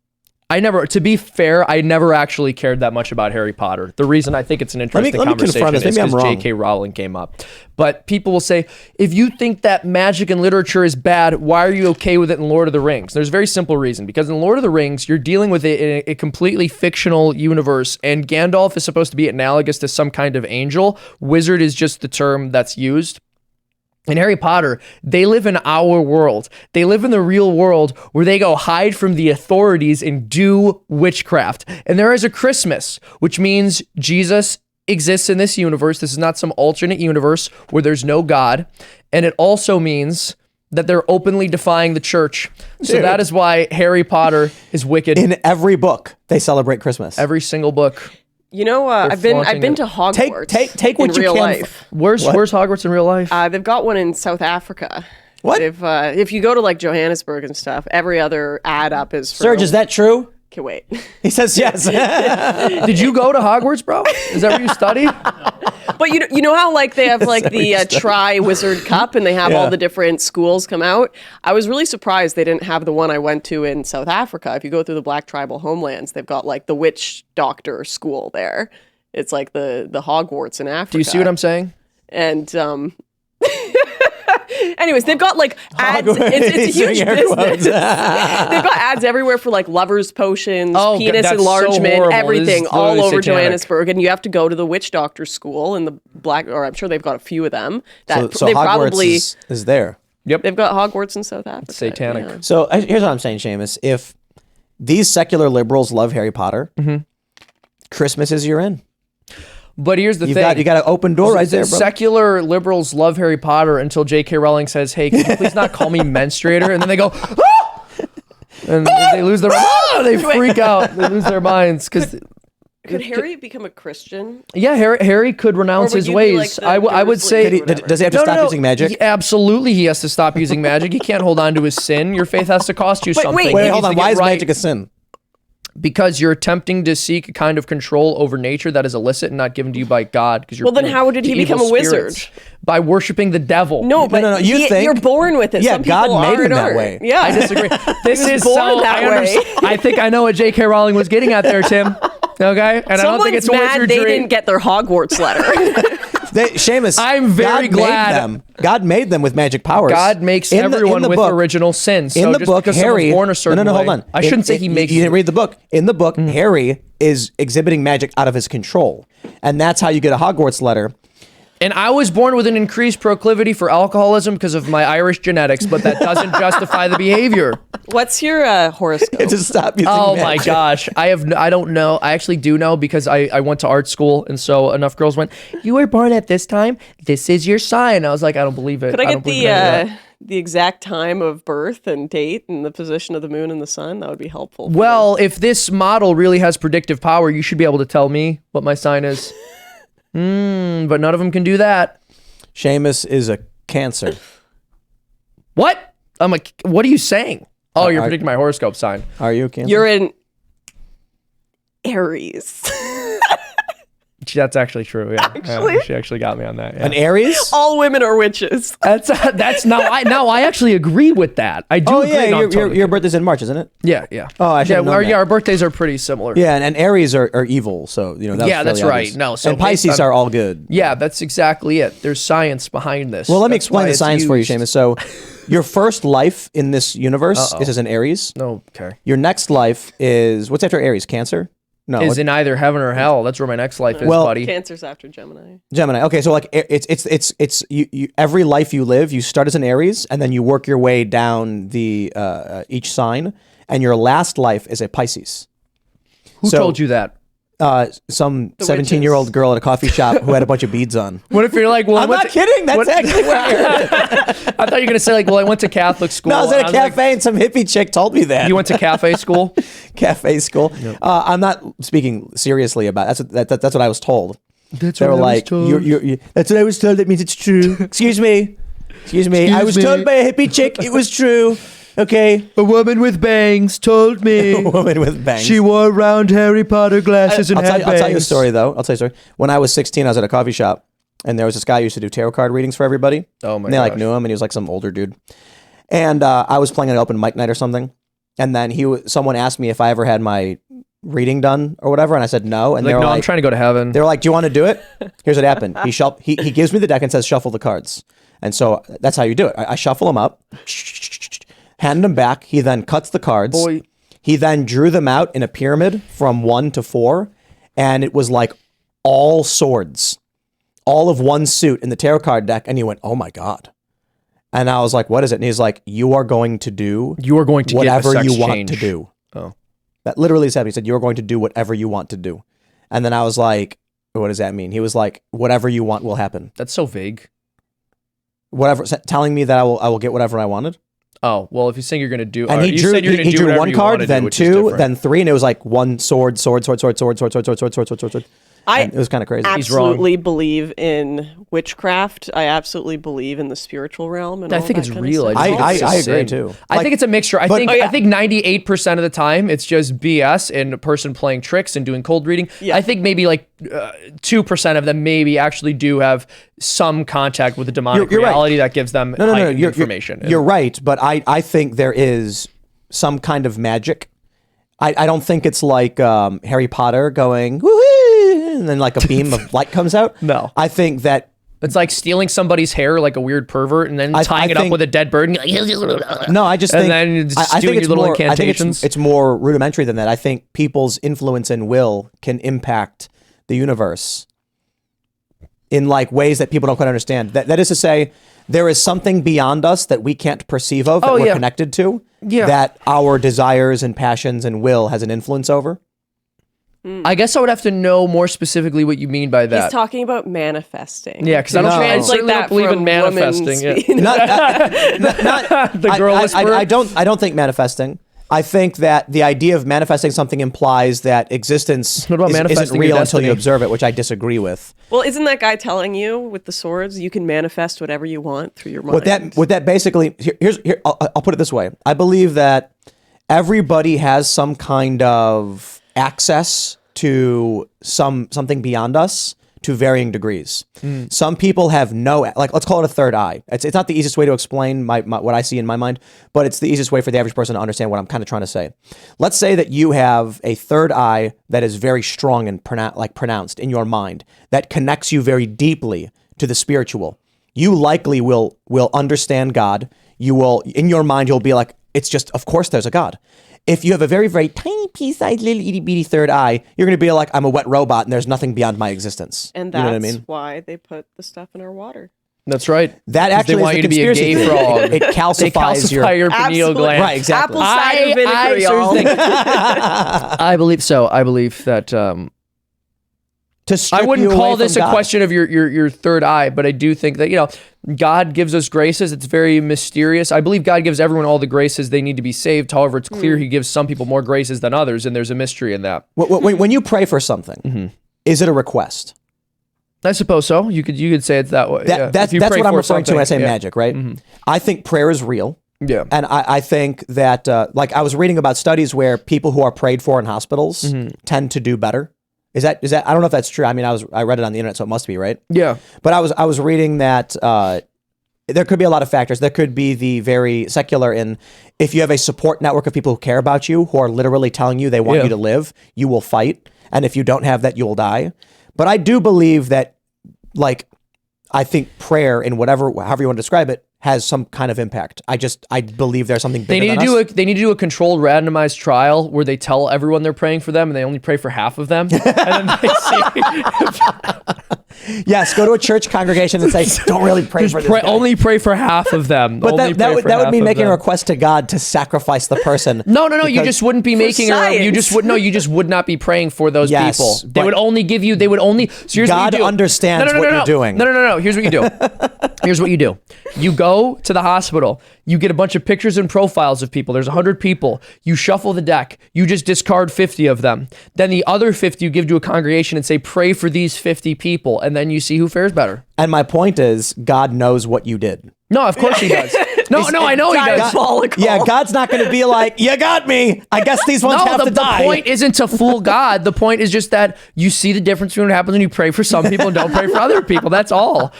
To be fair, I never actually cared that much about Harry Potter. The reason I think it's an interesting conversation is because J.K. Rowling came up. But people will say, if you think that magic and literature is bad, why are you okay with it in Lord of the Rings? There's a very simple reason. Because in Lord of the Rings, you're dealing with a completely fictional universe, and Gandalf is supposed to be analogous to some kind of angel. Wizard is just the term that's used. In Harry Potter, they live in our world. They live in the real world where they go hide from the authorities and do witchcraft. And there is a Christmas, which means Jesus exists in this universe. This is not some alternate universe where there's no God. And it also means that they're openly defying the church. So that is why Harry Potter is wicked. In every book, they celebrate Christmas. Every single book. You know, I've been to Hogwarts. Take what in you real can. Life. Where's Hogwarts in real life? They've got one in South Africa. What? If you go to like Johannesburg and stuff, every other ad up is for Serge, is that true? Okay, wait. He says yes. Did you go to Hogwarts, bro? Is that where you studied? But you know how like they have like the Tri-Wizard Cup and they have all the different schools come out? I was really surprised they didn't have the one I went to in South Africa. If you go through the Black Tribal Homelands, they've got like the witch doctor school there. It's like the Hogwarts in Africa. Do you see what I'm saying? And anyways, they've got like ads. It's a huge business. They've got ads everywhere for like lovers potions, penis enlargement, so everything all over satanic. Johannesburg. And you have to go to the witch doctor school in the or I'm sure they've got a few of them. That so they Hogwarts probably is there. Yep. They've got Hogwarts in South Africa. It's satanic. Yeah. So here's what I'm saying, Seamus. If these secular liberals love Harry Potter, Christmas is your in. But here's the thing. You got an open door right there, bro. Secular liberals love Harry Potter until J.K. Rowling says, hey, can you please not call me menstruator? And then they go, ah! And they lose their they freak out. They lose their minds. Because could Harry become a Christian? Yeah, Harry could renounce his ways. Like I would say... Does he have to stop using magic? Absolutely, he has to stop using magic. He can't hold on to his sin. Your faith has to cost you something. Wait, hold on. Why is magic a sin? Because you're attempting to seek a kind of control over nature that is illicit and not given to you by God. Because you're then how did he become a wizard? By worshiping the devil. No, but no. You're born with it. Yeah, Some God made him that aren't. way. Yeah, I disagree. This is born that way. I think I know what J.K. Rowling was getting at there, Tim. Okay, and I don't think it's a wizardry. They didn't get their Hogwarts letter. Seamus, I'm very glad. God made them with magic powers. God makes everyone with original sin. So in the just book, because Harry. Born a certain hold on. I shouldn't say he makes. You didn't read the book. In the book, Harry is exhibiting magic out of his control, and that's how you get a Hogwarts letter. And I was born with an increased proclivity for alcoholism because of my Irish genetics, but that doesn't justify the behavior. What's your horoscope? To stop using Oh magic. my gosh. I don't know. I actually do know because I went to art school, and so enough girls went, you were born at this time. This is your sign. I was like, I don't believe it. Could I get the exact time of birth and date and the position of the moon and the sun? That would be helpful. Well, if this model really has predictive power, you should be able to tell me what my sign is. But none of them can do that. Seamus is a Cancer. What? What are you saying? Oh, you're predicting my horoscope sign. Are you a Cancer? You're in Aries. That's actually true. Yeah. Actually? She actually got me on that. Yeah. An Aries? All women are witches. That's now I actually agree with that. I do. Oh agree. yeah, No, totally. your birthday's in March, isn't it? Yeah. Oh, I should have known that. Our birthdays are pretty similar. Yeah, and Aries are evil, so you know. That was that's fairly right. obvious. No, so and Pisces are all good. Yeah, that's exactly it. There's science behind this. Well, let me That's explain why the it's science for you, used. Seamus. So, your first life in this universe is as an Aries. Okay. Your next life is what's after Aries? Cancer? No, Is in either heaven or hell. That's where my next life is, buddy. Cancer's after Gemini. Gemini. Okay, so like it's you every life you live, you start as an Aries and then you work your way down the each sign, and your last life is a Pisces. Who told you that? Some 17-year-old girl at a coffee shop who had a bunch of beads on. What if you're like, well, I'm not kidding. That's actually what I heard. I thought you were gonna say like, well, I went to Catholic school. No, I was at a cafe and some hippie chick told me that. You went to cafe school? Cafe school. Yep. I'm not speaking seriously about it. That's what I was told. That's they what were I like, was told. that's what I was told. That means it's true. Excuse me. I was told by a hippie chick it was true. Okay. A woman with bangs told me. A woman with bangs. She wore round Harry Potter glasses and had bangs. I'll tell you a story, though. I'll tell you a story. When I was 16, I was at a coffee shop, and there was this guy who used to do tarot card readings for everybody. Oh, my And they, gosh. knew him, and he was, some older dude. And I was playing an open mic night or something, and then someone asked me if I ever had my reading done or whatever, and I said no. And they were no, like, I'm trying to go to heaven. They were like, do you want to do it? Here's what happened. He gives me the deck and says, shuffle the cards. And so that's how you do it. I shuffle them up, hand them back. He then cuts the cards. Boy. He then drew them out in a pyramid from 1 to 4. And it was like all swords, all of one suit in the tarot card deck. And he went, oh my God. And I was like, what is it? And he's like, you are going to do whatever you want to do. Oh. That literally said, he said, you're going to do whatever you want to do. And then I was like, what does that mean? He was like, whatever you want will happen. That's so vague. Whatever, telling me that I will get whatever I wanted. Oh, well, if you're saying you're going to do, And he drew one card, then 2, then 3, and it was like one sword. I it was kind of crazy. absolutely believe in witchcraft. I absolutely believe in the spiritual realm. And I all think that it's kind of real. stuff. I agree too. I think it's a mixture. I but- think Oh, yeah. I think 98% of the time it's just BS and a person playing tricks and doing cold reading. Yeah. I think maybe 2% of them maybe actually do have some contact with the demonic You're right. reality that gives them heightened information. You're right, but I think there is some kind of magic. I don't think it's like Harry Potter going woo-hoo, and then a beam of light comes out. No. I think that It's like stealing somebody's hair like a weird pervert and then tying it up with a dead bird. And no, I just and think then just I think doing it's your little more, I think incantations. it's more rudimentary than that. I think people's influence and will can impact the universe in ways that people don't quite understand. That is to say, there is something beyond us that we can't perceive of that we're connected to. Yeah. That our desires and passions and will has an influence over. I guess I would have to know more specifically what you mean by that. He's talking about manifesting. Yeah, because I don't No. I certainly don't believe in from manifesting. Yeah. women Not The girl whisperer. I don't think manifesting. I think that the idea of manifesting something implies that existence What about isn't manifesting real your until you destiny? observe it, which I disagree with. Well, isn't that guy telling you with the swords you can manifest whatever you want through your mind? What that basically I'll put it this way. I believe that everybody has some kind of access to something beyond us to varying degrees. Some people have let's call it a third eye. It's not the easiest way to explain what I see in my mind, but it's the easiest way for the average person to understand what I'm kind of trying to say. Let's say that you have a third eye that is very strong and pronounced in your mind that connects you very deeply to the spiritual. You likely will understand God. You will, in your mind, you'll be like, it's just, of course there's a God. If you have a very, very tiny pea-sized little itty-bitty third eye, you're going to be like, I'm a wet robot and there's nothing beyond my existence. And you know that's what I mean? why they put the stuff in our water. That's right. That actually they want is you the to be a conspiracy gay theory. frog. It They calcifies calcify your pineal Absolutely. gland. Right, exactly. Apple cider vinegar, y'all. I believe so. I believe that to strip I wouldn't you call away this a from God. question of your third eye, but I do think that, God gives us graces. It's very mysterious. I believe God gives everyone all the graces they need to be saved. However, it's clear he gives some people more graces than others, and there's a mystery in that. When you pray for something, is it a request? I suppose so. You could say it's that way. yeah. That's If you what pray I'm for referring to when I say something, yeah. magic, right? I think prayer is real. Yeah. And I think that, I was reading about studies where people who are prayed for in hospitals tend to do better. Is that? I don't know if that's true. I mean, I read it on the internet, so it must be, right? Yeah. But I was reading that there could be a lot of factors. There could be the very secular if you have a support network of people who care about you, who are literally telling you they want you to live, you will fight. And if you don't have that, you will die. But I do believe that, I think prayer in however you want to describe it, has some kind of impact. I believe there's something bigger than us. They need to do a controlled randomized trial where they tell everyone they're praying for them and they only pray for half of them. And then they see Yes, go to a church congregation and say, don't really pray for this guy. only pray for half of them. But Only that pray would for half be of making them. a request to God to sacrifice the person. No, you because- just wouldn't be making you just would not be praying for those Yes, people. They but would only give you, so here's God what you do. understands what you're doing. No, here's what you do. Here's what you do. You go to the hospital, you get a bunch of pictures and profiles of people. There's 100 people. You shuffle the deck. You just discard 50 of them. Then the other 50 you give to a congregation and say, pray for these 50 people. and then you see who fares better. And my point is, God knows what you did. No, of course he does. No, I know he does. Diabolical. Yeah, God's not going to be like, you got me. I guess these ones have to die. The point isn't to fool God. The point is just that you see the difference between what happens when you pray for some people and don't pray for other people. That's all.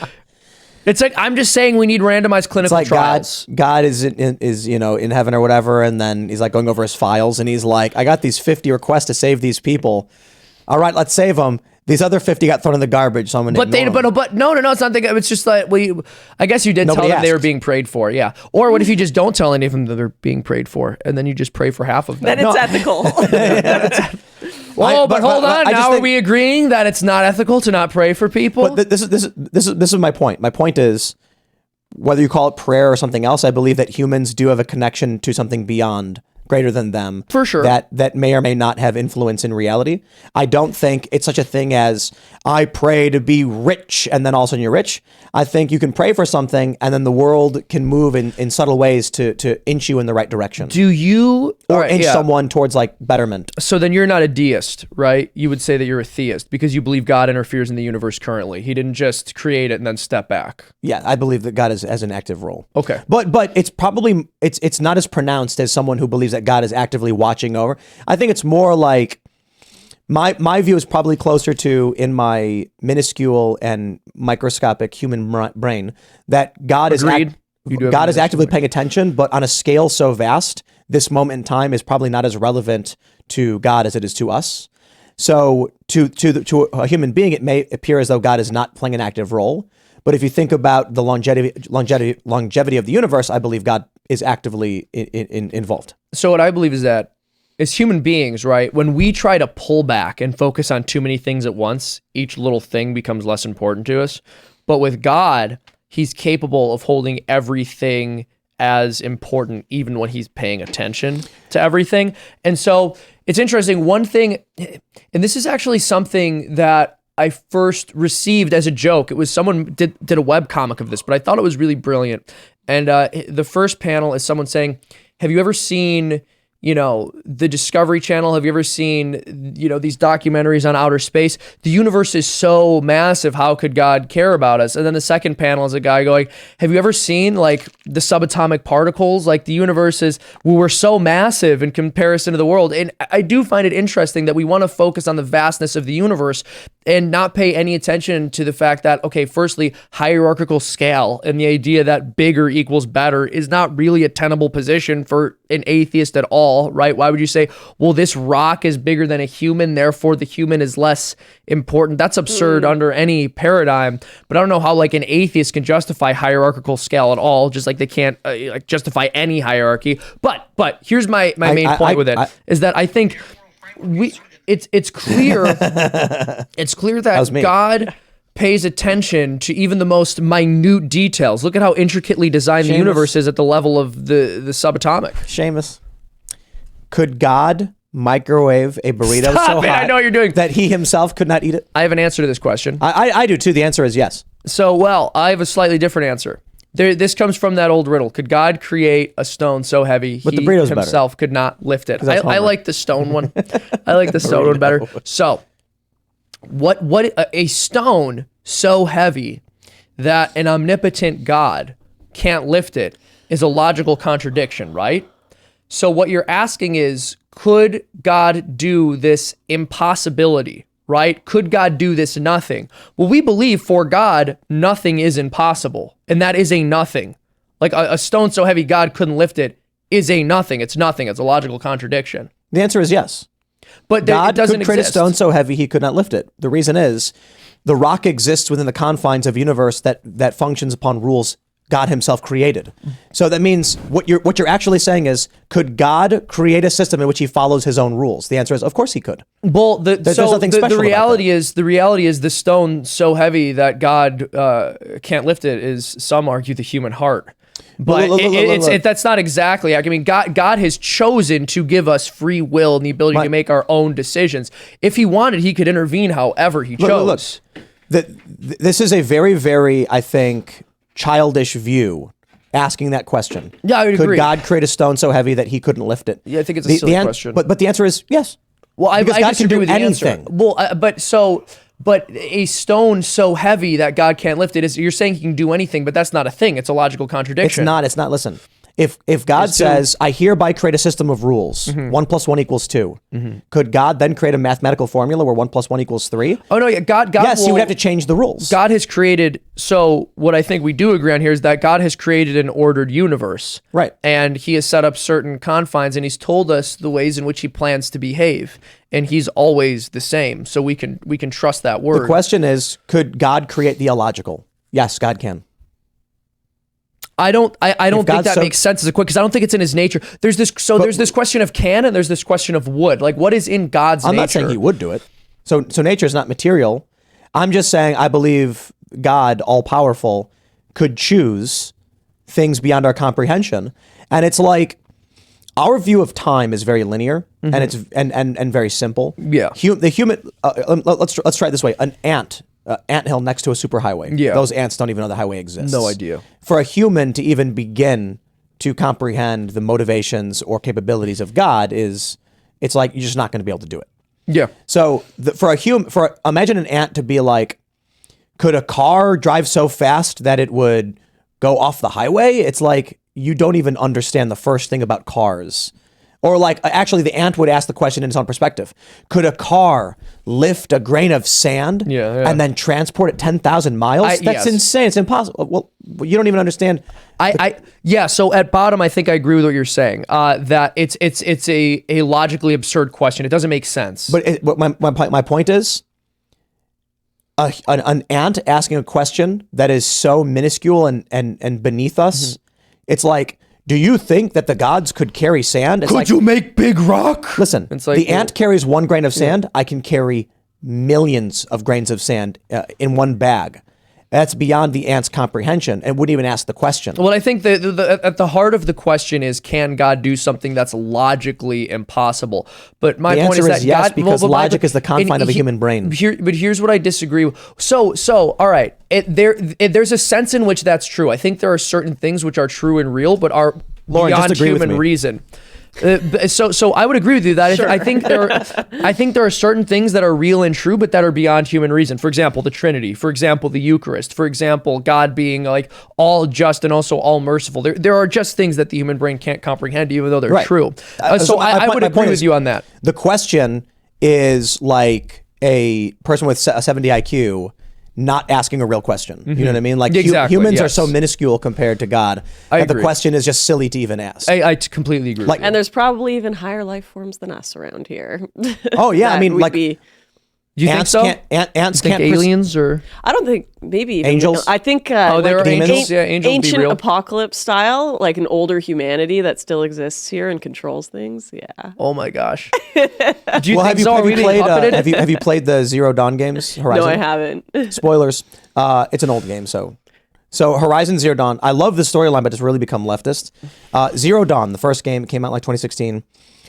It's like, I'm just saying we need randomized clinical trials. God is in heaven or whatever, and then he's like going over his files, and he's like, I got these 50 requests to save these people. All right, let's save them. These other 50 got thrown in the garbage, so I'm gonna ignore them. But no, it's not the. It's just like, I guess you did tell them they were being prayed for, yeah. Or what if you just don't tell any of them that they're being prayed for, and then you just pray for half of them? Then it's ethical. But hold on. Now are we agreeing that it's not ethical to not pray for people? But this is my point. My point is, whether you call it prayer or something else, I believe that humans do have a connection to something beyond, greater than them, for sure, that may or may not have influence in reality. I don't think it's such a thing as I pray to be rich and then all of a sudden you're rich. I think you can pray for something and then the world can move in subtle ways to inch you in the right direction. Do you inch someone towards like betterment? So then you're not a deist, right? You would say that you're a theist because you believe God interferes in the universe currently. He didn't just create it and then step back. Yeah, I believe that God has an active role. Okay, but it's probably it's not as pronounced as someone who believes that God is actively watching over. I think it's more like my view is probably closer to, in my minuscule and microscopic human brain, that God is actively paying attention, but on a scale so vast, this moment in time is probably not as relevant to God as it is to us. So to a human being, it may appear as though God is not playing an active role. But if you think about the longevity of the universe, I believe God is actively involved. So what I believe is that as human beings, right, when we try to pull back and focus on too many things at once, each little thing becomes less important to us. But with God, he's capable of holding everything as important, even when he's paying attention to everything. And so it's interesting. One thing, and this is actually something that I first received as a joke. It was someone did a webcomic of this, but I thought it was really brilliant. And the first panel is someone saying, have you ever seen, the Discovery Channel? Have you ever seen, these documentaries on outer space? The universe is so massive. How could God care about us? And then the second panel is a guy going, have you ever seen like the subatomic particles? Like the universe we're so massive in comparison to the world. And I do find it interesting that we want to focus on the vastness of the universe and not pay any attention to the fact that, okay, firstly, hierarchical scale and the idea that bigger equals better is not really a tenable position for an atheist at all, right? Why would you say, well, this rock is bigger than a human, therefore the human is less important? That's absurd under any paradigm. But I don't know how like an atheist can justify hierarchical scale at all, just like they can't justify any hierarchy. But here's my main point with it, is that I think it's clear that God pays attention to even the most minute details. Look at how intricately designed the universe is at the level of the subatomic. Seamus, could God microwave a burrito so hot I know what you're doing. that he himself could not eat it? I have an answer to this question. I do too. The answer is yes. So, I have a slightly different answer. This comes from that old riddle. Could God create a stone so heavy he himself could not lift it? I like the stone one. I like the stone one better. So, what a stone so heavy that an omnipotent God can't lift it is a logical contradiction, right? So what you're asking is, could God do this impossibility, right? Could God do this nothing? Well, we believe for God, nothing is impossible. And that is a nothing. Like a stone so heavy God couldn't lift it is a nothing. It's nothing. It's a logical contradiction. The answer is yes. But God doesn't could create exist. a stone so heavy he could not lift it. The reason is the rock exists within the confines of a universe that functions upon rules God himself created. So that means what you're actually saying is, could God create a system in which he follows his own rules? The answer is, of course he could. Well, the reality is the stone so heavy that God can't lift it is, some argue, the human heart. But that's not exactly. I mean, God has chosen to give us free will and the ability to make our own decisions. If he wanted, he could intervene however he chose. This is a very, very, I think, childish view asking that question. Yeah, I would agree. Could God create a stone so heavy that he couldn't lift it? Yeah, I think it's a silly question. But the answer is yes. Well, I God can disagree do with the anything. answer. Well, but a stone so heavy that God can't lift it. You're saying he can do anything, but that's not a thing. It's a logical contradiction. It's not. Listen, if God says, I hereby create a system of rules, 1 + 1 = 2, could God then create a mathematical formula where 1 + 1 = 3? Oh no, yeah, God. Yes, he would have to change the rules. God has created. So what I think we do agree on here is that God has created an ordered universe, Right. And he has set up certain confines, and he's told us the ways in which he plans to behave, and he's always the same. So we can trust that word. The question is, could God create the illogical? Yes, God can. I don't think God's that makes sense as a quick, because I don't think it's in his nature. There's this question of can, and there's this question of would. Like, what is in God's nature? I'm not saying he would do it. So nature is not material. I'm just saying I believe God, all powerful, could choose things beyond our comprehension. And it's like our view of time is very linear and it's and very simple. Yeah. The human. Let's try it this way. An anthill next to a superhighway. Yeah. Those ants don't even know the highway exists. No idea. For a human to even begin to comprehend the motivations or capabilities of God it's like you're just not going to be able to do it. Yeah. So imagine an ant to be like, could a car drive so fast that it would go off the highway? It's like you don't even understand the first thing about cars. Or like, actually, the ant would ask the question in its own perspective. Could a car lift a grain of sand and then transport it 10,000 miles? That's insane. It's impossible. Well, you don't even understand. So at bottom, I think I agree with what you're saying. That it's a logically absurd question. It doesn't make sense. But my point is, an ant asking a question that is so minuscule and beneath us, it's like, do you think that the gods could carry sand? It's Could you make big rock? Listen, It's like, the ant carries 1 grain of sand. I can carry millions of grains of sand in one bag. That's beyond the ant's comprehension and wouldn't even ask the question. Well, I think at the heart of the question is, can God do something that's logically impossible? But my point is that yes, God, because logic is the confine of a human brain. But here's what I disagree with. So all right, there's a sense in which that's true. I think there are certain things which are true and real, but are beyond human reason. So I would agree with you that I think there are certain things that are real and true, but that are beyond human reason. For example, the Trinity. For example, the Eucharist. For example, God being like all just and also all merciful. There are just things that the human brain can't comprehend, even though they're true. So I would agree with you on that. The question is like a person with a 70 IQ not asking a real question. You know what I mean? Like humans are so minuscule compared to God that the question is just silly to even ask. I completely agree. And there's probably even higher life forms than us around here. Oh yeah, I mean, like, do you think so? Ants think can't aliens or I don't think maybe even angels. I think there are angels. Yeah, angels be ancient real. apocalypse style, like an older humanity that still exists here and controls things. Yeah. Oh my gosh. Do you Well, think have you played the Zero Dawn games? Horizon? No, I haven't. Spoilers. It's an old game, so Horizon Zero Dawn. I love the storyline, but it's really become leftist. Zero Dawn, the first game, came out in like 2016.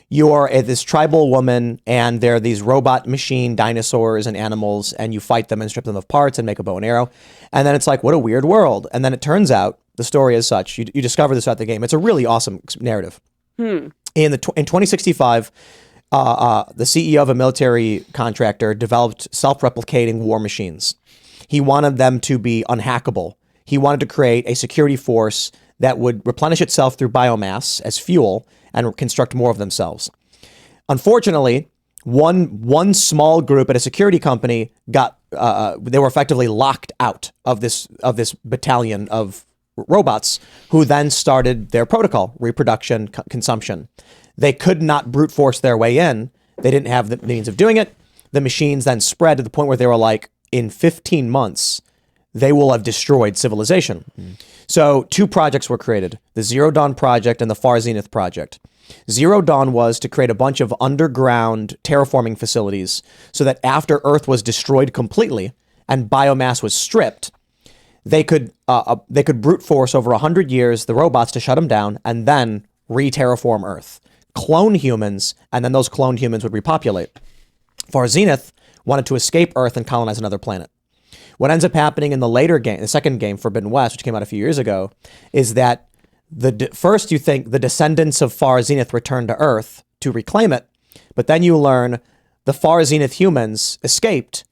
You are this tribal woman, and there are these robot machine dinosaurs and animals, and you fight them and strip them of parts and make a bow and arrow. And then it's like, what a weird world. And then it turns out the story is such. You discover this throughout the game. It's a really awesome narrative. In 2065, the CEO of a military contractor developed self-replicating war machines. He wanted them to be unhackable. He wanted to create a security force that would replenish itself through biomass as fuel and construct more of themselves. Unfortunately, one small group at a security company they were effectively locked out of this battalion of robots, who then started their protocol: reproduction, consumption. They could not brute force their way in. They didn't have the means of doing it. The machines then spread to the point where they were like, in 15 months, they will have destroyed civilization. So 2 projects were created: the Zero Dawn Project and the Far Zenith Project. Zero Dawn was to create a bunch of underground terraforming facilities so that after Earth was destroyed completely and biomass was stripped, they could brute force over 100 years the robots to shut them down and then re-terraform Earth, clone humans, and then those cloned humans would repopulate. Far Zenith wanted to escape Earth and colonize another planet. What ends up happening in the later game, the second game, Forbidden West, which came out a few years ago, is that first you think the descendants of Far Zenith return to Earth to reclaim it, but then you learn the Far Zenith humans escaped,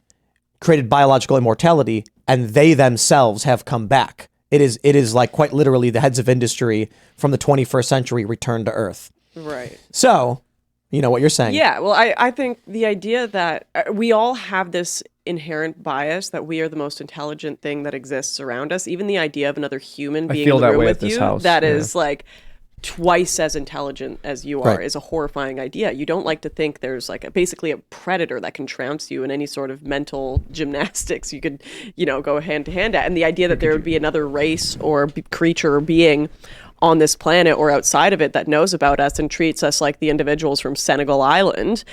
created biological immortality, and they themselves have come back. It is like quite literally the heads of industry from the 21st century return to Earth. Right. So, you know what you're saying. Yeah, well, I think the idea that we all have this inherent bias that we are the most intelligent thing that exists around us, even the idea of another human being in the room with you that is like twice as intelligent as you are is a horrifying idea. You don't like to think there's like basically a predator that can trounce you in any sort of mental gymnastics you could, go hand to hand at. And the idea that there would be another race or creature or being on this planet or outside of it that knows about us and treats us like the individuals from Senegal Island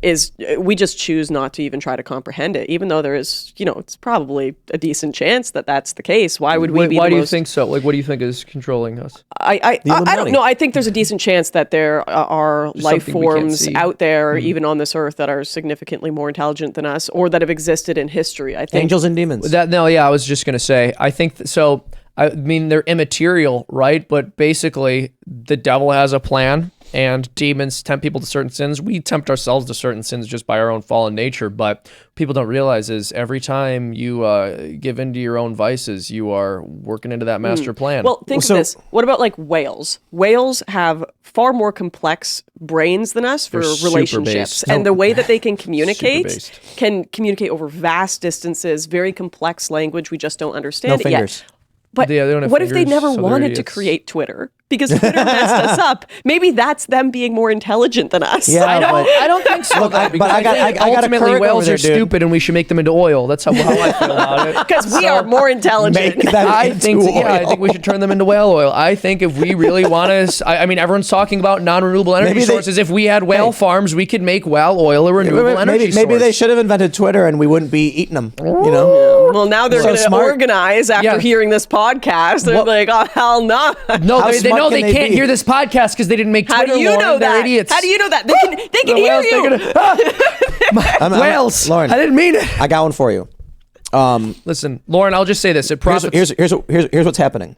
is, we just choose not to even try to comprehend it, even though there is, it's probably a decent chance that that's the case. Why would we be Why do you think so? Like, what do you think is controlling us? I don't know. I think there's a decent chance that there are life forms out there, even on this earth, that are significantly more intelligent than us or that have existed in history. I think angels and demons. I was just going to say, I think so. I mean, they're immaterial, right? But basically, the devil has a plan, and demons tempt people to certain sins. We tempt ourselves to certain sins just by our own fallen nature. But people don't realize is every time you give into your own vices, you are working into that master plan. Well, think of this. What about like whales? Whales have far more complex brains than us for relationships. And the way that they can communicate over vast distances, very complex language we just don't understand it yet. But what if they never wanted to create Twitter? Because Twitter messed us up. Maybe that's them being more intelligent than us. Yeah, I don't think so. Look, ultimately, whales are stupid, and we should make them into oil. That's how I feel about it. Because we are more intelligent. I think we should turn them into whale oil. I think if we really want to, I mean, everyone's talking about non-renewable energy sources. If we had whale farms, we could make whale oil a renewable energy source. Maybe they should have invented Twitter, and we wouldn't be eating them. Well, now they're going to organize after hearing this podcast. They're like, oh, hell no. No, they can't hear this podcast because they didn't make Twitter. How do you know that? They're idiots. How do you know that? They can hear you. Whales. Lauren, I didn't mean it. I got one for you. Listen, Lauren, I'll just say this. Here's what's happening.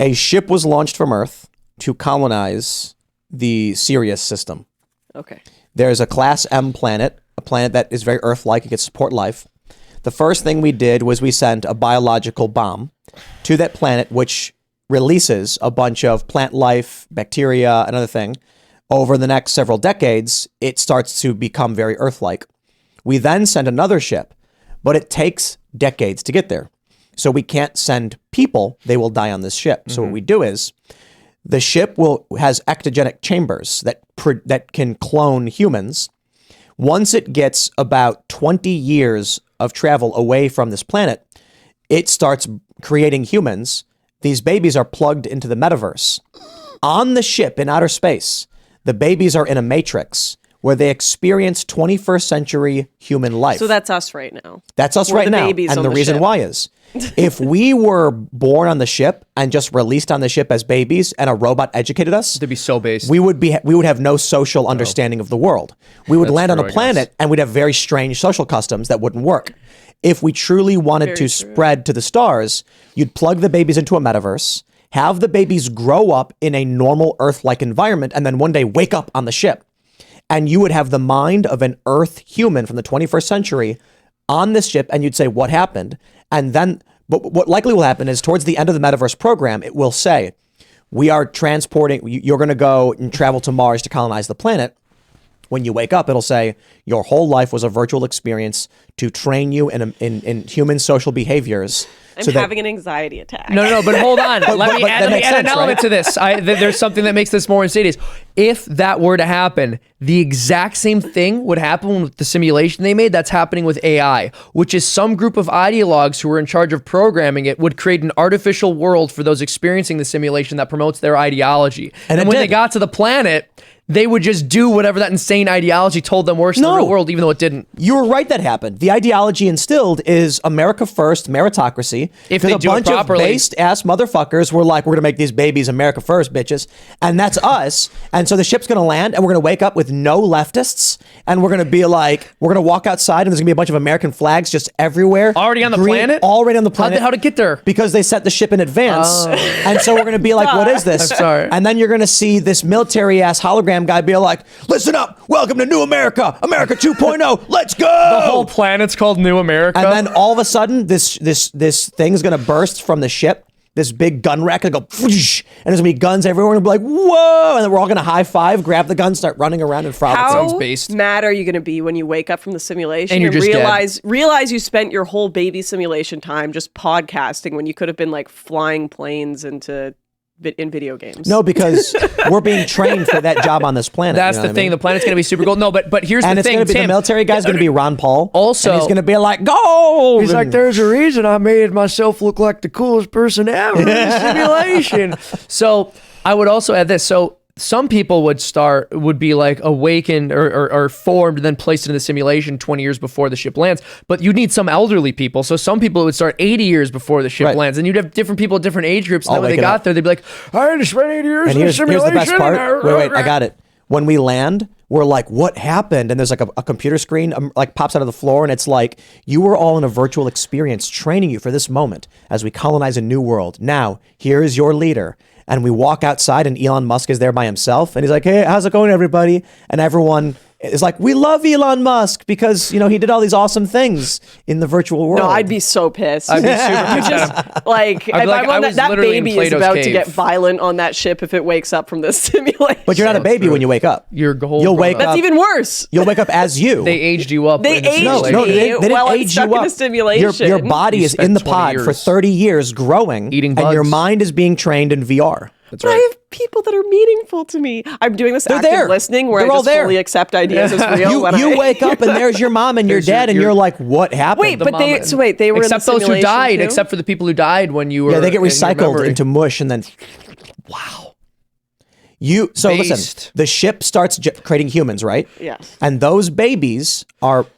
A ship was launched from Earth to colonize the Sirius system. Okay. There's a Class M planet, a planet that is very Earth-like. It can support life. The first thing we did was we sent a biological bomb to that planet, which releases a bunch of plant life, bacteria, another thing. Over the next several decades, it starts to become very Earth-like. We then send another ship, but it takes decades to get there. So we can't send people. They will die on this ship. So what we do is the ship has ectogenic chambers that can clone humans. Once it gets about 20 years of travel away from this planet, it starts creating humans. These babies are plugged into the metaverse. On the ship in outer space, the babies are in a matrix where they experience 21st century human life. So that's us right now. That's us right now. And the reason why is, if we were born on the ship and just released on the ship as babies and a robot educated us, to be so based, we would have no social understanding of the world. We would land on a planet and we'd have very strange social customs that wouldn't work. If we truly wanted to spread to the stars, you'd plug the babies into a metaverse, have the babies grow up in a normal Earth-like environment, and then one day wake up on the ship. And you would have the mind of an Earth human from the 21st century on this ship, and you'd say, what happened? And then, but what likely will happen is towards the end of the metaverse program, it will say, we are transporting, you're going to go and travel to Mars to colonize the planet. When you wake up, it'll say your whole life was a virtual experience to train you in human social behaviors. I'm having an anxiety attack. No, but hold on. Let me add an element to this. There's something that makes this more insidious. If that were to happen, the exact same thing would happen with the simulation they made that's happening with AI, which is some group of ideologues who are in charge of programming it would create an artificial world for those experiencing the simulation that promotes their ideology. And when they got to the planet, they would just do whatever that insane ideology told them works in the real world, even though it didn't. You were right that happened. The ideology instilled is America first, meritocracy. If they do it properly. A bunch of based-ass motherfuckers were like, we're going to make these babies America first, bitches. And that's us. And so the ship's going to land, and we're going to wake up with no leftists, and we're going to be like, we're going to walk outside, and there's going to be a bunch of American flags just everywhere. Already on the planet? Already on the planet. How'd it get there? Because they set the ship in advance. And so we're going to be like, what is this? I'm sorry. And then you're going to see this military-ass hologram hologram guy being like, listen up, welcome to New America, America 2.0, let's go. The whole planet's called New America. And then all of a sudden, this thing's gonna burst from the ship. This big gun rack and go, whoosh, and there's gonna be guns everywhere, and be like, whoa! And then we're all gonna high five, grab the gun, start running around and frolic. How based. mad are you going to be when you wake up from the simulation And you're just realize you spent your whole baby simulation time just podcasting when you could have been like flying planes in video games? No, because we're being trained for that job on this planet. That's you know the what I thing. mean? The planet's gonna be super cool. No, but here's And the it's thing. gonna be Tim, the military guy's gonna be Ron Paul. Also- and he's gonna be like, go. He's like, there's a reason I made myself look like the coolest person ever in the simulation. So I would also add this. So some people would be like awakened or formed and then placed into the simulation 20 years before the ship lands. But you'd need some elderly people. So some people would start 80 years before the ship Right. lands. And you'd have different people at different age groups. And All then when they waking got up. there, they'd be like, I had to spend 80 years And in the here's simulation. the best part. Wait, I got it. When we land, we're like, what happened? And there's like a computer screen like pops out of the floor, and it's like, you were all in a virtual experience training you for this moment as we colonize a new world. Now, here is your leader. And we walk outside, and Elon Musk is there by himself, and he's like, hey, how's it going, everybody? And everyone is like, we love Elon Musk because, you know, he did all these awesome things in the virtual world. No, I'd be so pissed. I'd be super pissed. Just like, if I'd be like, I'm on I was that literally in baby is Plato's about to cave. get violent on that ship if it wakes up from this simulation. But you're not a baby when you wake up. You're whole You'll grown wake up. up. That's even worse. You'll wake up as you. They aged you up. They in the aged simulation. me. They didn't while I'm age stuck you in up. a simulation. Your body You is in spent the 20 pod for years 30 years growing, eating and your bugs. mind is being trained in VR. That's But I right. have people that are meaningful to me. I'm doing this They're active there. listening where They're I all just there. fully accept ideas as real. You wake up and there's your mom and your There's your- dad, and your- you're like, what happened? Wait, but they were Except in the those who simulation died, too? except for the people who died when you were. yeah, they get in your recycled memory. into mush, and then, wow. So Based. listen, the ship starts creating humans, right? Yes. And those babies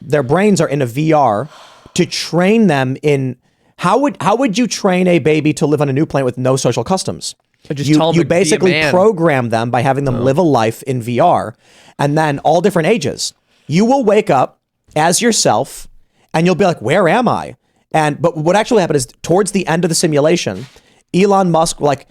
their brains are in a VR to train them in how would you train a baby to live on a new planet with no social customs? Just tell them You to be a basically man. program them by having them live a life in VR, and then all different ages. You will wake up as yourself, and you'll be like, "Where am I?" But what actually happened is towards the end of the simulation, Elon Musk, like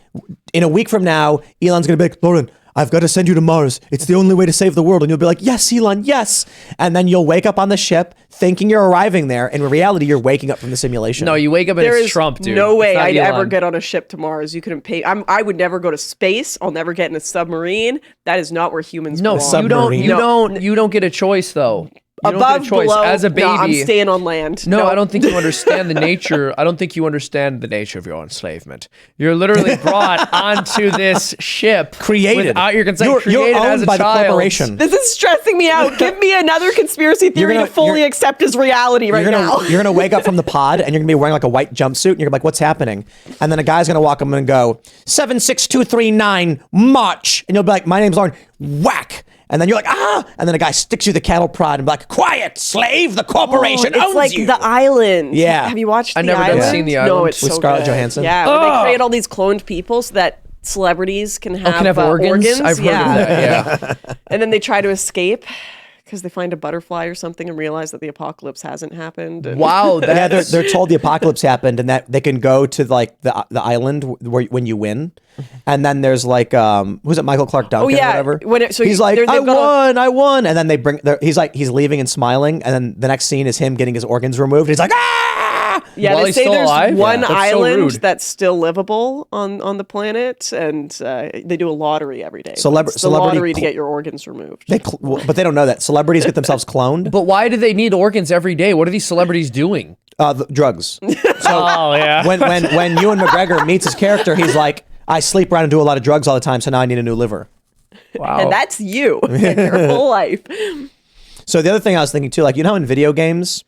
in a week from now, Elon's gonna be like, "Lauren, I've got to send you to Mars. It's the only way to save the world." And you'll be like, yes, Elon, yes. And then you'll wake up on the ship thinking you're arriving there. In reality, you're waking up from the simulation. No, you wake up and There it's is Trump, dude. no way It's not I'd Elon. ever get on a ship to Mars. You couldn't pay. I would never go to space. I'll never get in a submarine. That is not where humans No, belong. you don't get a choice though. You don't Above, get a choice below, as a baby. No, I'm staying on land. No, I don't think you understand the nature. I don't think you understand the nature of your enslavement. You're literally brought onto this ship, Created. without your consent. You're created owned as a by the child. corporation. This is stressing me out. Give me another conspiracy theory to fully accept as reality right now. You're gonna wake up from the pod and you're gonna be wearing like a white jumpsuit and you're gonna be like, what's happening? And then a guy's gonna walk up and go, 76239 March. And you'll be like, my name's Lauren. Whack. And then you're like, ah! And then a guy sticks you the cattle prod and be like, quiet, slave, the corporation it's owns like you. The Island. Yeah. Have you watched I The never done Island? seen The No, Island. it's With so Scarlett good. Johansson? Yeah, where they create all these cloned people so that celebrities can have, organs. I've heard of that. Yeah. And then they try to escape because they find a butterfly or something and realize that the apocalypse hasn't happened. And Wow. Yeah, That's, they're told the apocalypse happened and that they can go to like the island when you win, and then there's like who's it, Michael Clark Duncan Oh, yeah. or whatever. So he's like, they've got I won, and then they bring he's leaving and smiling, and then the next scene is him getting his organs removed. He's like, ah! Yeah, While they he's say still there's alive? one Yeah. That's so island rude. that's still livable on the planet, and they do a lottery every day. It's the Celebrity lottery to get your organs removed. But they don't know that celebrities get themselves cloned. but why do they need organs every day? What are these celebrities doing? Drugs. Oh yeah. When Ewan McGregor meets his character, he's like, I sleep around and do a lot of drugs all the time, so now I need a new liver. Wow. And that's you and your whole life. So the other thing I was thinking too, like, you know, in video games,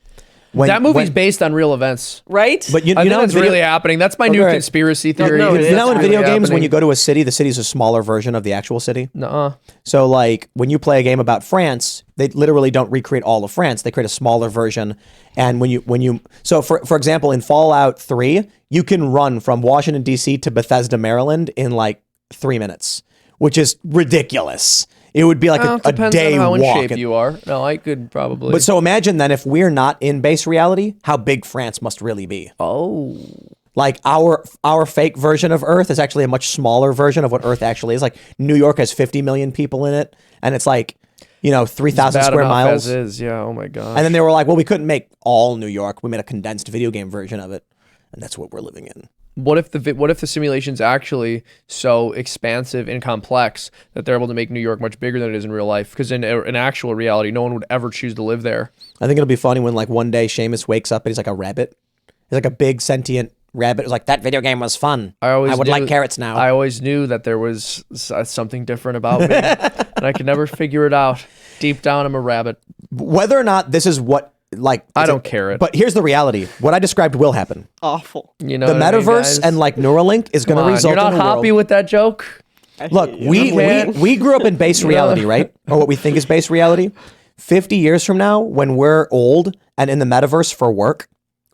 that movie's based on real events. Right? But you I think know, that's really happening. That's my new Okay. conspiracy theory. no, it is. you know, in That's video really games, when happening. you go to a city, the city's a smaller version of the actual city. Nuh-uh. So, like, when you play a game about France, they literally don't recreate all of France. They create a smaller version. And so for example, in Fallout 3, you can run from Washington, D.C. to Bethesda, Maryland in like 3 minutes, which is ridiculous. It would be like a Depends day on how in walk. shape you are. No, I could probably. But so imagine then if we're not in base reality, how big France must really be. oh, Like our fake version of Earth is actually a much smaller version of what Earth actually is. Like New York has 50 million people in it, and it's like, 3,000 square miles. As is, yeah. Oh my god. And then they were like, well, we couldn't make all New York. We made a condensed video game version of it, and that's what we're living in. What if the simulation's actually so expansive and complex that they're able to make New York much bigger than it is in real life? Because in actual reality, no one would ever choose to live there. I think it'll be funny when like one day Seamus wakes up and he's like a rabbit. He's like a big sentient rabbit. It was like, that video game was fun. I would like carrots now. I always knew that there was something different about me, and I could never figure it out. Deep down, I'm a rabbit. Whether or not this is what, I don't care it. But here's the reality. What I described will happen. Awful. The metaverse and like Neuralink is going to result in You're not happy with that joke? Look, we grew up in base reality, right? Or what we think is base reality. 50 years from now, when we're old and in the metaverse for work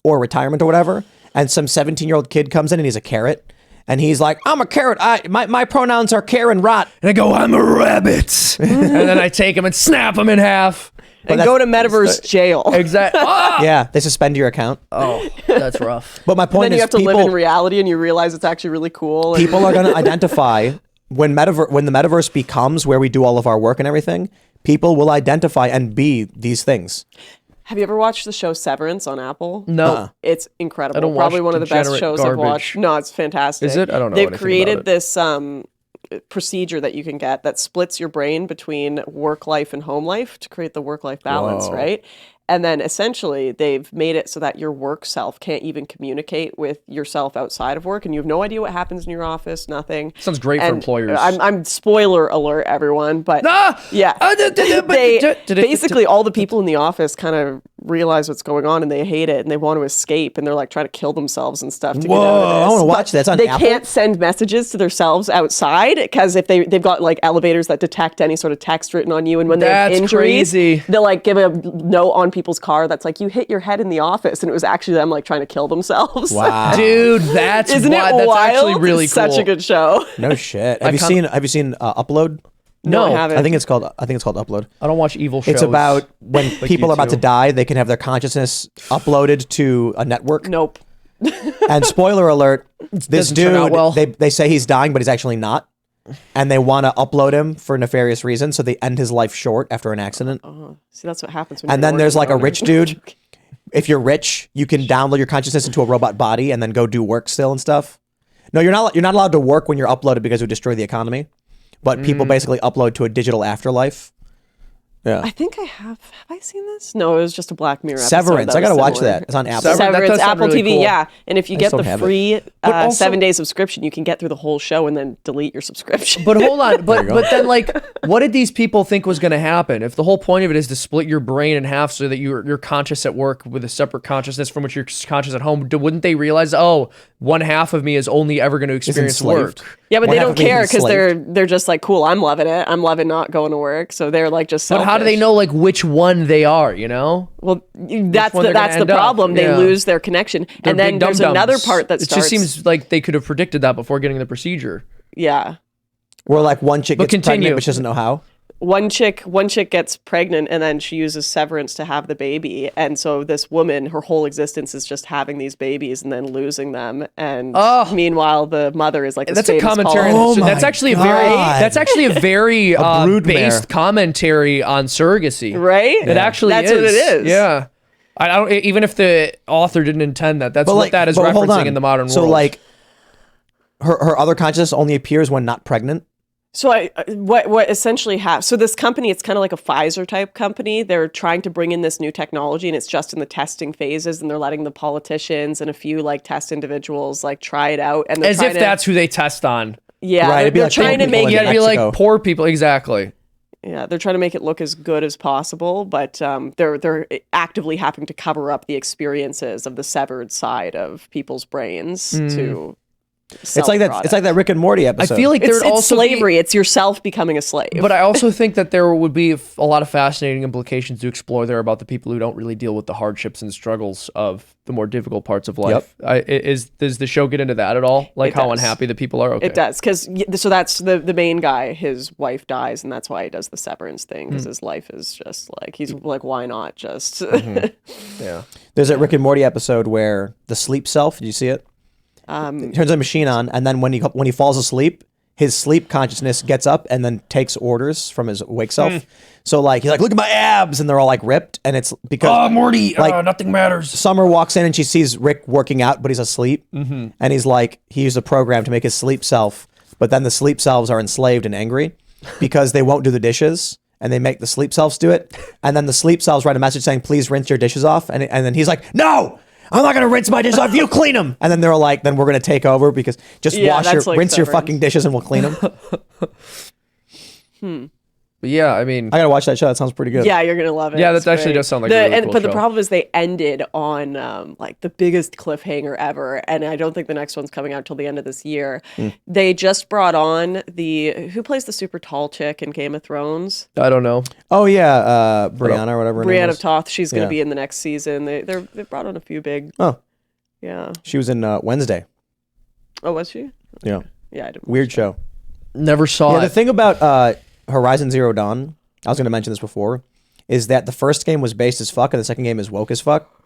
or retirement or whatever, and some 17-year-old kid comes in and he's a carrot, and he's like, I'm a carrot. My pronouns are Karen Rot. And I go, I'm a rabbit. And then I take him and snap him in half. And go to metaverse jail. Exactly. Yeah, they suspend your account. Oh, that's rough. But my point then is, you have to live in reality, and you realize it's actually really cool. People are going to identify when the metaverse becomes where we do all of our work and everything. People will identify and be these things. Have you ever watched the show Severance on Apple? No. It's incredible. I don't Probably watch one of the best shows garbage. I've watched. No, it's fantastic. Is it? I don't know They've anything created about it. this procedure that you can get that splits your brain between work life and home life to create the work-life balance, right? And then essentially they've made it so that your work self can't even communicate with yourself outside of work, and you have no idea what happens in your office, nothing. Sounds great for employers. I'm spoiler alert, everyone, but yeah. They Basically all the people in the office kind of realize what's going on and they hate it and they want to escape and they're like trying to kill themselves and stuff to get out of this. I want to watch that. It's on They Apple? can't send messages to themselves outside because if they've got like elevators that detect any sort of text written on you, and when they have That's injuries, crazy. they'll like give a note on people's car that's like, you hit your head in the office, and it was actually them like trying to kill themselves. Wow. Dude, that's Isn't it That's wild? actually really It's cool. such a good show. No shit. Have you seen Upload? No, I haven't. I think it's called Upload. I don't watch evil shows. It's about when people are about to YouTube. die, they can have their consciousness uploaded to a network. Nope. And spoiler alert, this doesn't turn out dude, well. they say he's dying, but he's actually not. And they want to upload him for nefarious reasons, so they end his life short after an accident. See, that's what happens when And you're then there's like a organ rich donor. dude. If you're rich, you can download your consciousness into a robot body and then go do work still and stuff. No, you're not allowed to work when you're uploaded because it would destroy the economy. But people basically upload to a digital afterlife. Yeah. I think I have. Have I seen this? No, it was just a Black Mirror episode. Severance. that I gotta was watch similar. that. It's on Apple. That Severance, does sound Apple really TV, cool. yeah. And if you get don't the have it. free also- 7-day subscription, you can get through the whole show and then delete your subscription. But hold on, but then like, what did these people think was going to happen? If the whole point of it is to split your brain in half so that you're conscious at work with a separate consciousness from which you're conscious at home, wouldn't they realize, oh, one half of me is only ever going to experience enslaved. work? Yeah, but One they half don't of me is care because enslaved. they're just like, cool, I'm loving it. I'm loving not going to work. So they're like just But selfish. how do they know like which one they are? You know, Well, that's one they're the gonna end up? problem. They Yeah. lose their connection. They're And then big there's dum-dums. another part that it starts. just seems like they could have predicted that before getting the procedure. Yeah. Where like one chick But gets continue. pregnant but she doesn't know how. One chick gets pregnant and then she uses Severance to have the baby, and so this woman, her whole existence is just having these babies and then losing them, and meanwhile the mother is like this That's a famous commentary. Paul. Oh my That's actually God. that's actually a very broodmare. based commentary on surrogacy. Right? It actually That's is. what it is. Yeah. I don't even if the author didn't intend that. That's what that is but hold referencing on. in the modern world. So like, her other consciousness only appears when not pregnant. So what essentially happens? So this company, it's kind of like a Pfizer type company. They're trying to bring in this new technology, and it's just in the testing phases. And they're letting the politicians and a few like test individuals like try it out. And they're as trying if to, that's who they test on. yeah, Right, it'd be they're like trying to people make in Yeah, it. it'd be Mexico. like poor people. Exactly. Yeah, they're trying to make it look as good as possible, but they're actively having to cover up the experiences of the severed side of people's brains to. It's like that. It's like that Rick and Morty I episode. feel like It's there'd also slavery. It's yourself becoming a slave. But I also think that there would be a lot of fascinating implications to explore there about the people who don't really deal with the hardships and struggles of the more difficult parts of life. Does the show get into that at all? Like It how does. unhappy the people are? Okay. It does, because so that's the main guy. His wife dies, and that's why he does the severance thing. Because his life is just like he's like, why not just? Yeah. There's that Rick and Morty episode where the sleep self. Did you see it? turns the machine on, and then when he falls asleep, his sleep consciousness gets up and then takes orders from his awake self. So like he's like, look at my abs, and they're all like ripped, and it's because Morty, like nothing matters. Summer walks in and she sees Rick working out, but he's asleep, and he's like, he used a program to make his sleep self, but then the sleep selves are enslaved and angry because they won't do the dishes. And they make the sleep selves do it. And then the sleep selves write a message saying, please rinse your dishes off. And then he's like, no, I'm not going to rinse my dishes off. You clean them. And then they're like, then we're going to take over because just rinse your fucking dishes and we'll clean them. But yeah, I mean, I got to watch that show. That sounds pretty good. Yeah, you're gonna love it. Yeah, It's that actually great. does sound like a really cool But the show. problem is they ended on like the biggest cliffhanger ever, and I don't think the next one's coming out till the end of this year. They just brought on who plays the super tall chick in Game of Thrones? I don't know. Oh, yeah. Brianna or whatever. her name Brienne was. of Toth. She's gonna Yeah. be in the next season. They brought on a few big. Oh, Yeah. she was in Wednesday. Oh, was she? Yeah. Yeah, I didn't. Weird show. Never saw Yeah, it. the thing about Horizon Zero Dawn, I was going to mention this before, is that the first game was based as fuck and the second game is woke as fuck.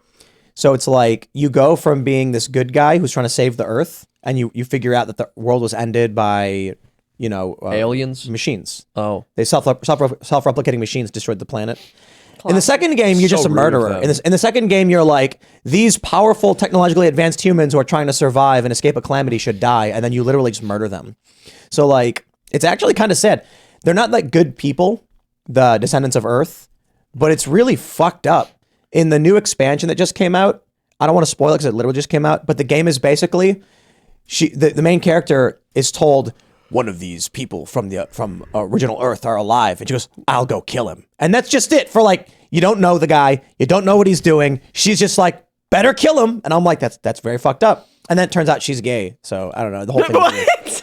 So it's like you go from being this good guy who's trying to save the Earth, and you figure out that the world was ended by, Aliens? machines. Oh. They self-replicating machines destroyed the planet. In the second game, you're So just a rude of murderer. them. In the second game, you're like, these powerful, technologically advanced humans who are trying to survive and escape a calamity should die, and then you literally just murder them. So, like, it's actually kind of sad. They're not like good people, the descendants of Earth, but it's really fucked up. In the new expansion that just came out, I don't want to spoil it because it literally just came out, but the game is basically, the main character is told, one of these people from original Earth are alive, and she goes, I'll go kill him. And that's just it for like, you don't know the guy, you don't know what he's doing. She's just like, better kill him. And I'm like, that's very fucked up. And then it turns out she's gay. So I don't know. The whole thing. What?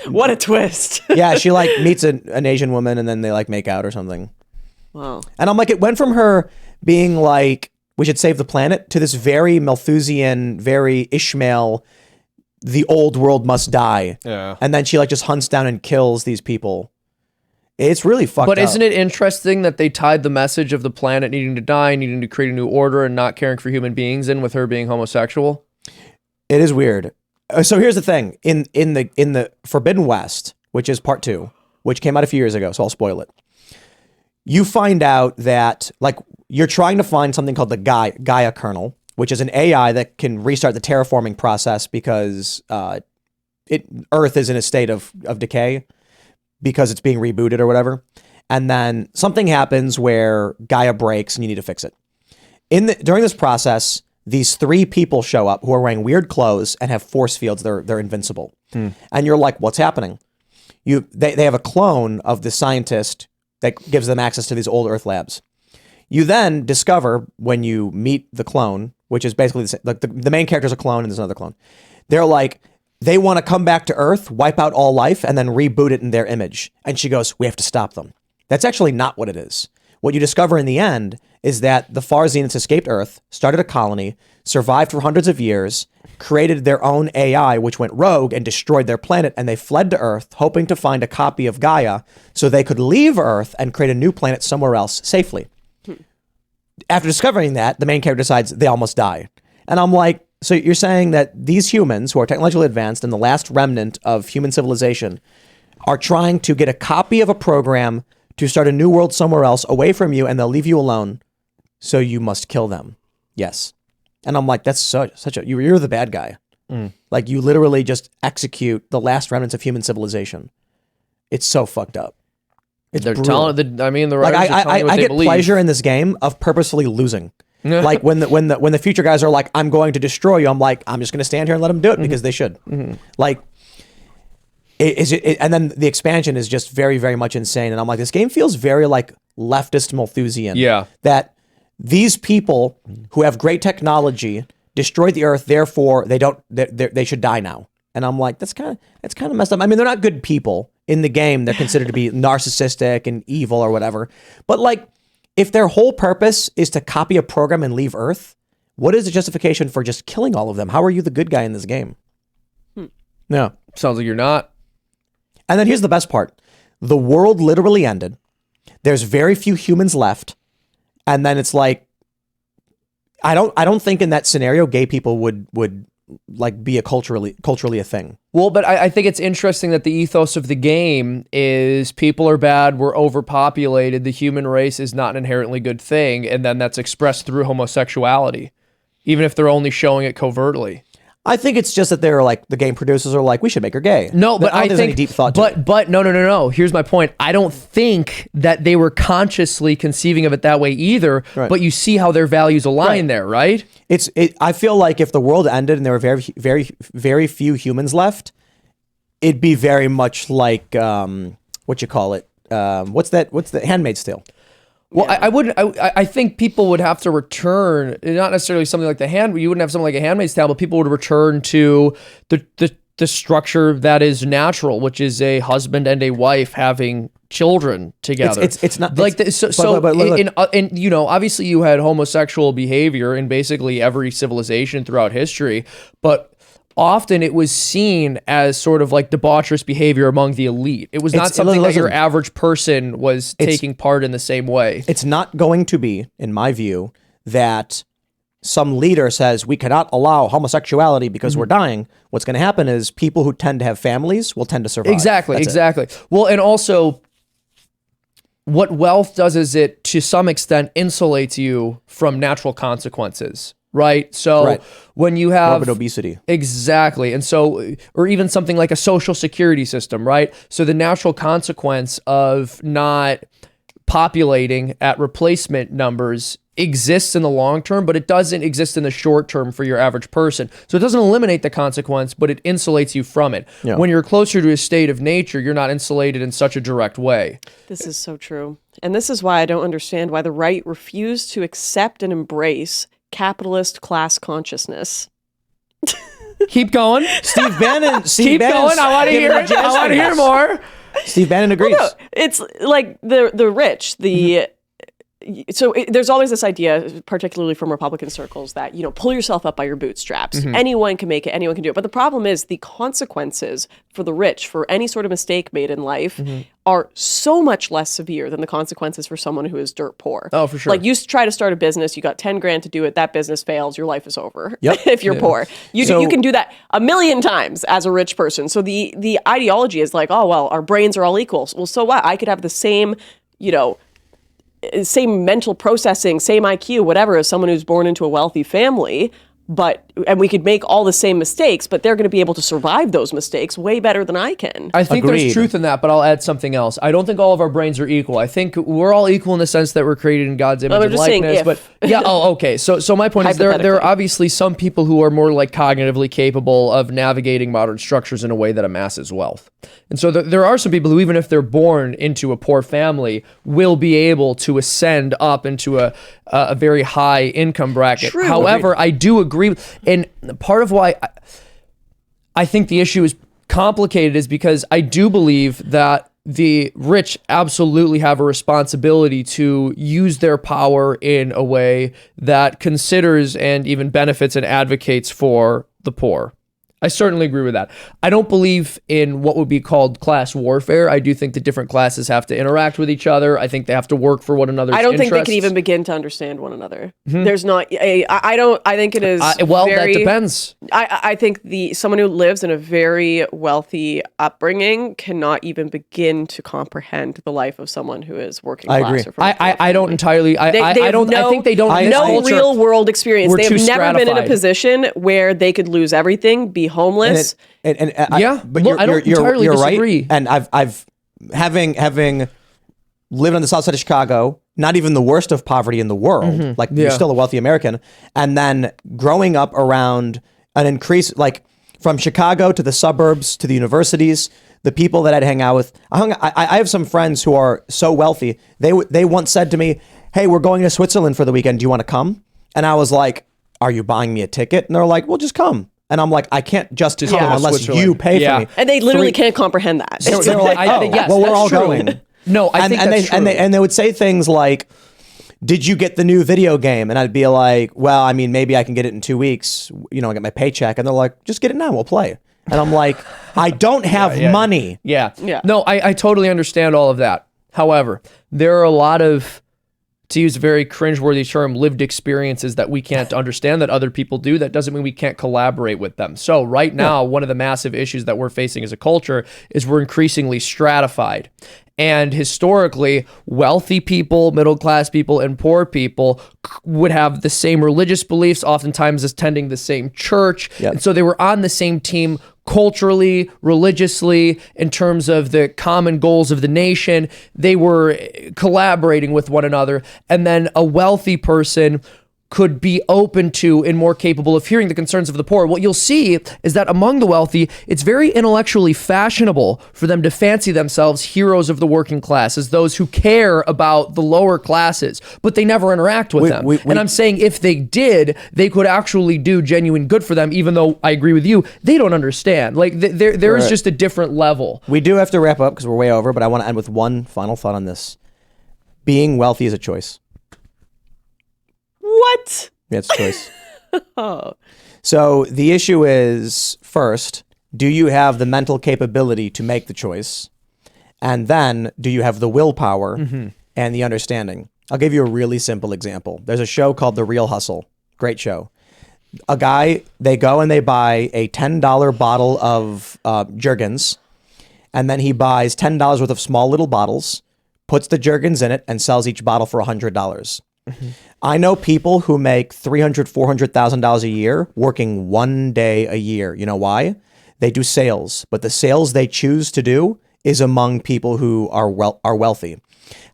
What a twist. Yeah, she like meets an Asian woman and then they like make out or something. Wow. And I'm like, it went from her being like, we should save the planet, to this very Malthusian, very Ishmael, the old world must die. Yeah. And then she like just hunts down and kills these people. It's really fucked But up. isn't it interesting that they tied the message of the planet needing to die, needing to create a new order, and not caring for human beings in with her being homosexual? It is weird. So here's the thing. In the Forbidden West, which is part 2, which came out a few years ago, so I'll spoil it. You find out that like you're trying to find something called the Gaia kernel, which is an AI that can restart the terraforming process because Earth is in a state of decay because it's being rebooted or whatever. And then something happens where Gaia breaks and you need to fix it. During this process, these 3 people show up who are wearing weird clothes and have force fields. They're invincible. And you're like, what's happening? They have a clone of the scientist that gives them access to these old Earth labs. You then discover when you meet the clone, which is basically the main character's a clone and there's another clone. They're like, they want to come back to Earth, wipe out all life, and then reboot it in their image. And she goes, we have to stop them. That's actually not what it is. What you discover in the end is that the Far Zeniths escaped Earth, started a colony, survived for hundreds of years, created their own AI, which went rogue and destroyed their planet, and they fled to Earth, hoping to find a copy of Gaia so they could leave Earth and create a new planet somewhere else safely. After discovering that, the main character decides they almost die. And I'm like, so you're saying that these humans who are technologically advanced and the last remnant of human civilization are trying to get a copy of a program to start a new world somewhere else away from you, and they'll leave you alone, so you must kill them. Yes. And I'm like, that's such a, you're the bad guy. Like, you literally just execute the last remnants of human civilization. It's so fucked up. They're brutal. telling the Like, writers are telling you what I they get believe. pleasure in this game of purposefully losing. Like when the future guys are like, I'm going to destroy you, I'm like, I'm just going to stand here and let them do it because they should. Like, and then the expansion is just very, very much insane. And I'm like, this game feels very like leftist Malthusian. Yeah. That these people who have great technology destroyed the Earth, therefore they should die now. And I'm like, that's kind of messed up. I mean, they're not good people in the game. They're considered to be narcissistic and evil or whatever. But like, if their whole purpose is to copy a program and leave Earth, what is the justification for just killing all of them? How are you the good guy in this game? No. Sounds like you're not. And then here's the best part. The world literally ended. There's very few humans left. And then it's like, I don't think in that scenario gay people would like be a culturally a thing. Well, but I think it's interesting that the ethos of the game is people are bad, we're overpopulated, the human race is not an inherently good thing, and then that's expressed through homosexuality, even if they're only showing it covertly. I think it's just that they're like, the game producers are like, we should make her gay. No, but I there's think any deep thought to it. but no. Here's my point. I don't think that they were consciously conceiving of it that way either. Right. But you see how their values align there, right? I feel like if the world ended and there were very few humans left, it'd be very much like what you call it? What's the Handmaid's Tale? Well, I wouldn't. I think people would have to return, not necessarily something like you wouldn't have something like a Handmaid's Tale, but people would return to the structure that is natural, which is a husband and a wife having children together. It's not like it's, in you know, obviously you had homosexual behavior in basically every civilization throughout history, but often it was seen as sort of like debaucherous behavior among the elite. It was not something that your average person was taking part in the same way. It's not going to be, in my view, that some leader says we cannot allow homosexuality because we're dying. What's going to happen is people who tend to have families will tend to survive. Exactly. Well, and also what wealth does is it, to some extent, insulates you from natural consequences. Right. So when you have morbid obesity. Exactly. And so, or even something like a social security system, right? So the natural consequence of not populating at replacement numbers exists in the long term, but it doesn't exist in the short term for your average person. So it doesn't eliminate the consequence, but it insulates you from it. Yeah. When you're closer to a state of nature, you're not insulated in such a direct way. This is so true. And this is why I don't understand why the right refused to accept and embrace capitalist class consciousness. Keep going. Steve Bannon. Keep going. I want to hear it. I want to hear more. Steve Bannon agrees. Well, no, it's like the rich, there's always this idea, particularly from Republican circles, that, you know, pull yourself up by your bootstraps. Anyone can make it. Anyone can do it. But the problem is the consequences for the rich for any sort of mistake made in life are so much less severe than the consequences for someone who is dirt poor. Oh, for sure. Like, you try to start a business, you got 10 grand to do it, that business fails, your life is over. Yep. If you're poor. You can do that a million times as a rich person. So the ideology is like, oh, well, our brains are all equal. Well, so what? I could have the same, you know, same mental processing, same IQ, whatever, as someone who's born into a wealthy family, and we could make all the same mistakes, but they're going to be able to survive those mistakes way better than I can. I think there's truth in that, but I'll add something else. I don't think all of our brains are equal. I think we're all equal in the sense that we're created in God's image and likeness. But yeah, okay. So my point is there are obviously some people who are more like cognitively capable of navigating modern structures in a way that amasses wealth. And so there are some people who, even if they're born into a poor family, will be able to ascend up into a very high income bracket. True. However, I do agree. And part of why I think the issue is complicated is because I do believe that the rich absolutely have a responsibility to use their power in a way that considers and even benefits and advocates for the poor. I certainly agree with that. I don't believe in what would be called class warfare. I do think that different classes have to interact with each other. I think they have to work for one another's interests. I don't think they can even begin to understand one another. There's not I think it is that depends. I think someone who lives in a very wealthy upbringing cannot even begin to comprehend the life of someone who is working class. I agree. Or from I don't entirely. I think they don't. No real world experience. They have never been in a position where they could lose everything, be homeless. But I don't entirely disagree. Right. And I've having lived on the south side of Chicago, not even the worst of poverty in the world. You're still a wealthy American. And then growing up around an increase, like from Chicago to the suburbs to the universities, the people that I'd hang out with. I have some friends who are so wealthy. They once said to me, "Hey, we're going to Switzerland for the weekend. Do you want to come?" And I was like, "Are you buying me a ticket?" And they're like, "Well, just come." And I'm like, I can't just come unless you pay for me. And they literally can't comprehend that. They're like, well, we're all going. No, I think that's true. And they would say things like, "Did you get the new video game?" And I'd be like, "Well, I mean, maybe I can get it in 2 weeks. You know, I get my paycheck." And they're like, "Just get it now. We'll play." And I'm like, I don't have money. Yeah. No, I totally understand all of that. However, there are a lot of to use a very cringeworthy term, lived experiences that we can't understand that other people do. That doesn't mean we can't collaborate with them. So right now, one of the massive issues that we're facing as a culture is we're increasingly stratified. And historically, wealthy people, middle class people, and poor people would have the same religious beliefs, oftentimes attending the same church. Yep. And so they were on the same team culturally, religiously, in terms of the common goals of the nation. They were collaborating with one another. And then a wealthy person could be open to and more capable of hearing the concerns of the poor. What you'll see is that among the wealthy, it's very intellectually fashionable for them to fancy themselves heroes of the working class, as those who care about the lower classes, but they never interact with them. And I'm saying if they did, they could actually do genuine good for them, even though I agree with you, they don't understand. Like there is just a different level. We do have to wrap up because we're way over, but I want to end with one final thought on this. Being wealthy is a choice. What? Yeah, it's a choice. So the issue is, first, do you have the mental capability to make the choice? And then, do you have the willpower and the understanding? I'll give you a really simple example. There's a show called The Real Hustle. Great show. A guy, they go and they buy a $10 bottle of Jergens, and then he buys $10 worth of small little bottles, puts the Jergens in it, and sells each bottle for $100. I know people who make $300,000, $400,000 a year working 1 day a year. You know why? They do sales, but the sales they choose to do is among people who are wealthy.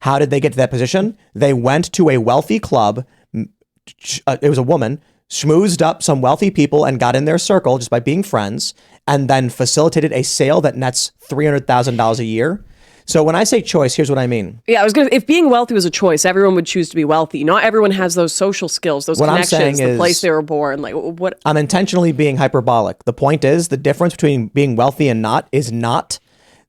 How did they get to that position? They went to a wealthy club. It was a woman, schmoozed up some wealthy people and got in their circle just by being friends, and then facilitated a sale that nets $300,000 a year. So when I say choice, here's what I mean. Yeah, if being wealthy was a choice, everyone would choose to be wealthy. Not everyone has those social skills, those connections, the place they were born. Like what? I'm intentionally being hyperbolic. The point is, the difference between being wealthy and not is not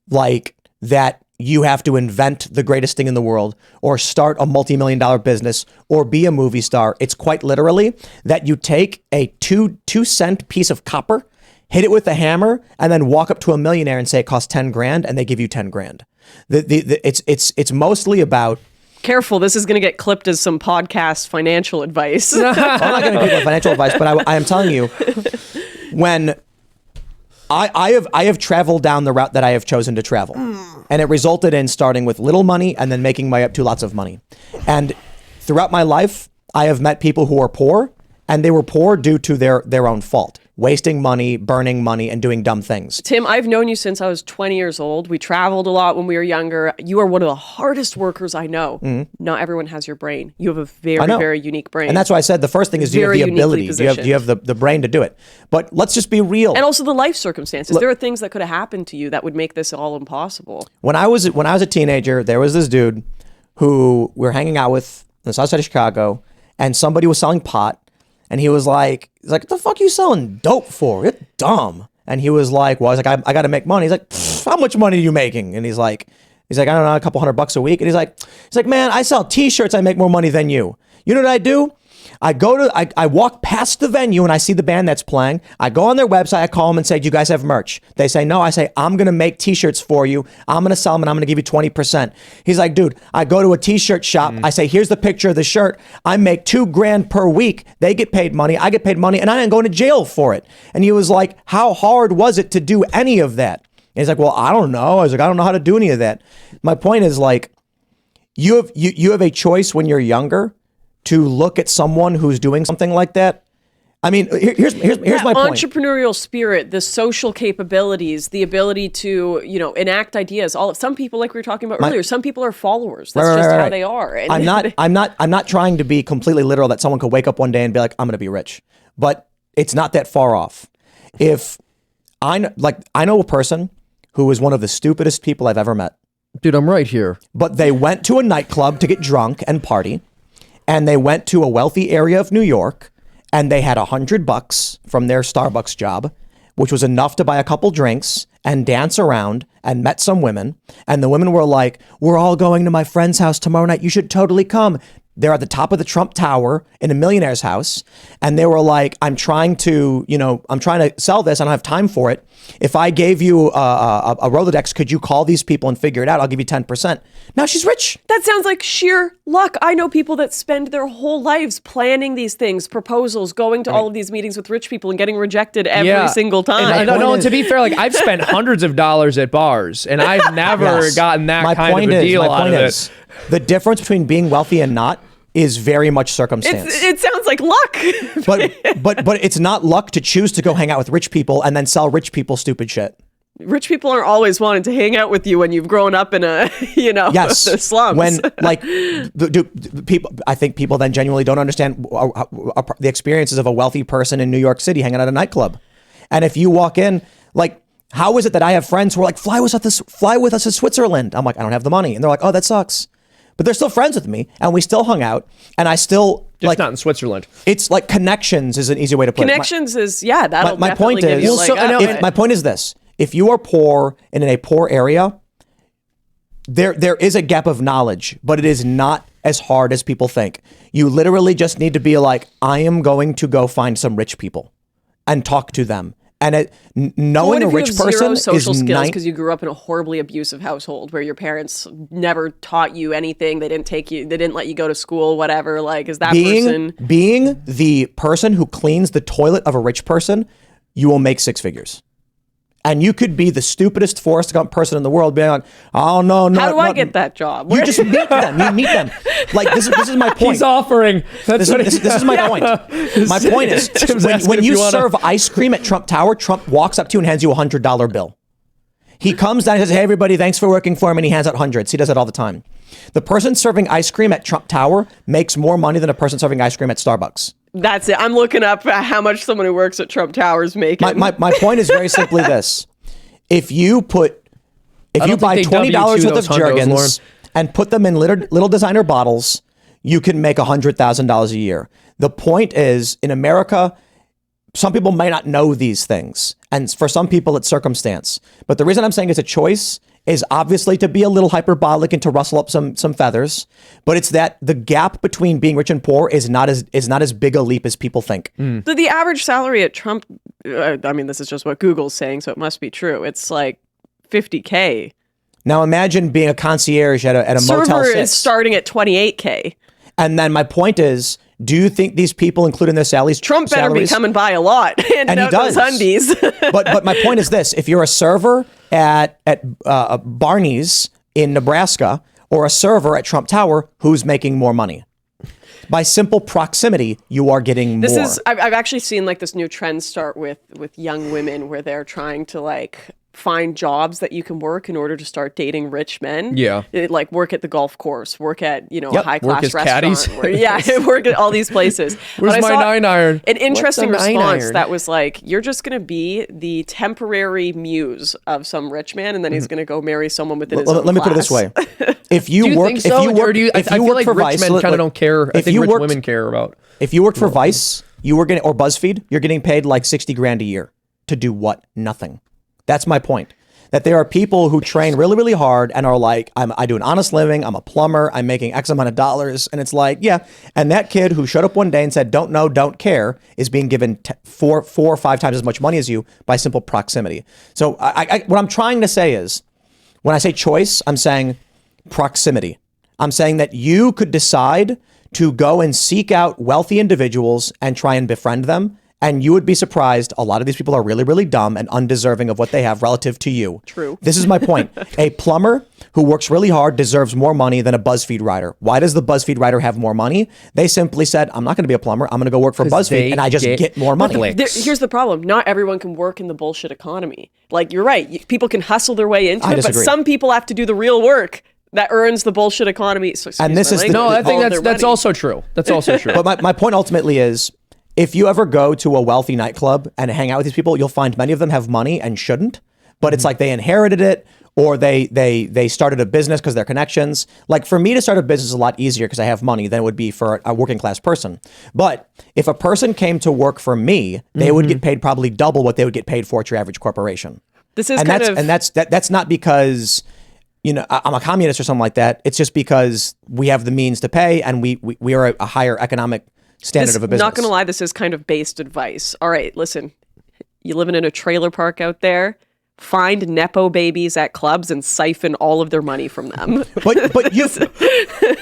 like that you have to invent the greatest thing in the world or start a multi-million-dollar business or be a movie star. It's quite literally that you take a two-cent piece of copper, hit it with a hammer, and then walk up to a millionaire and say it costs 10 grand, and they give you 10 grand. It's mostly about. Careful, this is going to get clipped as some podcast financial advice. I'm not going to give you financial advice, but I am telling you, when I have traveled down the route that I have chosen to travel, and it resulted in starting with little money and then making my way up to lots of money. And throughout my life, I have met people who are poor, and they were poor due to their own fault. Wasting money, burning money, and doing dumb things. Tim, I've known you since I was 20 years old. We traveled a lot when we were younger. You are one of the hardest workers I know. Not everyone has your brain. You have a very, very unique brain. And that's why I said the first thing is do you have the ability? Do you have the brain to do it? But let's just be real. And also the life circumstances. There are things that could have happened to you that would make this all impossible. When I was a teenager, there was this dude who we were hanging out with in the south side of Chicago, and somebody was selling pot. And he was like, what the fuck are you selling dope for? You're dumb. And he was like, well, I was like, I got to make money. He's like, how much money are you making? And he's like, I don't know, a couple $100 a week. And he's like, man, I sell t-shirts. I make more money than you. You know what I do? I walk past the venue and I see the band that's playing. I go on their website. I call them and say, do you guys have merch? They say, no. I say, I'm going to make t-shirts for you. I'm going to sell them and I'm going to give you 20%. He's like, dude, I go to a t-shirt shop. I say, here's the picture of the shirt. I make $2 grand per week. They get paid money. I get paid money and I didn't go to jail for it. And he was like, how hard was it to do any of that? And he's like, well, I don't know. I was like, I don't know how to do any of that. My point is like, you have a choice when you're younger to look at someone who's doing something like that. I mean, here's my point. Entrepreneurial spirit, the social capabilities, the ability to, enact ideas. Some people, like we were talking about earlier, some people are followers. That's just how they are. And I'm not trying to be completely literal that someone could wake up one day and be like, I'm going to be rich. But it's not that far off. If I know a person who is one of the stupidest people I've ever met. Dude, I'm right here. But they went to a nightclub to get drunk and party. And they went to a wealthy area of New York, and they had $100 from their Starbucks job, which was enough to buy a couple drinks and dance around, and met some women. And the women were like, we're all going to my friend's house tomorrow night. You should totally come. They're at the top of the Trump Tower in a millionaire's house. And they were like, I'm trying to sell this. I don't have time for it. If I gave you a Rolodex, could you call these people and figure it out? I'll give you 10%. Now she's rich. That sounds like sheer luck. I know people that spend their whole lives planning these things, proposals, going to all of these meetings with rich people and getting rejected every single time. And to be fair, like I've spent hundreds of dollars at bars and I've never gotten that kind of a deal out of it. The difference between being wealthy and not is very much circumstance. It sounds like luck. but it's not luck to choose to go hang out with rich people and then sell rich people stupid shit. Rich people aren't always wanting to hang out with you when you've grown up in a, the slums. When people, I think people then genuinely don't understand the experiences of a wealthy person in New York City hanging out at a nightclub. And if you walk in, like, how is it that I have friends who are like, fly with us to Switzerland? I'm like, I don't have the money. And they're like, oh, that sucks. But they're still friends with me, and we still hung out, and I still just not in Switzerland. It's like connections is an easy way to put it. Connections that'll my definitely point give is, you a leg up. My point is this: if you are poor and in a poor area, there is a gap of knowledge, but it is not as hard as people think. You literally just need to be like, I am going to go find some rich people and talk to them. And knowing a rich person is social skills because you grew up in a horribly abusive household where your parents never taught you anything. They didn't let you go to school, whatever. Like, is that being the person who cleans the toilet of a rich person, you will make six figures. And you could be the stupidest Forrest Gump person in the world, being like, "Oh no, how do I get that job?" You just meet them. You meet them. Like this is my point. He's offering. This is my point. My point is when you serve ice cream at Trump Tower, Trump walks up to you and hands you $100 bill. He comes down and says, "Hey everybody, thanks for working for him," and he hands out hundreds. He does that all the time. The person serving ice cream at Trump Tower makes more money than a person serving ice cream at Starbucks. That's it. I'm looking up how much someone who works at Trump Tower is making. My point is very simply this. If you buy $20 worth of Jergens and put them in little designer bottles, you can make $100,000 a year. The point is, in America, some people may not know these things. And for some people, it's circumstance. But the reason I'm saying it's a choice is obviously to be a little hyperbolic and to rustle up some feathers. But it's that the gap between being rich and poor is not as big a leap as people think. So the average salary at Trump, this is just what Google's saying, so it must be true. It's like $50K. Now imagine being a concierge at a Motel 6. Server is starting at $28K. And then my point is, do you think these people, including their salaries, Trump better be coming by a lot and he does. Those undies. but my point is this: if you're a server at Barney's in Nebraska or a server at Trump Tower, who's making more money? By simple proximity, you are getting more. I've actually seen like this new trend start with young women where they're trying to like find jobs that you can work in order to start dating rich men. Yeah. Like work at the golf course, work at, a high class restaurant. Caddies. Work at all these places. Where's my 9-iron? An interesting response that was like, you're just going to be the temporary muse of some rich man and then he's going to go marry someone within his own Let me put it this way. If you do you work, think so? I feel like for rich Vice, men kind of don't care. I think rich women care about. If you worked for Vice, or BuzzFeed, you're getting paid like $60,000 a year to do what? Nothing. That's my point. That there are people who train really, really hard and are like, I do an honest living, I'm a plumber, I'm making X amount of dollars. And it's like, yeah. And that kid who showed up one day and said, don't know, don't care, is being given four or five times as much money as you by simple proximity. So what I'm trying to say is, when I say choice, I'm saying proximity. I'm saying that you could decide to go and seek out wealthy individuals and try and befriend them. And you would be surprised. A lot of these people are really, really dumb and undeserving of what they have relative to you. True. This is my point. A plumber who works really hard deserves more money than a BuzzFeed writer. Why does the BuzzFeed writer have more money? They simply said, I'm not going to be a plumber. I'm going to go work for BuzzFeed and I just get more money. Here's the problem. Not everyone can work in the bullshit economy. Like, you're right. People can hustle their way into it, but some people have to do the real work that earns the bullshit economy. So, and this is I think that's also true. That's also true. But my point ultimately is, if you ever go to a wealthy nightclub and hang out with these people, you'll find many of them have money and shouldn't, but it's like they inherited it or they started a business because they're connections. Like for me to start a business is a lot easier because I have money than it would be for a working class person. But if a person came to work for me, they would get paid probably double what they would get paid for at your average corporation. This is that's not because I'm a communist or something like that. It's just because we have the means to pay and we are a higher economic standard of a business. Not going to lie, this is kind of based advice. All right, listen, you living in a trailer park out there, find Nepo babies at clubs and siphon all of their money from them. But you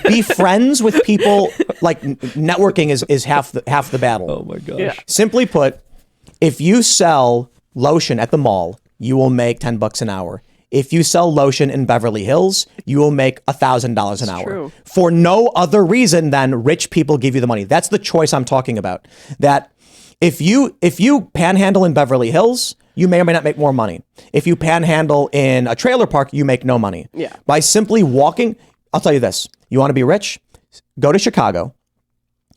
be friends with people. Like networking is half the battle. Oh my gosh. Yeah. Simply put, if you sell lotion at the mall, you will make $10 an hour. If you sell lotion in Beverly Hills, you will make $1,000 an hour. True. For no other reason than rich people give you the money. That's the choice I'm talking about. That if you panhandle in Beverly Hills, you may or may not make more money. If you panhandle in a trailer park, you make no money. Yeah. By simply walking, I'll tell you this. You want to be rich? Go to Chicago.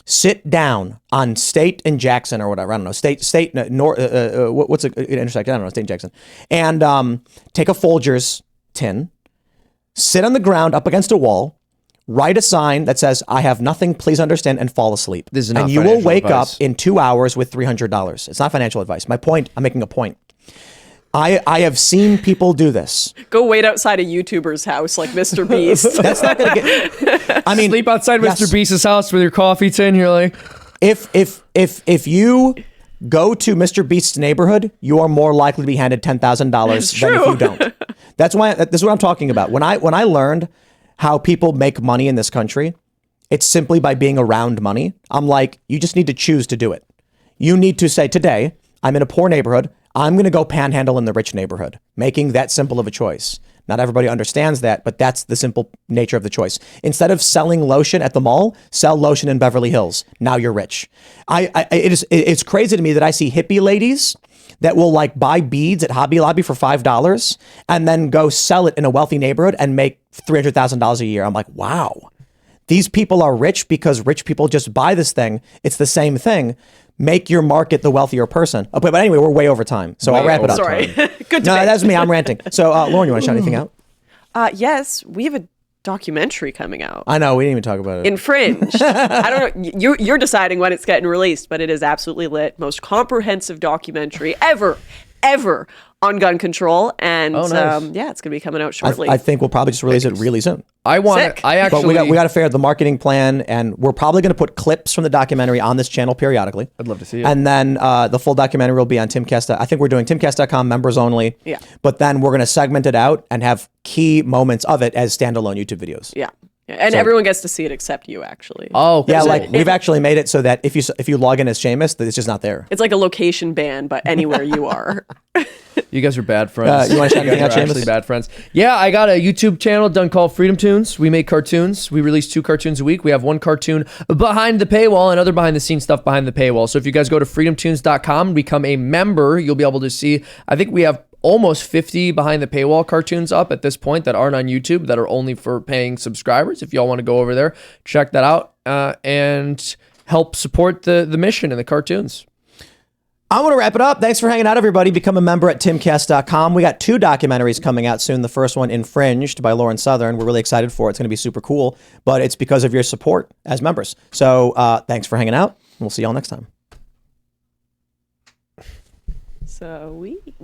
Sit down on State and Jackson or whatever. I don't know. What's an intersection? I don't know. State and Jackson. And take a Folgers tin, sit on the ground up against a wall, write a sign that says, "I have nothing, please understand," and fall asleep. This is not and you will financial wake advice. up in 2 hours with $300. It's not financial advice. My point, I'm making a point. I have seen people do this. Go wait outside a YouTuber's house like Mr. Beast. That's not going to get. I mean, Sleep outside yes. Mr. Beast's house with your coffee tin. You're like, If you go to Mr. Beast's neighborhood, you are more likely to be handed $10,000 than if true. you don't. That's why this is what I'm talking about. When I learned how people make money in this country, it's simply by being around money. I'm like, you just need to choose to do it. You need to say, today, I'm in a poor neighborhood. I'm going to go panhandle in the rich neighborhood, making that simple of a choice. Not everybody understands that, but that's the simple nature of the choice. Instead of selling lotion at the mall, sell lotion in Beverly Hills. Now you're rich. It's crazy to me that I see hippie ladies that will like buy beads at Hobby Lobby for $5 and then go sell it in a wealthy neighborhood and make $300,000 a year. I'm like, wow, these people are rich because rich people just buy this thing. It's the same thing. Make your market the wealthier person. Okay, but anyway, we're way over time, so I'll wrap it up. Sorry. Good debate. No, that's me. I'm ranting. So, Lauren, you want to shout anything out? Yes, we have a documentary coming out. I know we didn't even talk about it. Infringed. I don't know. You're deciding when it's getting released, but it is absolutely lit. Most comprehensive documentary ever on gun control. And Oh, nice. yeah, it's going to be coming out shortly. I think we'll probably just release it really soon. I want Sick. to. I actually. But we got to figure out the marketing plan, and we're probably going to put clips from the documentary on this channel periodically. I'd love to see it. And then the full documentary will be on Timcast. I think we're doing timcast.com members only. Yeah. But then we're going to segment it out and have key moments of it as standalone YouTube videos. yeah. And everyone gets to see it except you, actually. Oh, Yeah, cool. like we've actually made it so that if you log in as Seamus, that it's just not there. It's like a location ban, but anywhere you are. You guys are bad friends. You wanna shout anything guys out, are actually Seamus? bad friends. Yeah, I got a YouTube channel done called Freedom Tunes. We make cartoons. We release 2 cartoons a week. We have 1 cartoon behind the paywall and other behind the scenes stuff behind the paywall. So if you guys go to freedomtunes.com and become a member, you'll be able to see, I think we have almost 50 behind the paywall cartoons up at this point that aren't on YouTube, that are only for paying subscribers. If y'all want to go over there, check that out and help support the mission and the cartoons. I want to wrap it up. Thanks for hanging out, everybody. Become a member at timcast.com. We got 2 documentaries coming out soon. The first one, Infringed, by Lauren Southern. We're really excited for it. It's going to be super cool, but it's because of your support as members. So thanks for hanging out. We'll see y'all next time. Sweet.